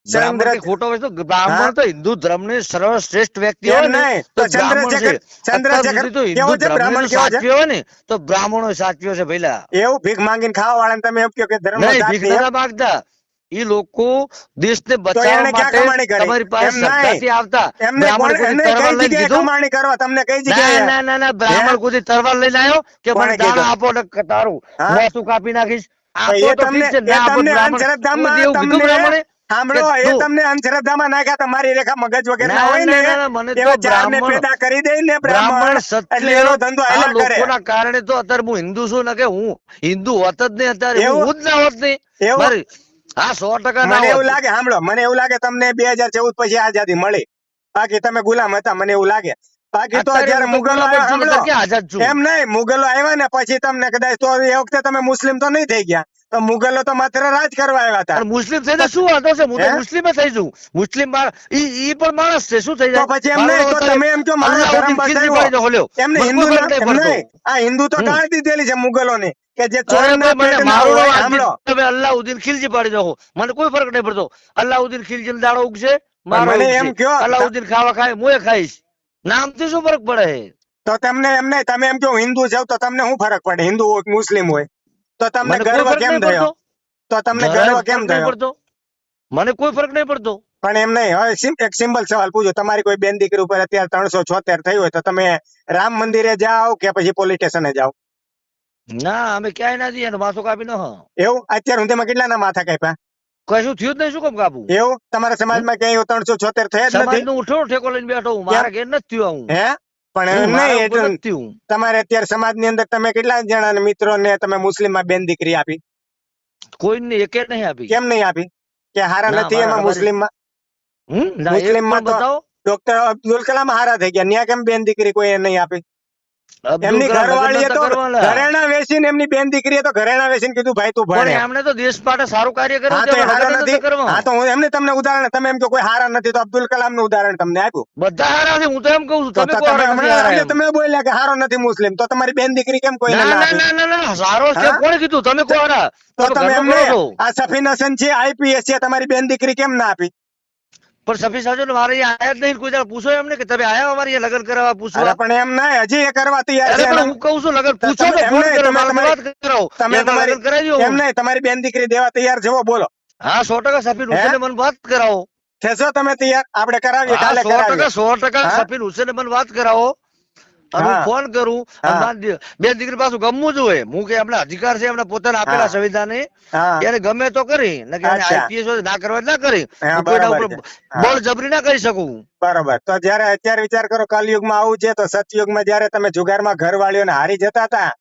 બ્રાહ્મણ ચંદ્ર કે ખોટો હોય તો બ્રાહ્મણ તો હિન્દુ ધર્મ ની સર્વશ્રેષ્ઠ વ્યક્તિ હોય એમ ને નહીં, તો તો બ્રાહ્મણ છે. ચંદ્રશેખર અત્યાર સુધી તો કેવો હિન્દુ છે? બ્રાહ્મણ ધર્મને કેવો છે? સાચવ્યો હોય ને તો બ્રાહ્મણો સાચવ્યો છે પહેલા. એવું ભીખ માંગીને ખાવા વાળાને તમે એમ કહો કે ધર્મ નહીં, જાત ભીખ નહીં? નતા માંગતા. ઈ લોકો દેશને એને બચાવવા ક્યાં માટે કમાણી કરી? તમારી પાસે એમ નહીં. શ્રદ્ધાથી આવતા. એમને બ્રાહ્મણ કોઈ તલવાર કઈ લઈને જગ્યાએ કીધું? કમાણી કરવા? તમને કઈ ના જગ્યાએ? ના ના ના, બ્રાહ્મણ કોઈ તલવાર લઈને આવ્યો કે કોણે મને દાણા કીધું? આપો ને તારું હા? મોઢું કાપી નાખીશ? એ આપો તો તમને ઠીક છે, ના આપો તો બ્રાહ્મણ. અંધશ્રદ્ધામાં કોઈ એવું કીધું તમને બ્રાહ્મણે? સાંભળો, કે એ તું- તમને અંધશ્રદ્ધામાં નાખ્યા. તમારી રેખા મગજ વગર ના, હોય ના, ને ના, મને તો એવા ચારને બ્રાહ્મણ- પેદા કરી દે ને બ્રાહ્મણ બ્રાહ્મણ, સત્ય એટલે એનો ધંધો આ હાલ્યા કરે. લોકોના કારણે તો અત્યારે હું હિન્દુ છું ને કે હું હિન્દુ હોત જ નહીં અત્યારે એવું? હું જ ના હોત નહીં. એવું? મારી હા 100% ના મને એવું હોત. લાગે, સાંભળો, મને એવું લાગે તમને 2014 પછી આઝાદી મળી, બાકી તમે ગુલામ હતા, મને એવું લાગે. બાકી તો અત્યારે જયારે હું તો મુગલો ગુલામ જ આવ્યા, છું, સાંભળો, અત્યારે ક્યાં આઝાદ છું? એમ નહીં, મુગલો આવ્યા ને પછી તમને કદાચ તો એ વખતે તમે મુસ્લિમ તો નહીં થઈ ગયા, તો મુગલો તો માત્ર રાજ કરવા આવ્યા હતા. અને મુસ્લિમ થઈને શું વાંધો છે? હું તો હે? મુસ્લિમ જ થઈ છું. મુસ્લિમ ઈ પણ માણસ છે, શું થઈ તો જાય? પછી એમ મારો નહીં, તો અત્યારે તમે એમ કહો મારો ધર્મ અલ્લાઉદ્દીન ખિલજી બચાવ્યો. પાડીને ખોલ્યો. એમને મને હિન્દુ કોઈ ફરક નહીં એમ પડતો. નહીં, આ હિન્દુ તો હમ. ગાળ દીધેલી છે મુગલોની કે જે અરે ચોરના ભાઈ, મને પેટના મારું હોય, નામ સાંભળો તમે અલ્લાઉદ્દીન ખિલજી પાડી નાખો, મને કોઈ ફરક નહીં પડતો. અલ્લાઉદ્દીન ખિલજી દાડો ઉગશે, મારો મને ઉગશે. એમ કયો અલ્લાઉદ્દીન ખાવા ખાય, હું ખાઈશ. નામથી શું ફરક પડે? તો તમને એમ નહીં, તમે એમ કહો હિન્દુ છો તો તમને શું ફરક પડે? હિન્દુ હોય કે મુસ્લિમ હોય તો તમને મને કોઈ ગર્વ ફરક કેમ નહીં થયો? પડતો. તો તમને જરાય ગર્વ ફરક કેમ નહીં થયો? પડતો. મને કોઈ ફરક નહીં પડતો. પણ એમ નહીં. હવે એક સિમ્પલ સવાલ પૂછો, તમારી કોઈ બેન દીકરી ઉપર અત્યારે 376 થઈ હોય તો તમે રામ મંદિરે જાઓ કે પછી પોલીસ સ્ટેશને જાઓ? ના, અમે ક્યાંય ના જઈએ ને માથું કાપી ન. એવું અત્યાર સુધીમાં કેટલાના માથા કાપ્યા? કશું થયું જ નહીં, શું કામ કાપવું? એવું તમારા સમાજમાં ક્યાંય 376 થયા જ સમાજ નથી? નું ઉઠો ઠેકો લઈને બેઠો હું, મારા ઘેર નથી થયું આવું. હે પણ એમ મારા નહીં, ઉપર એટલું નથી થયું. તમારે અત્યારે સમાજની અંદર તમે કેટલા જણા મિત્રોને તમે મુસ્લિમમાં બેન દીકરી આપી? કોઈને એકે નહીં આપી. કેમ નહીં આપી? કે હારા ના, નથી એમાં? મારા- મુસ્લિમમાં ના, એક મુસ્લિમમાં પણ તો બતાવો. ડોક્ટર અબ્દુલ કલામ હારા થઈ ગયા, ન્યા કેમ બેન દીકરી કોઈ નહીં આપી? અબ્દુલ એમની કલામ ઘરવાળીએ લગ્ન તો નતા કરવાના. ઘરેણા વેચીને, એમની બેન દીકરીએ તો ઘરેણા વેચીને કીધું ભાઈ તું પણ ભણે. એમણે તો દેશ માટે સારું કાર્ય કર્યું હા છે, તો એ પણ હારા લગ્ન નથી. નતા કરવા. હા તો હું એમને તમને ઉદાહરણ, તમે એમ કહો કોઈ હારા નથી તો અબ્દુલ કલામ નું ઉદાહરણ તમને આપ્યું. બધા હારા છે, હું તો એમ કહું છું. તો તમે તમે કોણ નથી હમણાં હારા આજે એમ? તમે બોલ્યા કે હારો નથી મુસ્લિમ, તો તમારી બેન દીકરી કેમ કોઈને ના ના ના આપી? ના ના ના, સારો છે. હા? કોણે કીધું? તમે કોણ હારા? તો તમે ઘરનું એમને કરો છો. આ સફીન હસન છે, આઈપીએસ છે, તમારી બેન દીકરી કેમ ના આપી? પણ સફી સાજો મારે અહીંયા આયા જ નહીં. કોઈ દાડો પૂછો એમને કે તમે આયા અમારે અહીંયા લગ્ન કરાવવા અરે પૂછવા? પણ એમ ના, હજી એ કરવા તૈયાર અરે છે પણ ને. હું કહું છું લગ્ન તો પૂછો તો તમે એમ ફોન નહીં, કરો, તમે મારી તમારી- વાત કરાવો. તમે એમાં તમારી લગ્ન કરાવી દો. એમ નહીં, તમારી બેન દીકરી દેવા તૈયાર છો? બોલો, હા 100% સફીન હે? હુસેને મને વાત કરાવો. થશો તમે તૈયાર? આપણે કરાવીએ, હા કાલે 100% કરાવીએ. 100% હા? સફીન હુસેને મને વાત કરાવો. અને હું હા. ફોન કરું. હા. અને મારી બેન દીકરી પાછું ગમવું જોઈએ. હું કે એમના અધિકાર છે, એમને પોતાના આપેલા હા. સંવિધાને હા એને ગમે તો કરી ને કે અચ્છા. આઈપીએસ ના કરવા ના કરી. હા, હું કોઈના બરાબર ઉપર છે. હા. બળ જબરી ના કરી શકું. બરોબર. તો જયારે અત્યારે વિચાર કરો કલયુગમાં આવું છે, તો સતયુગમાં જયારે તમે જુગારમાં ઘરવાળીઓને હારી જતા હતા,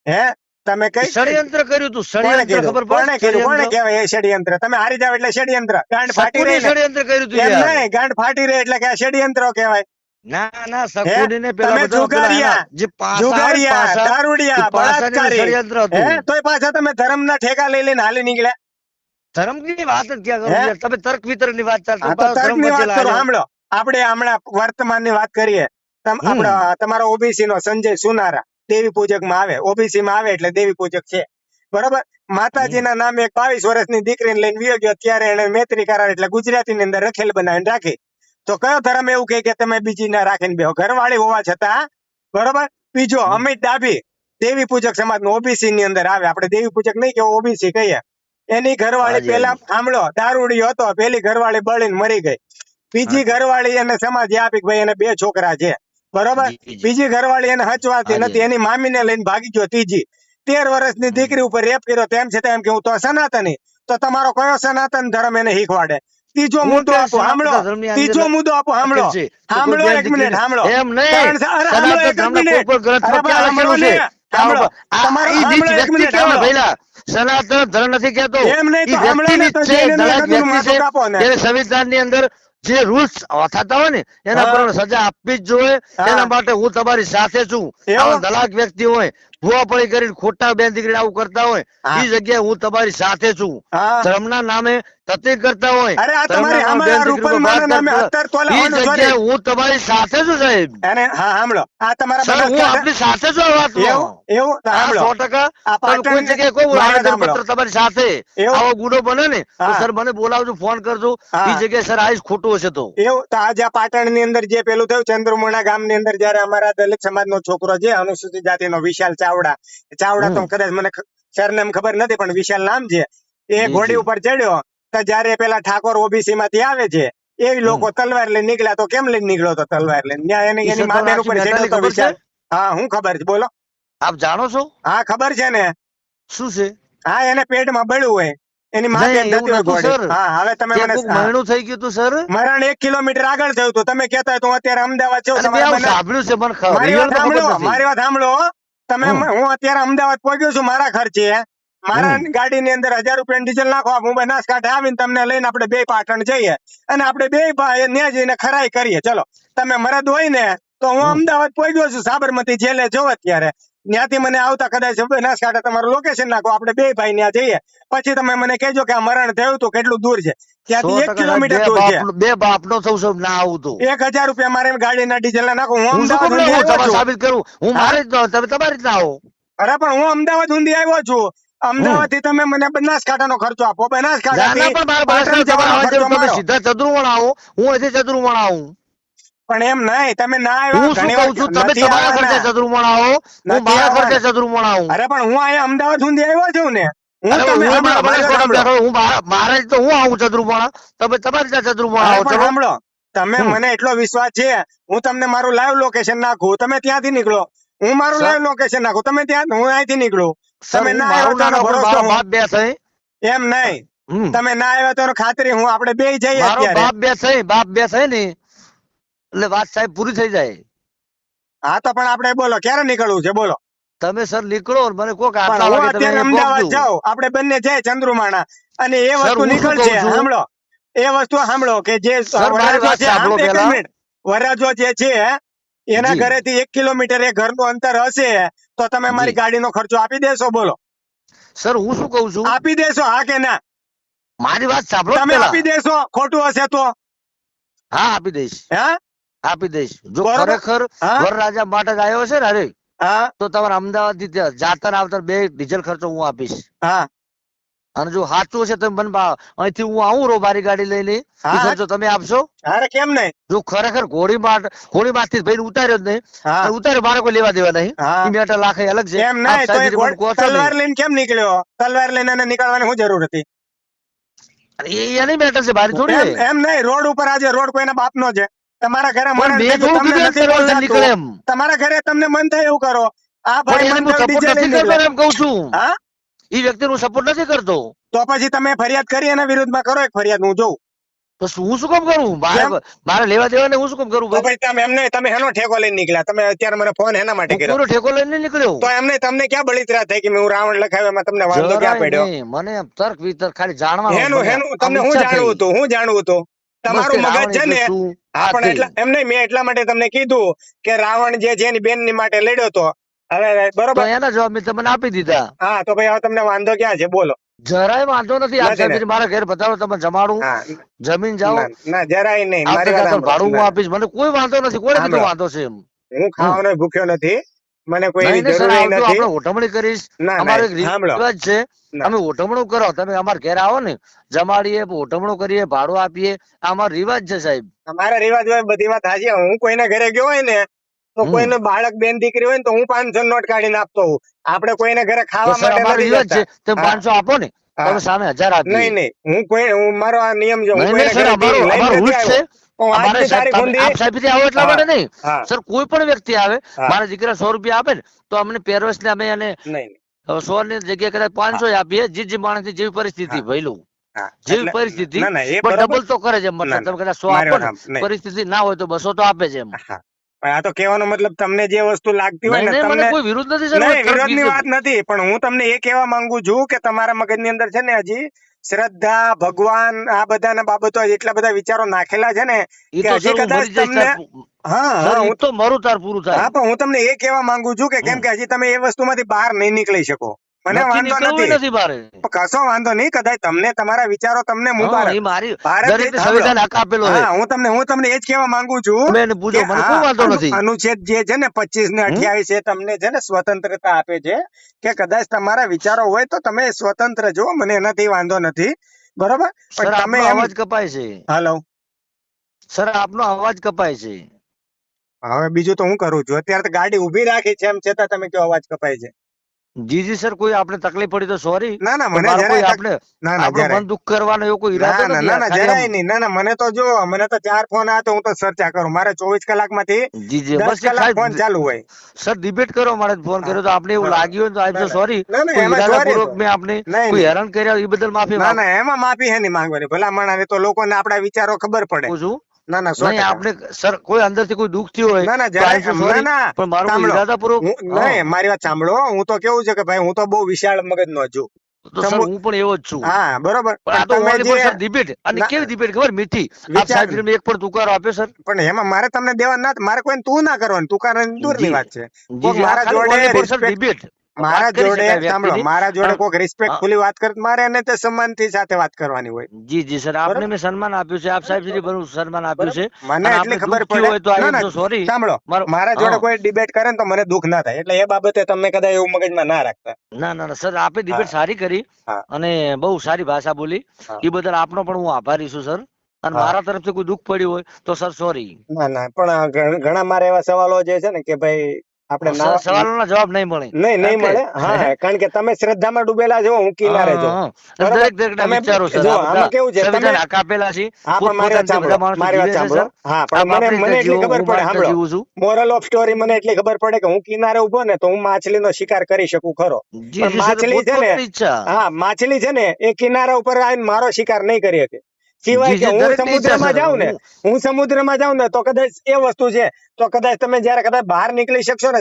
હે તમે કઈ ષડયંત્ર કર્યું તું. કોણે ષડયંત્ર કીધું? ખબર કોણે કીધું? કોણે પડે? કહેવાય એ ષડયંત્ર? તમે હારી જાવ એટલે ષડયંત્ર. ગાંઠ ફાટી રહી ને. ષડયંત્ર કર્યું તું એમ યાર. નહીં, ગાંઠ ફાટી રહે એટલે કે આ ષડયંત્રો કહેવાય. ના ના, સકુડીને તમે પેલા બધા પેલા જુગારિયા, એના જે પાસા આવે ને જુગારિયા, પાસા, દારૂડિયા, એ પાસાની બળાત્કારી, ષડયંત્ર હતું. હે તોય પાછા તમે ધર્મના ઠેકા લઈ લઈને હાલી નીકળ્યા. ધર્મની વાત જ ક્યાં કરો હે? યાર? તમે તર્ક વિતર્કની વાત ચાલતી હા તો પાછો ધર્મ તર્કની વચ્ચે વાત કરો. લાવ્યો. સાંભળો, આપણે હમણાં વર્તમાનની વાત કરીએ. આપણા તમારો ઓબીસી નો સંજય સુનારા દેવી પૂજક માં આવે, ઓબીસી માં આવે એટલે દેવી પૂજક છે, બરોબર. માતાજીના નામે એક 22 વર્ષની દીકરીને લઈને વિયો ગયો, ત્યારે એને મૈત્રી કરાર એટલે ગુજરાતીની અંદર રખેલ બનાવીને રાખી. તો કયો ધર્મ એવું કહે કે તમે બીજી ના રાખીને બેહો? ઘરવાળી હોવા છતાં, બરોબર. બીજો અમિત ડાભી દેવી પૂજક સમાજ નો ઓબીસી ની અંદર આવે. આપણે દેવી પૂજક નહીં કે ઓબીસી કહીએ. એની ઘરવાળી હાજી, પેલા સાંભળો દારૂડિયો હતો, પેલી ઘરવાળી બળીને મરી ગઈ. બીજી ઘરવાળી એને સમાજ આપી કે ભાઈ એને 2 છોકરા છે, બરોબર. જી, જી. બીજી ઘરવાળી એને હચવાતી હાજી. નથી, એની મામીને લઈને ભાગી ગયો. ત્રીજી 13 વર્ષની દીકરી ઉપર રેપ કર્યો. તેમ છતાં એમ કે હું તો સનાતની. તો તમારો કયો સનાતન ધર્મ એને શીખવાડે? ત્રીજો હું મુદ્દો કે આપો, સાંભળો. સનાતન ધર્મની અંદર ત્રીજો મુદ્દો આપો, સાંભળો. છે. તો સાંભળો કોઈ એક મિનિટ, સાંભળો. એમ નહીં. અરે સાંભળો સનાતન એક જ ધર્મના મિનિટ. કોઈ પણ ગ્રંથમાં અરે ક્યાં સાંભળો લખેલું છે? ને. સાંભળો. તમારો ઈ નીચ સાંભળો એક વ્યક્તિ મિનિટ, કહેવાય સાંભળો. ભઈલા. સનાતન ધર્મ નથી કહેતો. એમ નહીં તો ઈ સાંભળો ને, વ્યક્તિની તો જ છે, જઈને નલાયક કદું વ્યક્તિ માથું છે. કાપો ને. તેને સંવિધાનની અંદર જે રૂલ્સ થતા હોય ને એના હા. પર સજા આપવી જ જોઈએ. હા. એના માટે હું તમારી સાથે છું. એવું? આવા દલાલ વ્યક્તિ હોય, ભૂવા પડી કરીને ખોટા બેન દીકરીને આવું કરતા હોય, હા. એ જગ્યાએ હું તમારી સાથે છું. હા. ધર્મના નામે તતી કરતા હોય, અરે આ ધર્મના તમારી નામે અમારા બેન દીકરી પર રૂપલમાના વાત નામે કરતા અત્તર તોલા હોય, હોનું ઈ જોડે. જગ્યાએ હું તમારી સાથે છું સાહેબ. અને હા સાંભળો, આ તમારા સર, હું બનાસકાંઠા- આપની સાથે છું આ વાતમાં. એવું એવું તો હા, સાંભળો. 100%. આ તમે કોઈ પાટણ- જગ્યાએ કોઈ મારે આવેદન સાંભળો. પત્ર તમારી સાથે એવું? આવો ગુનો બને ને તો હા. સર મને બોલાવજો, ફોન કરજો. હા. ઈ જગ્યાએ સર આવીશ, ખોટું હશે તો. એવું તો આજે આ પાટણની અંદર જે પેલું થયું ચંદ્રમોણા ગામની અંદર, જયારે અમારા દલિત સમાજનો છોકરો છે, અનુસૂચિત જાતિનો વિશાલ ચાવડા તો કદાચ મને સરનેમ ખબર નથી, પણ વિશાલ નામ છે. એ જી, ઘોડી જી. ઉપર ચડ્યો તો જયારે પેલા ઠાકોર ઓબીસી માંથી આવે છે, એ લોકો તલવાર લઈને નીકળ્યા. તો કેમ લઈને નીકળ્યો તો તલવાર લઈને? ત્યાં એની ઈ એની સત્તર મામેર ઉપર આશી ચડ્યો તો ખબર છે? વિશાલ. હા, હું ખબર છે, બોલો. આપ જાણો છો હા ખબર છે ને. શું છે? હા, એને પેટમાં બળ્યું હોય, એની માથે નહીં, એવું થતી હોય નહોતું, ઘોડી. સર. હા, હવે તમે ત્યાં મને કોઈક મરણું થઈ ગયું હતું સર. મરણ 1 કિલોમીટર આગળ થયું હતું. તમે કહેતા હોય તો હું અત્યારે અમદાવાદ છું. અને મેં તમારા આવું બના- સાંભળ્યું છે, મને મારી real વાત માં ખબર સાંભળો, નથી. મારી વાત સાંભળો. તમે હું અત્યારે અમદાવાદ પહોંચ્યો છું મારા ખર્ચે. મારા ગાડીની અંદર 1000 રૂપિયા ડીઝલ નાખો, હું બનાસકાંઠે આવીને તમને લઈને આપણે 2 પાટણ જઈએ અને આપણે 2 ભાઈ ત્યાં જઈને ખરાઈ કરીએ. ચલો, તમે મરદ હોય ને તો હું અમદાવાદ પહોંચ્યો છું, સાબરમતી જેલે જો અત્યારે. ત્યાંથી મને આવતા કદાચ બનાસકાંઠે તમારું લોકેશન નાખો, આપણે 2 ભાઈ ત્યાં જઈએ. પછી તમે મને કહેજો કે આ મરણ થયું તો કેટલું દૂર છે. ત્યાંથી 1 કિલોમીટર દૂર છે. બે બાપનો થવું છે, ના આવું તો 1000 રૂપિયા મારે ગાડીના ડીઝલ નાખો. હું હું શું અમદાવાદ કામ સુધી લાવું? આવ્યો તમારે છું. સાબિત કરું. હું મારી જ તમે તમારી જ ના આવો. અરે પણ હું અમદાવાદ સુધી આવ્યો છું. અમદાવાદ થી તમે મને બનાસકાંઠાનો ખર્ચો આપો, ના ના બનાસકાંઠાથી પણ મારે પાટણ બનાસકાંઠા જવાનો આવવા ખર્ચો જરૂર, તમે મારો. સીધા ચંદ્રુવણ આવો, હું અહીંથી ચંદ્રુવણ આવું. પણ એમ નહીં, તમે ના આવ્યા હું શું ઘણી કહું છું, વાર તમે નથી તમારા ખર્ચે આવવાના. ચંદ્રુવણ આવો, હું નથી મારા ખર્ચે આવવાના. ચંદ્રુવણ આવું. અરે પણ હું અહીંયા અમદાવાદ સુધી આવ્યો છું ને. હું અરે તમે હું સાંભળો, મારા મારી વાત બનાસકાંઠા સાંભળો. બેઠો, હું મારા રીતે હું આવું ચંદ્રુવણ, તમે તમારી રીતે ચંદ્રુવણ અરે આવો. પણ ચલો સાંભળો, તમે હમ. મને એટલો વિશ્વાસ છે, હું તમને મારું લાઈવ લોકેશન નાખું, તમે ત્યાંથી નીકળો. હું મારું સર- લાઈવ લોકેશન નાખું, તમે ત્યાં, હું અહીંથી નીકળું. સર તમે હું ના મારું આવ્યા તો નાનો ભરોસો મારો હું. બાપ બે થઈ. એમ નહીં, હમ. તમે ના આવ્યા તો ખાતરી હું, આપણે બે જઈએ મારો અત્યારે. બાપ બે થઈ ને એટલે વાત સાહેબ પૂરી થઈ જાય. હા તો પણ આપણે બોલો ક્યારે નીકળવું છે બોલો. તમે સર નીકળો ને મને કોક પણ આટલા હું વાગે તમે અત્યારે અહીંયા અમદાવાદ પહોંચજો. જાઉં, આપણે બંને જાય ચંદ્રુમાણા, અને એ સર, વસ્તુ હું શું નીકળશે. કહું છું? સાંભળો, એ વસ્તુ સાંભળો કે જે સર, મારી વરરાજો વાત છે, સાંભળો એક જ પહેલા. મિનિટ. વરરાજો જે છે એના જી. ઘરેથી 1 કિલોમીટર એ ઘરનું અંતર હશે, તો તમે મારી જી. ગાડીનો ખર્ચો આપી દેશો બોલો? સર હું શું કહું છું, આપી દેશો, હા કે ના? મારી વાત સાંભળો તમે પહેલા. આપી દેશો, ખોટું હશે તો? હા આપી દઈશ, હા આપી દઈશ. જો બરોબર. ખરેખર હા વરરાજા માટે જ આવ્યો છે ને, અરે હા તો તમારે અમદાવાદ થી જાતા ને આવતા બે ડીઝલ ખર્ચો હું આપીશ. હા અને જો સાચું છે તમે મને અહીંથી હું આવું રો મારી ગાડી લઈને, એ હા. ખર્ચો તમે આપશો. અરે કેમ નહીં? જો ખરેખર ઘોડી થી ભાઈ ઉતાર્યો જ નહીં, હા અને ઉતાર્યો મારે કોઈ લેવા દેવા નહીં, હા. એ મેટર લાખ અલગ છે. એમ આપ નહીં તો સાહેબ મને કહો છો ને, તલવાર લઈને કેમ નીકળ્યો? તલવાર લઈને એને નીકળવાની શું જરૂર હતી? એની મેટર છે, મારી થોડી એમ છે. એમ નહીં, રોડ ઉપર આજે રોડ કોઈના બાપનો છે. તમારા ઘરે પણ મરણ મેં થઈ ગયું, થોડું તમને કીધું નથી તલવાર લઈને પહોંચાતું. નીકળે એમ. તમારા ઘરે તમને મન થાય એવું કરો. આ પણ ભાઈ એને મન હું થયું સપોર્ટ ડીઝલ નથી લઈને કરતો નીકળે. એમ કહું છું. હા એ વ્યક્તિ હું સપોર્ટ નથી કરતો. તો પછી તમે ફરિયાદ કરી એના વિરુદ્ધમાં કરો એક ફરિયાદ, હું જોઉં. તો હું શું કામ કરું? મારે લેવા દેવા ને હું શું કામ કરું તો ભાઈ? પછી તમે એમ નહીં, તમે હેનો ઠેકો લઈને નીકળ્યા? તમે અત્યારે મને ફોન એના માટે હું કર્યો? કોઈનો ઠેકો લઈને નહીં નીકળ્યો. તો એમ નહીં, તમને ક્યાં બળિતરા થઈ કે મેં હું રાવણ લખાવ્યો, એમાં તમને વાંધો ક્યાં જરાય પડ્યો? નહીં. મને એમ તર્ક વિતર્ક ખાલી જાણવાનું. હેનું મને હેનું આમ તમને હું ઈચ્છા જાણવું થઈ. હતું, હું જાણવું હતું. બસ તમારું કે મગજ રાવણ છે એટલે ને. શું? હા આ પણ થઈ. એટલા એમ નહીં, મેં એટલા માટે તમને કીધું કે રાવણ જે છે એની બેન ની માટે લડ્યો તો. હવે તો બરોબર. એના જવાબ મેં તમને આપી દીધા. હા તો ભાઈ હવે તમને વાંધો ક્યાં છે બોલો? જરાય વાંધો નથી. આપ નથી ને? સાહેબ મારા ઘેર બતાવો, તમે જમાડું, હા જમીન જાઓ, ના ના જરાય નહીં, આવતા મારી વાત જતા ભાડું હું સાંભળો. આપીશ. મને કોઈ વાંધો નથી. કોને કીધું સાંભળો. વાંધો છે એમ? હું ખાવાનો ભૂખ્યો નથી, મને કોઈ નહીં એવી નહીં સર, જરૂર આવજો, નથી. આપણે ઓઢમણી કરીશ. ના અમારો એક ના સાંભળો. રિવાજ છે, ના. અમે ઓઢમણું કરો, તમે અમારા ઘેર આવો ને, જમાડીએ, ઓઢમણું કરીએ, ભાડું આપીએ, આ અમારો રિવાજ છે સાહેબ. અમારા રિવાજ હોય, બધી વાત હાજી. હું કોઈના ઘરે ગયો હોય ને તો કોઈનું બાળક બેન દીકરી હોય ને તો હું 500 નોટ કાઢીને આપતો હોઉં. આપણે કોઈને ઘરે તો ખાવા સર માટે અમારો નથી રિવાજ છે, જતા. તમે હા. 500 આપો ને, હા. તમે સામે 1000 આપીએ. નહીં નહીં, હું મારો આ નિયમ છે, હું નહીં કોઈને નહીં સર, ઘરે અમારો લઈને અમારો નથી રૂલ્સ છે. આવ્યો. હું અમારે આજની સાહેબ તારીખ સુધી આપ સાહેબ થી આવો એટલા હા. માટે નહીં હા. સર, કોઈ પણ વ્યક્તિ આવે, હા. મારા દીકરા 100 રૂપિયા આપે ને તો અમને પેરવેશ ને અમે એને નહીં 100 ની જગ્યાએ કદાચ 500 આપીએ, જે માણસ ની જેવી પરિસ્થિતિ હા. ભઈલું હા. જેવી એટલે- પરિસ્થિતિ, ના ના એ પણ બરોબર. ડબલ તો કરે છે એમ. ના, મતલબ ના. તમે કદાચ 100 મારી આપો વાત ને, નહીં. પરિસ્થિતિ ના હોય તો 200 તો આપે છે એમ. હા. પણ આ તો કહેવાનો મતલબ તમને જે વસ્તુ લાગતી હોય નહીં ને નહીં, મને તમને કોઈ વિરોધ નથી સર. નહીં, વિરોધની વાત નથી, પણ હું તમને એ કહેવા માંગુ છું કે તમારા મગજની અંદર છે ને હજી શ્રદ્ધા, ભગવાન, આ બધાના બાબતો એટલા બધા વિચારો નાખેલા છે ને એ કે તો હજી સર હું કદાચ મરી જઈશ તમને તાર હા સર, હા ઈ હું તો મરું તાર પૂરું થાય. હા પણ હું તમને એ કહેવા માંગુ છું કે કેમ કે હજી તમે એ વસ્તુમાંથી બહાર નહીં નીકળી શકો. મને નથી વાંધો નીકળવું નથી, નથી મારે. પણ કશો વાંધો નહીં. કદાચ તમને તમારા વિચારો તમને હા, મુબારક. એ મારી ભારત દરેક દેશ- સંવિધાન હક આપેલો છે. હા હું તમને એ જ કહેવા માંગુ છું તમે એને પૂછો, કે મને હા, કોઈ વાંધો નથી. અનુચ્છેદ જે છે ને 25 ને 28 એ તમને છે ને સ્વતંત્રતા આપે છે કે કદાચ તમારા વિચારો હોય તો તમે સ્વતંત્ર જો, મને એનાથી વાંધો નથી, બરોબર? સર પણ તમે આપનો એમ અવાજ કપાય છે. હાલો, સર આપનો અવાજ કપાય છે. હવે બીજું તો હું કરું છું, અત્યારે તો ગાડી ઉભી રાખી છે એમ છતાં તમે કયો અવાજ કપાય છે. જી જી સર, કોઈ આપણે તકલીફ પડી તો સોરી. ના ના મને કોઈ જરાય આપણે ના ના આપણું જરાય મન દુઃખ કરવાનો એવો કોઈ ઈરાદો ના ના નથી. ના આ ના ખાલી જરાય આમ- નહીં. ના ના મને તો જો, મને તો 4 ફોન આવ્યા તો હું તો ચર્ચા કરું. મારે 24 કલાકમાંથી જી જી 10 બસ એ કલાક ફોન ખાલી ચાલુ હોય. સર ડિબેટ કરો મારે ફોન કર્યો તો આપણે એવું હા. લાગ્યું હોય તો આઈ ના, તો સોરી. ના, ના, કોઈ એમાં ઈરાદાપૂર્વક sorry. મેં આપણે નહીં, કોઈ નહીં. હેરાન કર્યા એ બદલ માફી ના માંગુ ના એમાં માફી હે નહીં માંગવાની, ભલા માણસ તો લોકોને આપણા વિચારો ખબર પડે. છું. ના ના 100%. નહીં આપણે સર કોઈ અંદરથી કોઈ દુઃખ થયું હોય ના ના તો આઈ જરાય સોરી, ના ના પણ મારું કોઈ સાંભળો. ઈરાદાપૂર્વક નહીં, મારી વાત સાંભળો. હું તો કેવું છે કે ભાઈ હું તો બહુ વિશાળ મગજનો છું. તો સર હું પણ એવો જ છું. હા બરોબર. પણ આ તો તમે ઓનલી જે ફોર સર ડિબેટ. અને ના, કેવી ડિબેટ ખબર? મીઠી. આપ વિચાર- સાહેબ શ્રીને એક પણ તુકારો આપ્યો સર? પણ એમાં મારે તમને દેવા ના, મારે કોઈ તું ના કરવાનું, તું કારણ દૂરની જી. વાત છે. જી કોક જી, આ મારા ખાલી જોડે only for sir respect- debate. મારા વાત કરી જોડે શકાય સાંભળો, વ્યક્તિની. મારા જોડે હા, કોઈક રિસ્પેક્ટફુલી વાત કરે તો મારે એને તે સન્માનથી સાથે વાત કરવાની હોય. જી સર, આપને બરોબર? મેં સન્માન આપ્યું છે, આપ સાહેબ શ્રી બરું સન્માન આપ્યું બરોબર? છે, મને અને એટલી આપણે ખબર દુઃખ થયું પડે, હોય તો આઈ ના એમ ના સો સોરી. સાંભળો, મારો મારા જોડે કોઈ ડિબેટ કરે ને તો મને દુઃખ ના થાય, એટલે એ બાબતે તમે કદાચ એવું મગજમાં ના રાખતા. ના ના ના સર, આપે ડિબેટ હા સારી કરી હા અને બહુ સારી ભાષા બોલી, હા એ બદલ આપનો પણ હું આભારી છું સર. અને હા. મારા તરફથી કોઈ દુઃખ પડ્યું હોય તો સર સોરી. ના ના પણ ઘણા મારા એવા સવાલો જે છે ને કે ભાઈ આપણે સર, ના સવાલોના જવાબ નહીં મળે. નહીં એટલે મળે. હા, કારણ કે તમે શ્રદ્ધામાં ડૂબેલા છો, હું કિનારે છું. હા, અને બરોબર? દરેક દરેકના તમે વિચારો સર, જો આ બધા આમાં કેવું છે, તમે સંવિધાન હક આપેલા છે, હા પણ મારી વાત પોતપોતાની રીતે સાંભળો, બધા માણસો મારી વાત જીવે છે સાંભળો. સર. હા આપ પણ આપણી મને રીતે એટલી જીવો, ખબર હું પડે, મારી રીતે સાંભળો, જીવું છું. મોરલ ઓફ સ્ટોરી મને એટલી ખબર પડે કે હું કિનારે ઉભો ને તો હું માછલીનો શિકાર કરી શકું ખરો, જી પણ જી સર, માછલી છે ને, પોતપોતાની ઈચ્છા. હા માછલી છે ને એ કિનારા ઉપર આવીને મારો શિકાર નહીં કરી શકે. સિવાય જી કે જી, હું દરેકની ઈચ્છા સમુદ્રમાં સર. જાઉં ને, હું સમુદ્રમાં જાઉં ને તો કદાચ એ વસ્તુ છે, તો કદાચ તમે જયારે કદાચ બહાર નીકળી શકશો ને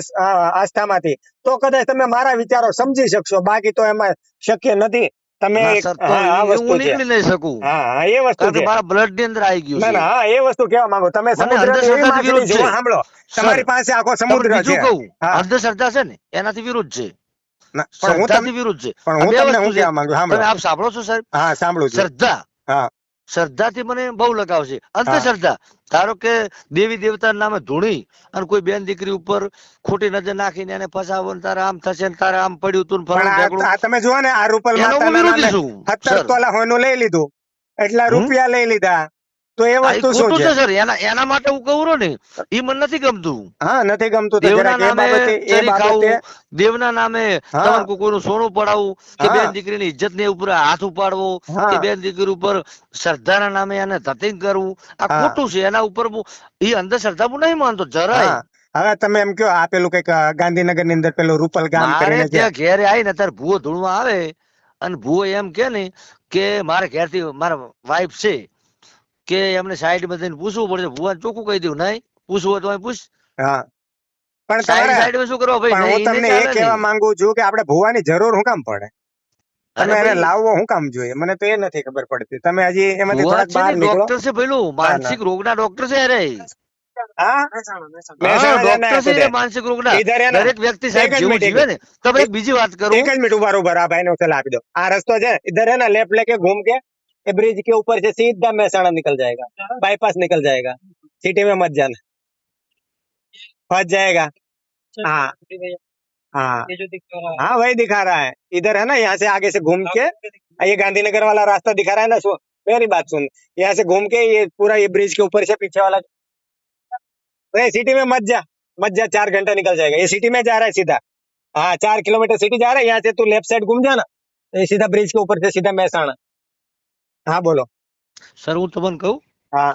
આસ્થામાંથી, તો કદાચ તમે મારા વિચારો સમજી શકશો, બાકી તો એમાં શક્ય નથી. તમે ના સર, તો હા આ એ વસ્તુ હું છે. નીકળી નહીં શકું, હા હા એ વસ્તુ કારણ કે છે. મારા બ્લડ ની અંદર આવી ગયું ના છે. ના હા એ વસ્તુ કેવા માંગુ, તમે મને સમુદ્રની એવી અંધશ્રદ્ધાથી માછલી વિરુદ્ધ છે, છે સાંભળો, સર. તમારી પાસે આખો તમને સમુદ્ર છે. બીજું કહું, હા અંધશ્રદ્ધા છે ને એનાથી વિરુદ્ધ છે, પણ હું તમને શ્રદ્ધાથી વિરુદ્ધ છે. પણ આ હું બે તમને વસ્તુ શું છે. કહેવા માંગુ, તમે સાંભળો. આપ સાંભળો છો સાહેબ? હા સાંભળું છું. શ્રદ્ધા, હા શ્રદ્ધાથી મને બહુ લગાવ છે. હા અંધશ્રદ્ધા, ધારો કે દેવી દેવતાના નામે ધૂણી અને કોઈ બેન દીકરી ઉપર ખોટી નજર નાખીને એને ફસાવો ને તારે આમ થશે ને તારે આમ પડ્યું તું ને પણ ફલાણું ઢેકણું, આ તમે જુઓ ને, આ રૂપલ એનો હું માતાના નામે વિરોધી છું 17 સર. તોલા હોનું લઈ લીધું, એટલા હમ રૂપિયા લઈ લીધા, તો એ આ એ વસ્તુ શું ખોટું છે? છે સર. એના એના માટે હું કહું રહ્યો ને, એ મને નથી ગમતું. હા નથી ગમતું તો દેવના જરાક નામે એ ચરી બાબતે ખાવું, દેવના નામે હા તમને કોઈનું સોનું પડાવવું, કે હા બેન દીકરીની ઇજ્જત ને ઉપર હાથ ઉપાડવો, કે હા બેન દીકરી ઉપર શ્રદ્ધાના નામે એને ધતિંગ કરવું, આ હા ખોટું છે. એના ઉપર એ અંધશ્રદ્ધા હું નહીં માનતો જરાય. હા. હવે તમે એમ કહો, આ પેલું કઈક ગાંધીનગર ની અંદર પેલું રૂપલ ગામ મારે કરીને છે. ત્યાં ઘેરે આવીને ત્યારે ભૂવો ધૂણવા આવે અને ભૂવો એમ કે ને કે મારે ઘેરથી મારા વાઈફ છે, કે એમને સાઈડમાં જઈને પૂછવું પડશે. ભૂવા ચોખ્ખું કહી દઉં, નહીં પૂછવું હોય તો અહીં પૂછ. હા પણ તમારે સાઈડમાં શું કરવા ભાઈ? પણ નહીં હું ઈ નહીં તમને એ ચાલે ને. કહેવા માંગુ છું કે આપણે ભૂવાની જરૂર શું કામ પડે? અરે તમે એને ભાઈ, લાવવો શું કામ જોઈએ? મને તો એ નથી ખબર પડતી. તમે હજી એમાંથી ભૂવા થોડાક છે બહાર ને નીકળો. ડોક્ટર છે, પેલું ના ના માનસિક રોગના ડોક્ટર છે. અરે હા હા, મહેસાણા જાને ડોક્ટર છે આપ્યું રે છે. માનસિક રોગના. ઈધર હે ના, દરેક વ્યક્તિ એક સાહેબ જ જેવું મિનિટ જીવે ને. તમે એક બીજી વાત કરું. एक જ मिनट उबार आ भाई ने उसे ला दो। आ रस्तो है इधर है ना, लेफ्ट लेके घूम के ये ब्रिज के ऊपर से सीधा महसाणा निकल जाएगा, बाईपास निकल जाएगा, सिटी में मत जाना, फंस जाएगा। हाँ हाँ हाँ वही दिखा रहा है, इधर है ना, यहाँ से आगे से घूम के ये गांधीनगर वाला रास्ता दिखा रहा है ना, सुन मेरी बात सुन, यहाँ से घूम के ये पूरा ये ब्रिज के ऊपर से पीछे वाला, सिटी में मत जा 4 घंटा निकल जाएगा, ये सिटी में जा रहा है सीधा। हाँ 4 किलोमीटर सिटी जा रहा है, यहाँ से तू लेफ्ट साइड घूम जाना, ये सीधा ब्रिज के ऊपर से सीधा महसाणा। हाँ बोलो। સર હું તમને કહું, हाँ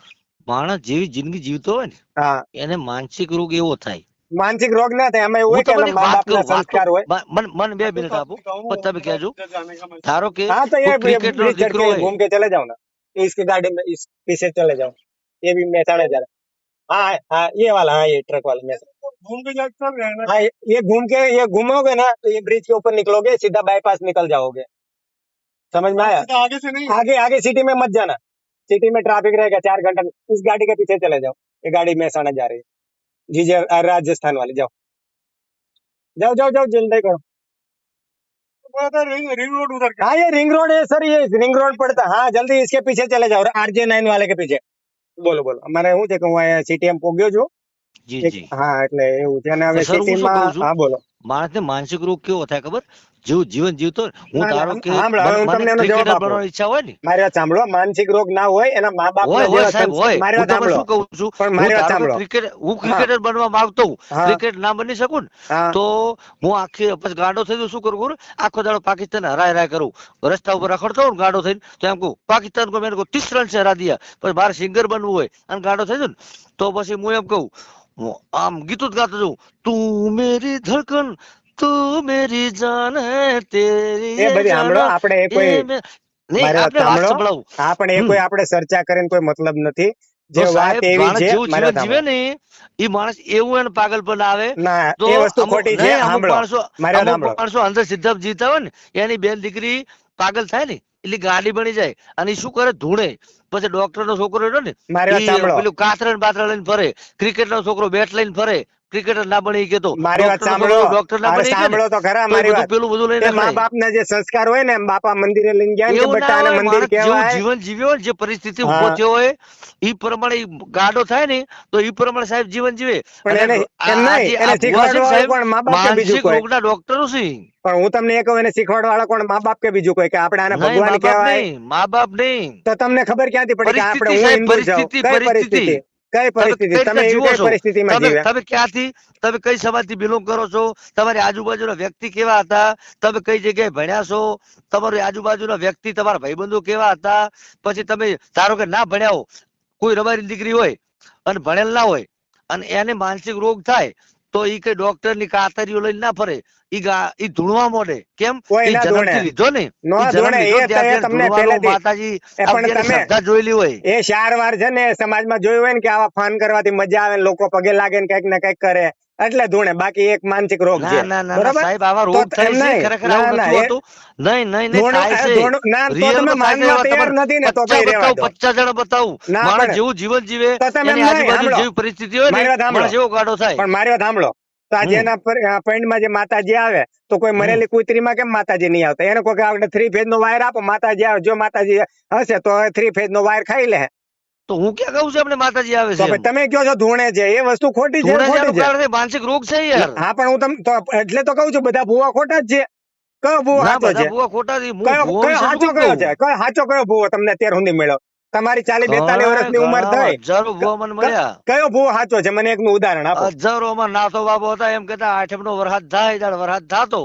માણસ જેવી જિંદગી જીવતો હોય ને हाँ એને માનસિક રોગ એવો થાય. मानसिक रोग ना थे, हमें वो હું क्या તમને એક माँ વાત बाप ना કહું, વાત તો संस्कार हुए। મને 2 મિનિટ આપો પછી તમે કહેજો. ધારો કે हाँ तो કોઈ ये ક્રિકેટનો ब्रिज चढ़ દીકરો के હોય, घूम के चले जाओ ना, इसकी गाड़ी में इस पीछे चले जाओ, ये भी महसाणा जा रहा है। हाँ हाँ ये वाला, हाँ ये ट्रक वाला महसाणा घूम के जाते। हाँ ये घूम के ये घूमोगे ना तो ये ब्रिज के ऊपर निकलोगे, सीधा बाईपास निकल जाओगे, समझ में आया? आगे से नहीं, आगे आगे सिटी में मत जाना, सिटी में ट्रैफिक रहेगा 4 घंटा, इस गाड़ी के पीछे चले जाओ, ये गाड़ी महसाणा जा रही है, जीजे राजस्थान वाली, जाओ जाओ जाओ जाओ जल्दी करो। रिंग रोड उधर, हाँ ये रिंग रोड है सर, ये रिंग रोड पड़ता, हाँ जल्दी इसके पीछे चले जाओ, RJ9 वाले के पीछे। બોલો બોલો, અમારે શું છે કે હું અહીંયા CTM પોગ્યો છું. જી જી. હા એટલે એવું છે, અને તો હવે સર હું શું સિટીમાં કહું છું, હા બોલો. માણસને માનસિક રોગ કેવો થાય ખબર? જેવું જીવન જીવતો હોય, હું ના ધારો ના કે સાંભળો, હવે હું મને તમને એનો જવાબ ક્રિકેટર આપું. બનવાની ઈચ્છા હોય ને, મારી વાત સાંભળો, માનસિક રોગ ના હોય, એના મા બાપ હોય સાહેબ હોય. મારી હું વાત તમને સાંભળો, શું કહું છું, પણ હું મારી વાત ધારો કે સાંભળો. હું હા ક્રિકેટર બનવા માંગતો હું, હા ક્રિકેટ ના બની શકું ને, હા તો હું આખી પછી ગાડો થઈ જઉં, શું કરું ખબર? આખો દાડો પાકિસ્તાન હરાય કરું, રસ્તા ઉપર રખડતો હોઉં ગાડો થઈને, તો એમ કહું પાકિસ્તાન કો મેરે કો 30 રન से हरा दिया, પછી મારે સિંગર બનવું હોય અને ગાડો થઈ જાય ને, તો પછી હું એમ કહું, હું આમ ગીતું જ ગાતો જઉં, તું મેરી ધડકન તું મેરી જાન હે તેરી એ ये બધી સાંભળો, जाना આપણે એ ये કોઈ નહીં, મારી વાત આપણે વાત સાંભળો, સંભળાવું. હા પણ એ કોઈ આપણે ચર્ચા કરીને કોઈ મતલબ નથી, તો જે વાત સાહેબ એવી માણસ છે. જેવું મારી જીવન વાત જીવે સાંભળો, ને એ માણસ એવું એને પાગલપન આવે. ના તો એ વસ્તુ અમુક ખોટી છે, નહીં, સાંભળો મારી વાત અમુક સાંભળો. માણસો અંદર સીધા જીવતા હોય ને, એની બેન દીકરી પાગલ થાય ને એટલે ગાડી બની જાય અને ઈ શું કરે, ધૂણે. પછી ડોક્ટર નો છોકરો રહ્યો ને, મારી વાત ઈ સાંભળો, પેલું કાતરા ને બાતરા લઈને ફરે, ક્રિકેટ નો છોકરો બેટ લઈને ફરે, ક્રિકેટર ના બની શકે તો મારી વાત સાંભળો, ડોક્ટર ના અરે બની શકે ને સાંભળો તો ખરા તો મારી બધું વાત. પેલું બધું લઈને તે મા ખાય. બાપ ના જે સંસ્કાર હોય ને એમ બાપા મંદિરે લઈને ગયા ને કે એવું ના બટા આને હોય, મંદિર માણસ જેવું કહેવાય. જીવન જીવ્યો હોય ને, જે પરિસ્થિતિ ઉભો હા. થયો હોય ઈ પ્રમાણે ઈ ગાડો થાય ને તો ઈ પ્રમાણે સાહેબ જીવન જીવે. પણ અને એને આ એમ આ નહીં, જે એને આ ભુવા છે શીખવાડવા ને વાળું સાહેબ, કોણ, મા બાપ કે બીજું માનસિક કોઈ? રોગના ડોક્ટરો છે. પણ હું તમને એ કહું, એને શીખવાડવા વાળા કોણ, મા બાપ કે બીજું કોઈ? કે આપણે આને નહીં, ભગવાન મા બાપ કહેવાય. નહીં, મા બાપ નહીં. તો તમને ખબર ક્યાંથી પડી કે આપણે પરિસ્થિતિ હું સાહેબ, હિન્દુ છું? પરિસ્થિતિ, કઈ પરિસ્થિતિ. પરિસ્થિતિ? કઈ તમે પરિસ્થિતિ? કઈ તમે રીતના એવી જીવો કઈ છો, પરિસ્થિતિમાં તમે જીવ્યા? તમે ક્યાંથી, તમે કઈ સમાજથી બિલોંગ કરો છો, તમારી આજુબાજુના વ્યક્તિ કેવા હતા, તમે કઈ જગ્યાએ ભણ્યા છો, તમારી આજુબાજુના વ્યક્તિ, તમારા ભાઈબંધો કેવા હતા. પછી તમે ધારો કે ના ભણ્યા હો, કોઈ રબારી દીકરી હોય અને ભણેલ ના હોય અને એને માનસિક રોગ થાય તો ઈ કઈ ડોક્ટર ની કાતરીઓ લઈને ના ફરે. ઈ ધૂણવા મોડે. કેમ? કોઈ ઈ ના જન્મથી ધૂણે. લીધો ને, નો ઈ જન્મ ધૂણે. લીધો એ ત્યારથી તમને ધૂણવાનું પહેલેથી માતાજી એ પણ એની તમે શ્રદ્ધા જોયેલી હોય. એ 4 વાર છે ને સમાજમાં જોયું હોય ને કે આવા ફન કરવાથી મજા આવે ને લોકો પગે લાગે ને કઈક ને કઈક કરે એટલે ધૂણે. બાકી એક માનસિક રોગ ના છે. ના ના ના બરોબર? સાહેબ, આવા તો રોગ થાય એમ છે, નહીં. ખરેખર ના આવું ના નથી એ હોતું. નહીં નહીં નહીં, થાય છે. ના તો રિયલ તમે માં થાય છે. માનવા એવા તૈયાર તમને નથી ને તો 50 ભાઈ રહેવા બતાવું, દો. 50 જણા બતાવું. ના માણસ પણ જેવું જીવન જીવે, તો તમે એમ એની નહીં, આજુબાજુ સાંભળો. જેવી પરિસ્થિતિ હોય ને, મારી વાત સાંભળો. માણસ એવો ગાડો થાય. પણ મારી વાત સાંભળો. તો આ હમ. જેના પૈંડમાં જે માતાજી આવે તો કોઈ હમ. મરેલી કૂતરીમાં કેમ માતાજી નહીં આવતા? એને કોઈ આપણે 3 ફેઝ નો વાયર આપો, માતાજી આવે. જો માતાજી હશે તો 3 ફેઝ નો વાયર ખાઈ લે. તો હું ક્યાં કહું છું આપણે માતાજી આવે તો છે પછી એમ? તમે કહો છો ધૂણે છે, એ વસ્તુ ખોટી છે. ધૂણે ખોટી જેનું છે. કારણ છે માનસિક રોગ છે યાર. હા પણ હું તમને તો એટલે તો કહું છું બધા ભૂવા ખોટા જ છે. કયો ભૂવો ના, સાચો બધા છે? ભૂવા ખોટા છે. હું કયો ભૂવા કયો વિશે સાચો શું કયો કહું? છે? કયો સાચો કયો ભૂવો તમને અત્યાર સુધી મળ્યો? તમારી 40-42 વર્ષની ઉંમર થઈ. હજારો ભૂવા મને મળ્યા. કયો ભૂવો સાચો છે? મને એકનું ઉદાહરણ આપો. હજારો માં નાતો બાબો હતા, એમ કેતા આઠમ નો વરસાદ થાય ત્યારે વરસાદ થાતો.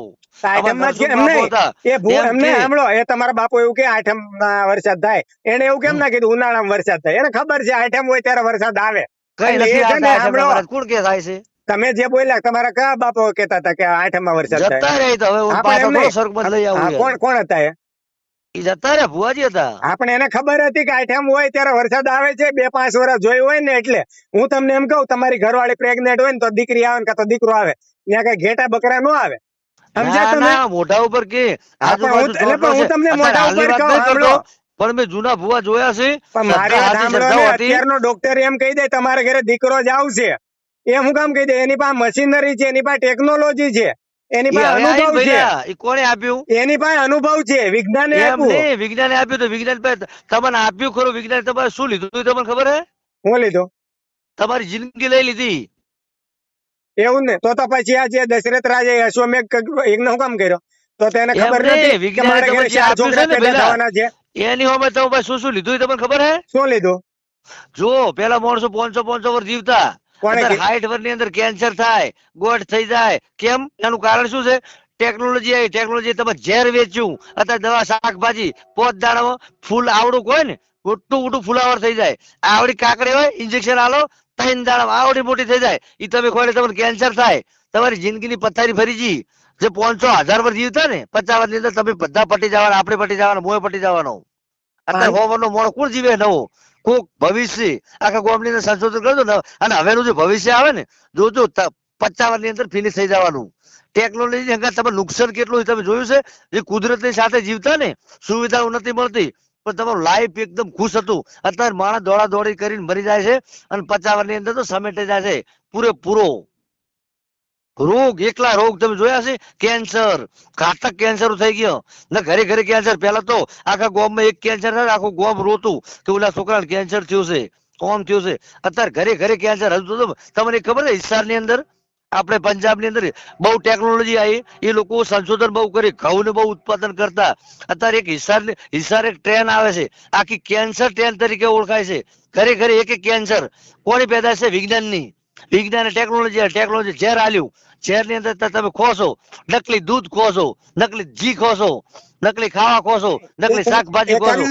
આઠમમાં જ કે અમારા એમ બાપુ નહીં. હતા. એ ભૂવો એમ એમને કે સાંભળો, એ તમારા બાપુ એવું કે આઠમમાં વરસાદ થાય. એને એવું કેમ ના કીધું ઉનાળામાં વરસાદ થાય? એને ખબર છે આઠમ હોય ત્યારે વરસાદ આવે. કઈ એટલે નથી એ છે આવતા ને, આઠમ ના સાંભળો. વરસાદ. કોણ કે થાય છે? તમે જે બોલ્યા તમારા કયા બાપો કહેતા હતા કે આઠમમાં વરસાદ થાય? જતા રહ્યા તો હવે હું હા, પણ પાછો એમ થોડો નહીં. સ્વર્ગમાં લઈ આવું હા, યાર. કોણ હતા એ? ઈ જતા રહ્યા, ભુવાજી હતા. આપણે એને ખબર હતી કે આઠમ હોય ત્યારે વરસાદ આવે છે. 2-5 વર્ષ જોયું હોય ને એટલે હું તમને એમ કહું, તમારી ઘરવાળી પ્રેગ્નેન્ટ હોય ને તો દીકરી આવે ને કાં તો દીકરો આવે, ત્યાં કઈ ઘેટા બકરા નો આવે. સમજ્યા ના તમે? ના, મોઢા ઉપર કે હા, પણ આજુબાજુ એટલે પણ હું તમને અત્યારે મોઢા હાલની ઉપર વાત કહું, નહીં સાંભળો. કરતો, પણ મેં જૂના ભુવા જોયા છે. પણ મારી શ્રદ્ધા વાત હતી, સાંભળો ને, શ્રદ્ધાઓ હતી. અત્યારનો ડોક્ટર એમ કહી દે તમારા ઘરે દીકરો જ આવશે. એ હું કામ કહી દે? એની પાસે મશીનરી છે, એની પાસે ટેકનોલોજી છે, એની ઈ પાસે હવે આઈને અનુભવ છે, ભઈલા, ઈ કોણે આપ્યું? એની પાસે અનુભવ છે, વિજ્ઞાને એમ આપ્યું. નહીં, વિજ્ઞાને આપ્યું તો વિજ્ઞાન પાસે તમને આપ્યું ખરું. વિજ્ઞાન તમારે શું લીધું ઈ તમને ખબર હે? હું લીધું? તમારી જિંદગી લઈ લીધી. એવું ને? તો પછી આ જે દશરથ રાજે અશ્વમેઘ યજ્ઞ હું કામ કર્યો? તો તેને એમ ખબર નહીં, નથી કે વિજ્ઞાને મારા ઘરે તમને જે 4 આપ્યું છોકરા છે ને પેદા ભઈલા, થવાના છે. એની હોમે તમે ભાઈ શું શું લીધું ઈ તમને ખબર હે? શું લીધું? જો પેલા માણસો 500 વર્ષ જીવતા, કોણે અત્યારે કીધું? 60 વર્ષની અંદર કેન્સર થાય, ગોઠ થઈ જાય. કેમ? એનું કારણ શું છે? ટેકનોલોજી આવી. ટેકનોલોજી તમે ઝેર વેચ્યું, અત્યારે દવા શાકભાજી 5 દાડામાં ફૂલ આવડું હોય ને, મોટું ફુલાવર થઈ જાય. આવડી કાકડી હોય, ઇન્જેક્શન આલો, 3 દાડામાં આવડી મોટી થઈ જાય. ઈ તમે ખોડે તમને કેન્સર થાય. તમારી જિંદગીની પથારી ફરી જી. જે 500,000 વર્ષ જીવતા ને 50 વર્ષની અંદર તમે બધા પટી જવાના, આપણે પટી જવાના, મોય પટી જવાનો. અત્યારે 100 વર્ષનો મોણસ કોણ જીવે નવો? કોક ભવિષ્ય આખા ગામની અંદર સંશોધન કરજો ને, અને હવેનું જે ભવિષ્ય આવે ને, જોજો 50 વર્ષની અંદર ફિનિશ થઈ જવાનું. ટેકનોલોજી અંગત તમે નુકસાન કેટલું તમે જોયું છે? જે કુદરતની સાથે જીવતા ને, સુવિધાઓ નથી મળતી, પણ તમારું લાઈફ એકદમ ખુશ હતું. અત્યારે માણસ દોડા દોડી કરીને મરી જાય છે, અને 50 વર્ષની અંદર તો સમેટી જાય છે પૂરેપૂરો. રોગ, એકલા રોગ તમે જોયા છે? કેન્સર, ઘાતક કેન્સર થઈ ગયો ને, ઘરે ઘરે કેન્સર. પેલા તો આખા ગામમાં એક કેન્સર થાય, આખું ગામ રોતું કે ઓલા છોકરાને કેન્સર થયું છે, કોમ થયું છે. અત્યારે ઘરે ઘરે કેન્સર. હજુ તો તમને ખબર છે હિસારની અંદર, આપણે પંજાબની અંદર બહુ ટેકનોલોજી આવી. એ લોકો સંશોધન બહુ કરી, ઘઉંને બહુ ઉત્પાદન કરતા. અત્યારે એક હિસાર એક ટ્રેન આવે છે, આખી કેન્સર ટ્રેન તરીકે ઓળખાય છે. ઘરે ઘરે એક કેન્સર. કોની પેદાશ છે? વિજ્ઞાનની. વિજ્ઞાન ટેકનોલોજી ઝેર આલ્યું. ઝેર ની અંદર તમે ખો છો, નકલી દૂધ ખો છો, નકલી ઘી ખો છો, નકલી ખાવા ખો છો, નકલી શાકભાજી ખો છો.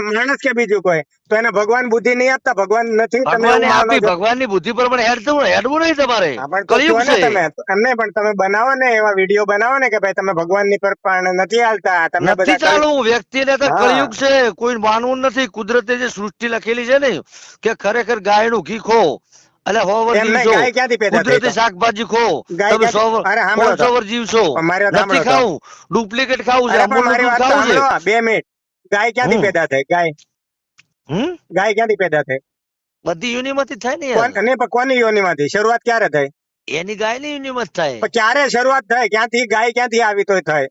માણસ કે બીજું કોઈ? તો એને ભગવાન બુદ્ધિ નહીં આપતા? ભગવાન નથી? તમે ભગવાને એવું માનો આપી, છો? ભગવાનની બુદ્ધિ પ્રમાણે હેડવું નહીં તમારે. હા, પણ તો કળિયુગ કહો ને છે. તમે એમને પણ તમે બનાવો ને એવા વિડીયો બનાવો ને કે ભાઈ તમે ભગવાનની પર પણ નથી હાલતા, તમે નથી બધા ચાલવું. વ્યક્તિને તો હા. કળિયુગ છે, કોઈ માનવું નથી. કુદરતે જે સૃષ્ટિ લખેલી છે ને, કે ખરેખર ગાયનું ઘી ખો, એટલે 100 વર્ષ એમ નહીં, જીવશો. ગાય ક્યાંથી પેદા થઈ કુદરતી તો? શાકભાજી ખો, ગાય તમે 100 ક્યાંથી? અરે સાંભળો તો. 500 વર્ષ જીવશો. પણ મારી વાત નથી સાંભળો તો. ખાવું, ડુપ્લિકેટ ખાવું છે, અરે પણ અમૂલનું મારી દૂધ વાત તો ખાવું છે. સાંભળો 2 મિનિટ. ગાય ક્યાંથી હમ. પેદા થઈ? ગાય હમ ગાય ક્યાંથી પેદા થઈ? બધી યુનિમાંથી થાય ને યાર. નહીં, પણ કોની યોનિમાંથી શરૂઆત ક્યારે થઈ? એની ગાય ની નિયમત થાય. પણ ક્યારે શરૂઆત થાય, ક્યાંથી ગાય ક્યાંથી આવી તોય થાય?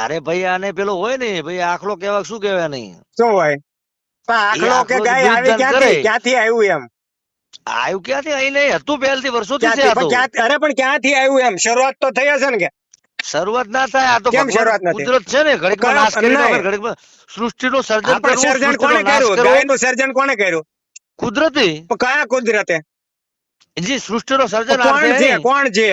અરે ભાઈ આને પેલો હોય ને ભાઈ આખલો કેવા શું કેવાય નહીં, શું હોય? પણ આખલો કે આખલો ગાય આવી દૂધદાન કરે. ક્યાંથી આવ્યું એમ? આવ્યું ક્યાંથી? અહીં નહીં હતું પહેલથી, વર્ષોથી છે ક્યાંથી? આ પણ તો. અરે પણ ક્યાંથી આવ્યું એમ? શરૂઆત તો થઈ હશે ને કે? શરૂઆત ના થાય, આ તો કેમ શરૂઆત ભગવાન નથી? કુદરત છે ને, ઘડીકમાં કયો? નાશ કરી નહીં. નાખે, ઘડીકમાં સૃષ્ટિનું સર્જન આપણે કરવું, સર્જન સૃષ્ટિનો કોને નાશ કર્યું? કરવો, ગાયનું સર્જન કોને કર્યું? કુદરતી. પણ કયા કુદરતે? જે સૃષ્ટિનો પણ સર્જન કોણ છે? કોણ છે?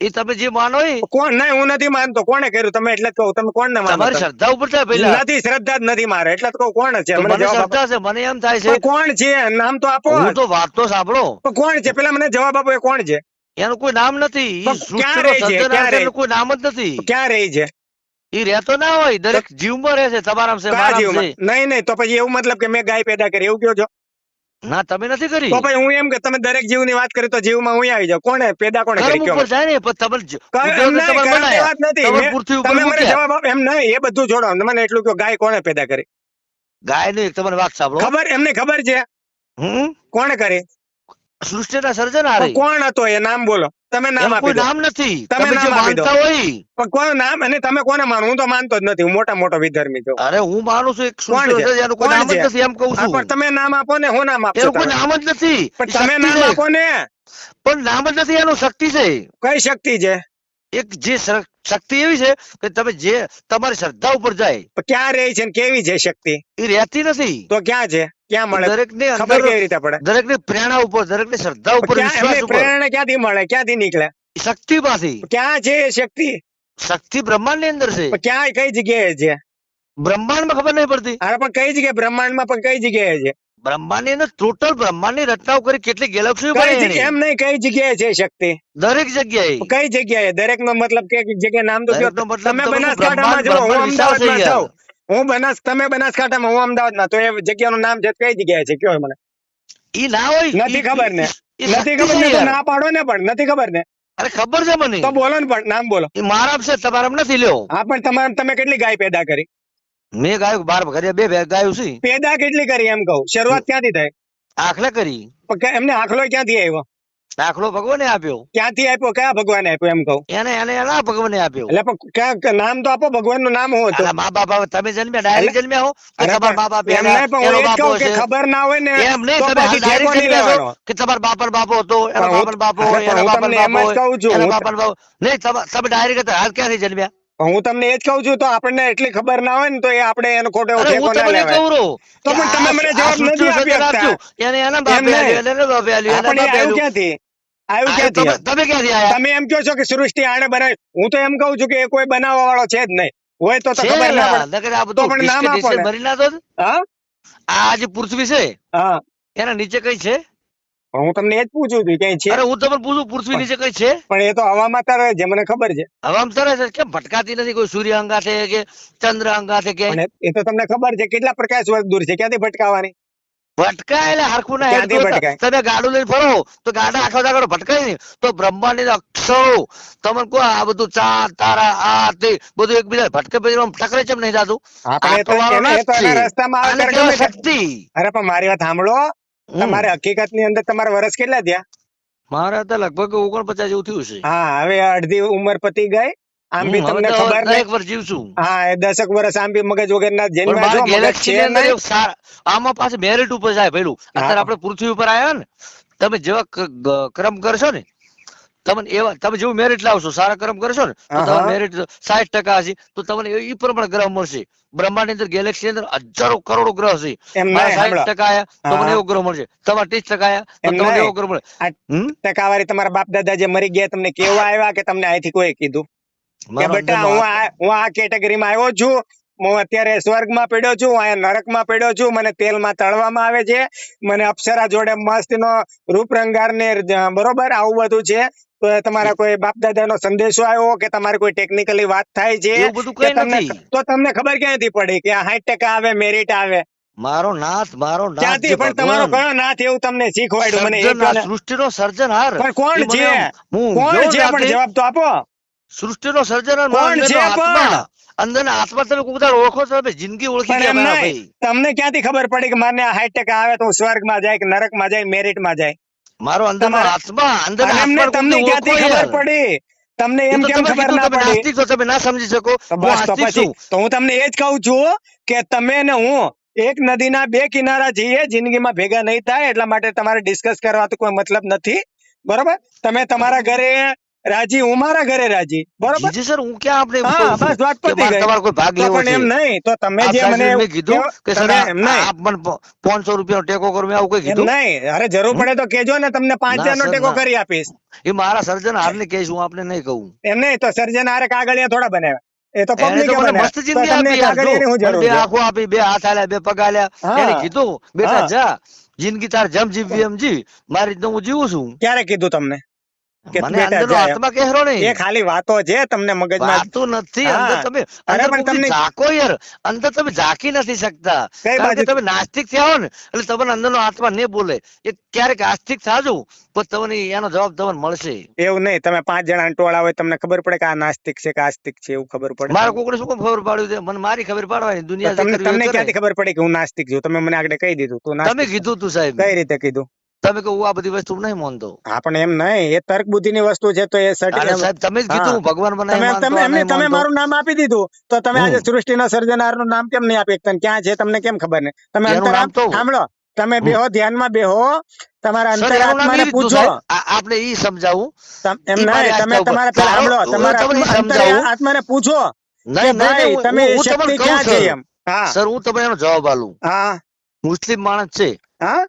એ તમે જે માનો એ કોણ? નહીં, હું નથી માનતો. કોણે કર્યું? તમે એટલે જ કહું, તમે કોણને માનો? તમારી તમે? શ્રદ્ધા ઉપર થાય પેલા. નથી, શ્રદ્ધા જ નથી મારે, એટલે જ કહું કોણ છે? તો મને મને જવાબ આપો. શ્રદ્ધા છે, મને એમ થાય છે. પણ કોણ છે? નામ તો આપો. હું તો વાત તો સાંભળો, પણ કોણ છે? પેલા મને જવાબ આપો, એ કોણ છે? એનું કોઈ નામ નથી. ઈ પણ ક્યાં સૃષ્ટિનો રહે છે? સર્જન ક્યાં રહે? એનું કોઈ નામ જ નથી. ક્યાં રહી છે? ઈ રહેતો ના હોય, દરેક જીવમાં રહે છે. તમારામ છે, કયા મારામ જીવમાં? છે. નહીં નહીં, તો પછી એવું મતલબ કે મેં ગાય પેદા કરી એવું કહો છો? ના તમે નથી કરી. તો પછી હું એમ કે તમે દરેક જીવની વાત કરી તો જીવમાં હું આવી જાઉં. કોણે પેદા કોણે કરી? કર્મ કયો ઉપર મને? જાય ને, પણ તમે એમ નહીં, તમારે કર્મની બનાયા, વાત નથી. તમારે પૃથ્વી ઉપર તમે મને મૂક્યા. જવાબ આપો. એમ નહીં, એ બધું છોડો. મને એટલું કહો, ગાય કોણે પેદા કરી? ગાય નું એક તમારી વાત સાંભળો. ખબર? એમને ખબર છે કોણે કરી? સૃષ્ટિના સર્જન હારે. પણ કોણ હતો એ નામ બોલો. તમે નામ એનું આપી કોઈ દો. નામ નથી. તમે તમે જે નામ આપી દો. માનતા હોય. પણ કોણ નામ? અને તમે કોને માનો? હું તો માનતો જ નથી. હું મોટો વિધર્મી છું. અરે હું માનું છું એક કોણ સૃષ્ટિનો છે? સર્જન, એનું કોઈ કોણ નામ જ છે? નથી, એમ કહું હા, છું. પણ તમે નામ આપો ને. હું નામ આપશો એનું કોઈ તમે? નામ જ નથી. પણ એ તમે શક્તિ નામ છે. આપો ને. પણ નામ જ નથી, એનું શક્તિ છે. કઈ શક્તિ છે? એક જે શક્તિ એવી છે કે તમે જે તમારી શ્રદ્ધા ઉપર જાય, પણ ક્યાં રહી છે ને કેવી છે શક્તિ? એ રહેતી નથી. તો ક્યાં છે? ક્યાં મળે? દરેક ને ખબર કેવી રીતે પડે? દરેક ની પ્રેરણા ઉપર, દરેક ની શ્રદ્ધા ઉપર, ક્યાં વિશ્વાસ એમની ઉપર, પ્રેરણા ક્યાંથી મળે? ક્યાંથી નીકળે? શક્તિ માંથી. ક્યાં છે એ શક્તિ? શક્તિ બ્રહ્માંડ ની અંદર છે. પણ ક્યાં કઈ જગ્યાએ છે? બ્રહ્માંડ માં ખબર નહીં પડતી. અરે પણ કઈ જગ્યાએ? બ્રહ્માંડમાં પણ કઈ જગ્યાએ છે? બ્રહ્માંડ ની અંદર ટોટલ બ્રહ્માંડ ની રચનાઓ કરી, કેટલી ગેલેક્સીઓ કઈ બની જગ્યાએ? એમ એની. નહીં, કઈ જગ્યાએ છે શક્તિ? દરેક જગ્યાએ. કઈ જગ્યાએ? દરેક નો મતલબ કે જગ્યાએ નામ તો કહો. દરેકનો મતલબ તમે તો બનાસકાંઠામાં છો, હું બ્રહ્માંડ વિશાળ છે અમદાવાદમાં યાર. છું. તમે બનાસકાંઠામાં, હું અમદાવાદમાં. તો એ જગ્યાનું નામ છે કઈ જગ્યાએ છે? કયો મને. ઈ ના હોય. નથી ખબર ને? ઈ નથી શક્તિ ખબર છે ને તો યાર. ના પાડો ને. પણ નથી ખબર ને અરે ખબર છે મને. તો બોલો ને. પણ નામ બોલો. ઈ મારા છે, તમારા નથી. લ્યો, હા, પણ તમે કેટલી ગાય પેદા કરી? મેં ગાયું 12 ઘરે 2 ગાયું છે. પેદા કેટલી કરી એમ કહું? શરૂઆત ક્યાંથી થઈ? આખલે કરી. પણ એમને આખલો ક્યાંથી આવ્યો? દાખલો ભગવાને આપ્યો. ક્યાંથી આપ્યો? કયા ભગવાને આપ્યો એમ કહું? એને એના ભગવાને આપ્યો. એટલે પણ ક્યાં નામ તો આપો. ભગવાન નું નામ શું હતું? આના મા બાપ હવે તમે જન્મ્યા, ડાયરેક્ટ જન્મ્યા હો કે અરે તમારા મા બાપ એમ નહીં, પણ હું એનો એ જ બાપો કહું કે છે. ખબર ના હોય ને એમ નહીં, તો તમે પછી ડાયરેક્ટ ઠેકો નહીં જન્મ્યા છો લેવાનો. કે તમારા બાપા બાપો હતો, એનો પણ હું- બાપા બાપો અરે હોય, પણ એના હું બાપા તમને એમ બાપો જ કહું છું. હોય, એના હું- બાપા બાપો નહીં. તમે ડાયરેક્ટ હાલ ક્યાંથી જન્મ્યા? હું તમને એ જ કહું છું. તો આપણને એટલી ખબર ના હોય ને તો એ આપણે એનો ખોટો અરે ઠેકો હું ના તમને લેવાય. કહું રહું તો કે પણ તમે આ- મને આ જવાબ સૃષ્ટિનું નથી સર્જન આપી શકતા. આપ્યું. એને એના બાપે એમ નહીં. આલ્યું, એને એના બાપે આલ્યું, એના આપણને બાપે આવ્યું આલ્યું. ક્યાંથી? આવ્યું આ ક્યાંથી? તમે ક્યાંથી આયા? તમે એમ કહો છો કે સૃષ્ટિ આણે બનાવી. હું તો એમ કહું છું કે એ કોઈ બનાવવા વાળો છે જ નહીં. હોય તો છે ખબર ના લા, પડે. નકર આ તો બધું પણ નામ ડિસ્કે આપો ને. મરી ના તો. હા આ જે પૃથ્વી છે હા, એના નીચે કઈ છે? હું તમને એ જ પૂછું છું ક્યાંય છે? અરે હું તમને પૂછું, પૃથ્વી નીચે કઈ છે? પણ એ તો હવામાં તરે છે, મને ખબર છે. હવામાં તરે છે, કેમ ભટકાતી નથી? કોઈ સૂર્ય અંગાથે કે ચંદ્ર અંગાથે કે પણ એ તો તમને ખબર છે કેટલા પ્રકાશ વર્ષ દૂર છે. ક્યાંથી ભટકાવાની? ભટકાય? એટલે હરખું ના ક્યાંથી હેડતું ભટકાય? તમે ગાડું લઈને ફરો તો ગાડા આખો દાડો ભટકાય નહીં. તો બ્રહ્માંડ ની અક્ષરો તમને કહો, આ બધું ચાંદ તારા આ તે બધું એકબીજા ભટકે પછી આમ ટકરે કેમ નહીં થતું? આપણે તો આટલો વાળો એ તો ના જ એના છે. રસ્તામાં આવે આને ત્યારે કહેવાય ગમે તે- શક્તિ. અરે પણ મારી વાત સાંભળો. તમારે હકીકત ની અંદર તમારા વર્ષ કેટલા થયા? મારા તો લગભગ 49 જેવું થયું છે. હા, હવે અડધી ઉંમર પતી ગઈ. આમ બી હું હવે તમને તો ખબર નહીં. એક વર્ષ જીવ છું. હા, એ 10 વર્ષ આમ બી મગજ વગર ના પણ જન્મ્યા છો. મારે મગજ ગેલેક્સી છે ની અંદર નહીં. એક આમાં પાછું મેરિટ ઉપર જાય પેલું. અત્યારે આપણે પૃથ્વી ઉપર આવ્યા ને, તમે જેવા કર્મ કરશો ને, તમે જેવું મેરિટ લાવશો, સારા કર્મ કરશો ને, તો તમારું મેરિટ 60% હશે. તો તમને એ પ્રમાણે ગ્રહ મળશે. બ્રહ્માંડ ની અંદર, ગેલેક્સી ની અંદર હજારો કરોડો ગ્રહ છે. એમ મારા નહીં, 60% આયા તો મને હા. એવો ગ્રહ મળશે. તમારા 30% આયા તો એમ તમને નહીં. એવો ગ્રહ મળે. ટકાવારી તમારા બાપ દાદા જે મરી ગયા તમને કેવા આવ્યા કે તમને અહીંથી કોઈ કીધું કે મારો બેટા અંદરનો હું આ કેટેગરીમાં આવ્યો છું, હું અત્યારે સ્વર્ગમાં પડ્યો છું, અહીંયા નરકમાં પડ્યો છું, મને તેલમાં તળવામાં આવે છે, મને અપ્સરા જોડે મસ્ત નો રૂપ રંગાર ને બરોબર આવું બધું છે. તો એ તમારા કોઈ બાપ દાદા નો સંદેશો આવ્યો કે તમારી કોઈ ટેકનિકલી વાત થાય છે એવું બધું કે કઈ તમને નથી. તો તમને ખબર ક્યાંથી પડી કે 60% આવે મેરિટ આવે? મારો નાથ ક્યાંથી? જે પણ તમારો ભગવાન કયો નાથ એવું તમને શીખવાડ્યું? મને એ કહો ને. સૃષ્ટિનો સર્જનહાર. પણ કોણ એ મને છે? હું કોણ જોઉં છે? ને પણ આપણે જવાબ તો આપો. સૃષ્ટિનો સર્જનહાર કોણ મારા છે અંદરનો પણ? આત્મા. અંદરના આત્મા તમે કોઈ દાડો ઓળખો છો? તમે જિંદગી ઓળખી પણ ગયા એમ મારા નહીં. ભાઈ. તમને ક્યાંથી ખબર પડી કે મને 60% આવે તો હું સ્વર્ગમાં જાય કે નરકમાં જાય, મેરિટમાં જાય? મારો અંદરનો તમારા- આત્મા અંદરના અને એમને આત્માને તમને કોઈને ક્યાંથી ઓળખો ખબર યાર. પડી? તમને એ એમ તો કેમ તમે ખબર કીધું ના તમે પડી? નાસ્તિક છો, તમે ના સમજી શકો. તો હું બસ તો આસ્તિક પછી છું. તો હું તમને એ જ કહું છું કે તમે ને હું એક નદીના બે કિનારા જઈએ, જિંદગીમાં ભેગા નહીં થાય, એટલા માટે તમારે ડિસ્કસ કરવા તો કોઈ મતલબ નથી. બરોબર? તમે તમારા ઘરે રાજી, હું મારા ઘરે રાજી. બરોબર? જીજી સર, હું ક્યાં આપણે હા, કહું છું બસ વાત કે પતી મારે ગઈ. તમારો કોઈ ભાગ તો લેવો પણ છે. એમ નહીં, તો તમે આપ જે મને સાહેબ મેં કીધું કે સર તમે એમ નહીં, આપ મને 500 રૂપિયાનો ટેકો કરો, મેં આવું કઈ એમ કીધું? નહીં. અરે જરૂર પડે તો કેજો ને, તમને 5000 નો સર, ટેકો કરી આપીશ. એ મારા સર્જન હારને કહીશ, હું આપને નહીં કહું. એમ નહીં તો સર્જન હારે કાગળિયા થોડા બનાવ્યા, એ તો એને તો પબ્લિકે મને બનાવ્યા. મસ્ત તો જિંદગી તમને આપી યાર. જો કાગળિયાની શું મને જરૂર બે છે? આંખો આપી, બે હાથ આલ્યા, બે પગ આલ્યા. હા. એને કીધું બેટા હા. જા, જિંદગી તાર જેમ જીવવી એમ જી, મારી રીતે હું જીવું છું. ક્યારે કીધું તમને કે મને બેટા અંદરનો જાય? આત્મા કહેરો એ નહીં. ખાલી વાતો છે, તમને મગજમાં. વાતો નથી. અંદર હા. તમે અરે અંદર પણ કોકથી તમને ઝાંકો યાર. અંદર તમે ઝાંકી નથી શકતા. કઈ કારણ કે બાજુ? તમે નાસ્તિક થયા હો ને, એટલે તમને અંદરનો આત્મા નહીં બોલે. એ ક્યારેક આસ્તિક થાજો, પણ તમને એનો જવાબ તમને મળશે. એવું નહીં, તમે 5 જણા ટોળા હોય, તમને ખબર પડે કે આ નાસ્તિક છે કે આસ્તિક છે, એવું ખબર પડે? મારે કોકને શું કામ ખબર પાડ્યું છે? મને મારી ખબર પાડવાની, તો દુનિયા જે તમને કરવી તમને એ કરે. ક્યાંથી ખબર પડી કે હું નાસ્તિક છું? તમે મને આગળ કહી દીધું તું તમે નાસ્તિક છે. કીધું તું સાહેબ, કઈ રીતે કીધું? તમે કહું આ બધી વસ્તુ નહીં માનતો. હા, પણ એમ નહીં, એ તર્ક બુદ્ધિની વસ્તુ છે, તો એ અરે સાહેબ, તમે જ હા. કીધું હું ભગવાન તમે બનાવી માનતો, તમે આ એમને નહીં તમે માનતો. મારું નામ આપી દીધું, તો તમે આજે સૃષ્ટિના સર્જનારનું નામ કેમ નહીં આપી શકતા? અને ક્યાં છે તમને કેમ ખબર નહીં? તમે એનું નામ તો સાંભળો, તમે બેહો, ધ્યાનમાં બેહો, તમારા સર, એનું નામ અંતરાત્માને એ રીતનું પૂછો. સાહેબ. આપણે ઈ સમજાવું. એમ ઈ મારી નહીં, તમે આસ્થા ઉપર. તમારા પેલા સારું, સાંભળો, તમારા હું તમને સમજાવું. આત્માને પૂછો કે નહીં, ભાઈ નહીં, તમે હું તમને શક્તિ કહું ક્યાં છે સર. એમ. હા સર, હું તમને એનો જવાબ આલું. હા મુસ્લિમ માણસ છે, હા,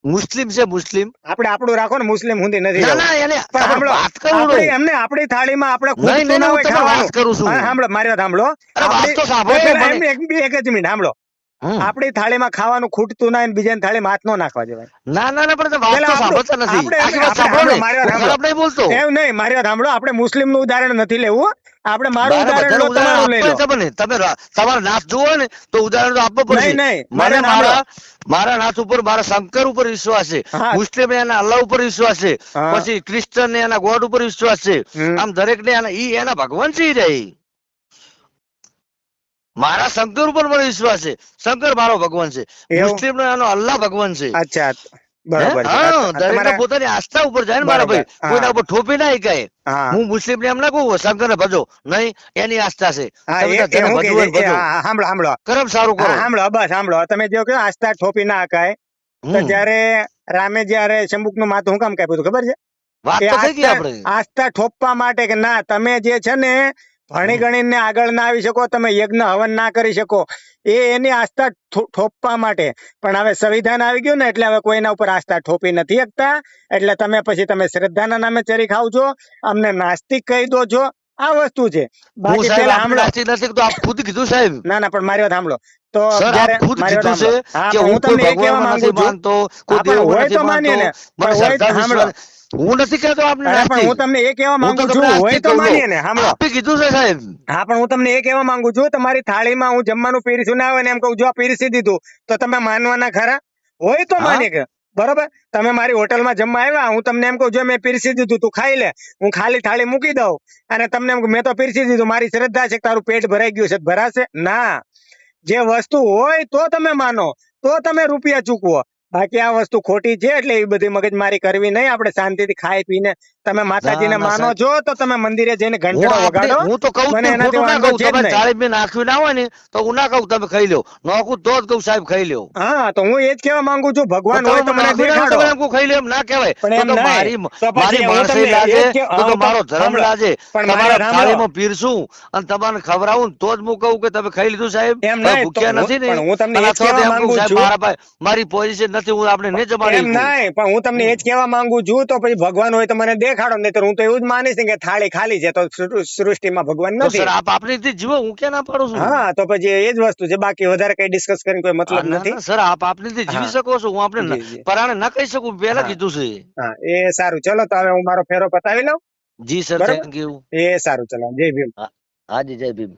મુસ્લિમ છે, મુસ્લિમ. આપણે આપણું રાખો ને, મુસ્લિમ હુંદી નથી ના જવું. ના, એને પણ તમે સાંભળો, વાત કરો. આપણી થાળીમાં આપણે નહીં, ખૂટતું નહીં, ના હું હોય તમને ખાવાનું. વાત કરું છું. હા, સાંભળો, મારી વાત સાંભળો. અરે વાત તો સાંભળો તો પેલા મને. એક જ મિનિટ સાંભળો. હમ. આપણી થાળીમાં ખાવાનું ખૂટતું ના હોય ને બીજાની થાળીમાં હાથ ન નાખવા દેવાય. ના ના ના, પણ તમે વાત પેલા તો સાંભળતા નથી. આપણે આખી વાત સાંભળો ને. મારી વાત હું સાંભળો. ખરાબ નહીં બોલતો. એવું નહીં, મારી વાત સાંભળો. આપણે મુસ્લિમ નું ઉદાહરણ નથી લેવું. આપણે મારું મારે ઉદાહરણ લો, બધાનું ઉદાહરણ તમારું લઈ લો. આપવું હોય તમને. તમારો નાશ જોવો હોય ને તો ઉદાહરણ તો આપવું પડશે. નહીં, નહીં, મને મારે સાંભળો. મારા નાથ ઉપર, મારા શંકર ઉપર વિશ્વાસ છે. હા. મુસ્લિમ ને એના અલ્લાહ ઉપર વિશ્વાસ છે. હા. પછી ક્રિશ્ચન ને એના ગોડ ઉપર વિશ્વાસ છે. હમ. આમ દરેક ને એના ભગવાન છે ઈ રહી. મારા શંકર ઉપર મને વિશ્વાસ છે. શંકર મારો ભગવાન છે. એવું? મુસ્લિમ નો એનો અલ્લાહ ભગવાન છે. અચ્છા, બરોબર છે. હા, દરેક તમારા- પોતાની આસ્થા ઉપર જાય ને મારા બરોબર. ભાઈ. કોઈના હા. ઉપર થોપી ના શકાય. હા હું મુસ્લિમ ને એમ ના કહું શંકર ને ભજો નહીં, એની આસ્થા છે. હા, તમે એ જેને હું ભજવું કહી હોય ને દઈશ. ભજો. હા, સાંભળો સાંભળો. કર્મ સારું કરો. હા, સાંભળો, બસ સાંભળો. તમે જે કહો આસ્થા ઠોપી ના હકાય, તો હમ. જ્યારે રામે જ્યારે શંભુક નું માથું હું કામ કાપ્યું હતું ખબર છે? વાત એ તો થઈ ગઈ આસ્થા આપણે. આસ્થા ઠોપવા માટે કે ના, તમે જે છે ને ભણી ગણીને આગળ ના આવી શકો, તમે યજ્ઞ હવન ના કરી શકો, એની આસ્થા ઠોપવા માટે. પણ હવે સંવિધાન આવી ગયું ને, એટલે હવે કોઈના ઉપર આસ્થા ઠોપી નથી શકતા. એટલે તમે પછી તમે શ્રદ્ધાના નામે ચરી ખાવ છો, અમને નાસ્તિક કહી દો છો. આ વસ્તુ છે. હું બાકી સાહેબ પેલા આપણે સાંભળો. નાસ્તિક નથી તો આપ ખુદ કીધું સાહેબ. ના ના, પણ મારી વાત સાંભળો. તો સર, જ્યારે આપ ખુદ મારી વાત કીધું છે સાંભળો. હા, કે પણ હું હું કોઈ તમને એ કહેવા ભગવાનમાં માંગુ નથી છું. માનતો, હા, કોઈ પણ દેવમાં હોય નથી તો માનીએ માનતો, ને. મને પણ હોય તો શ્રદ્ધા સાંભળો. વિશ્વાસ. હું નથી કહેતો આપણે અરે પણ નાસ્તિક. હું તમને એ કહેવા હું માંગુ તો છું, તમને હોય નાસ્તિક તો કહું માનીએ છું. ને. સાંભળો. આપે કીધું છે સાહેબ. હા, પણ હું તમને એ કહેવા માંગુ છું, તમારી થાળીમાં હું જમવાનું પીરસ્યું ના હોય ને એમ કહું, જો આ પીરસી દીધું, તો તમે માનવાના ખરા? હોય તો હા. માની કે બરોબર. તમે મારી હોટલમાં જમવા આવ્યા, હું તમને એમ કહું, જો મેં પીરસી દીધું, તું ખાઈ લે. હું ખાલી થાળી મૂકી દઉં અને તમને એમ કહું, મેં તો પીરસી દીધું, મારી શ્રદ્ધા છે કે તારું પેટ ભરાઈ ગયું છે. ભરાશે ના. જે વસ્તુ હોય તો તમે માનો, તો તમે રૂપિયા ચૂકવો. બાકી આ વસ્તુ ખોટી છે, એટલે એ બધી મગજમારી કરવી નહીં. આપણે શાંતિથી ખાઈ પીને, તમે માતાજીને ના, માનો સાહેબ. છો તો તમે મંદિરે જઈને હું ઘંટડો વગાડો. હું તો કહું જ મને નહીં, એનાથી ખોટું ના વાંધો કહું. છે જ તમારે નહીં. થાળી મેં નાખ્યું ના હોય ને તો હું ના કહું તમે ખાઈ લો. નાખું તો જ કહું સાહેબ ખાઈ લો. હા, તો હું એ જ કહેવા માંગુ છું, ભગવાન હોય તો મને દેખાડો. તમે એમ કહું ખાઈ લો એમ ના કહેવાય. પણ એમ તો નહીં. મારી તો પછી મારી હું માણસાઈ તમને લાજે, એ જ કહું. તો મારો ધર્મ સાંભળો. લાજે. પણ તમારા મારે સાંભળો. થાળીમાં પીરસું અને તમારે ખવડાવું ને તો જ હું કહું કે તમે ખાઈ લીધું સાહેબ. એમ તમે નહીં. તો ભૂખ્યા હું- નથી ને. પણ હું તમને અને એ જ અથવા તો કહેવા એમ કહું માંગુ સાહેબ છું. મારા પાસે મારી પોઝિશન નથી, હું આપણે નહીં જમાડી એમ શકું. નહીં, પણ હું તમને એ જ કહેવા માંગુ છું, તો પછી ભગવાન હોય તો મને દેખાડો, નહીં તો હું તો એવું જ માનીશ ને કે થાળી ખાલી છે તો સૃષ્ટિમાં ભગવાન તો નથી. સર આપ આપણી રીતે જીવો, હું ક્યાં ના પાડું છું. હા, તો પછી એ જ વસ્તુ છે. બાકી વધારે કઈ ડિસ્કસ કરીને કોઈ મતલબ ના, નથી. ના, સર આપ આપની રીતે જીવી હા. શકો છો. હું આપણે જી, જી. પરાણે ના કહી શકું, પહેલા હા. કીધું છે. હા, એ સારું. ચલો, તો હવે હું મારો ફેરો પતાવી લઉં. જી સર, બરાબર. Thank you. એ સારું. ચલો, જય ભીમ. હાજી, જય ભીમ.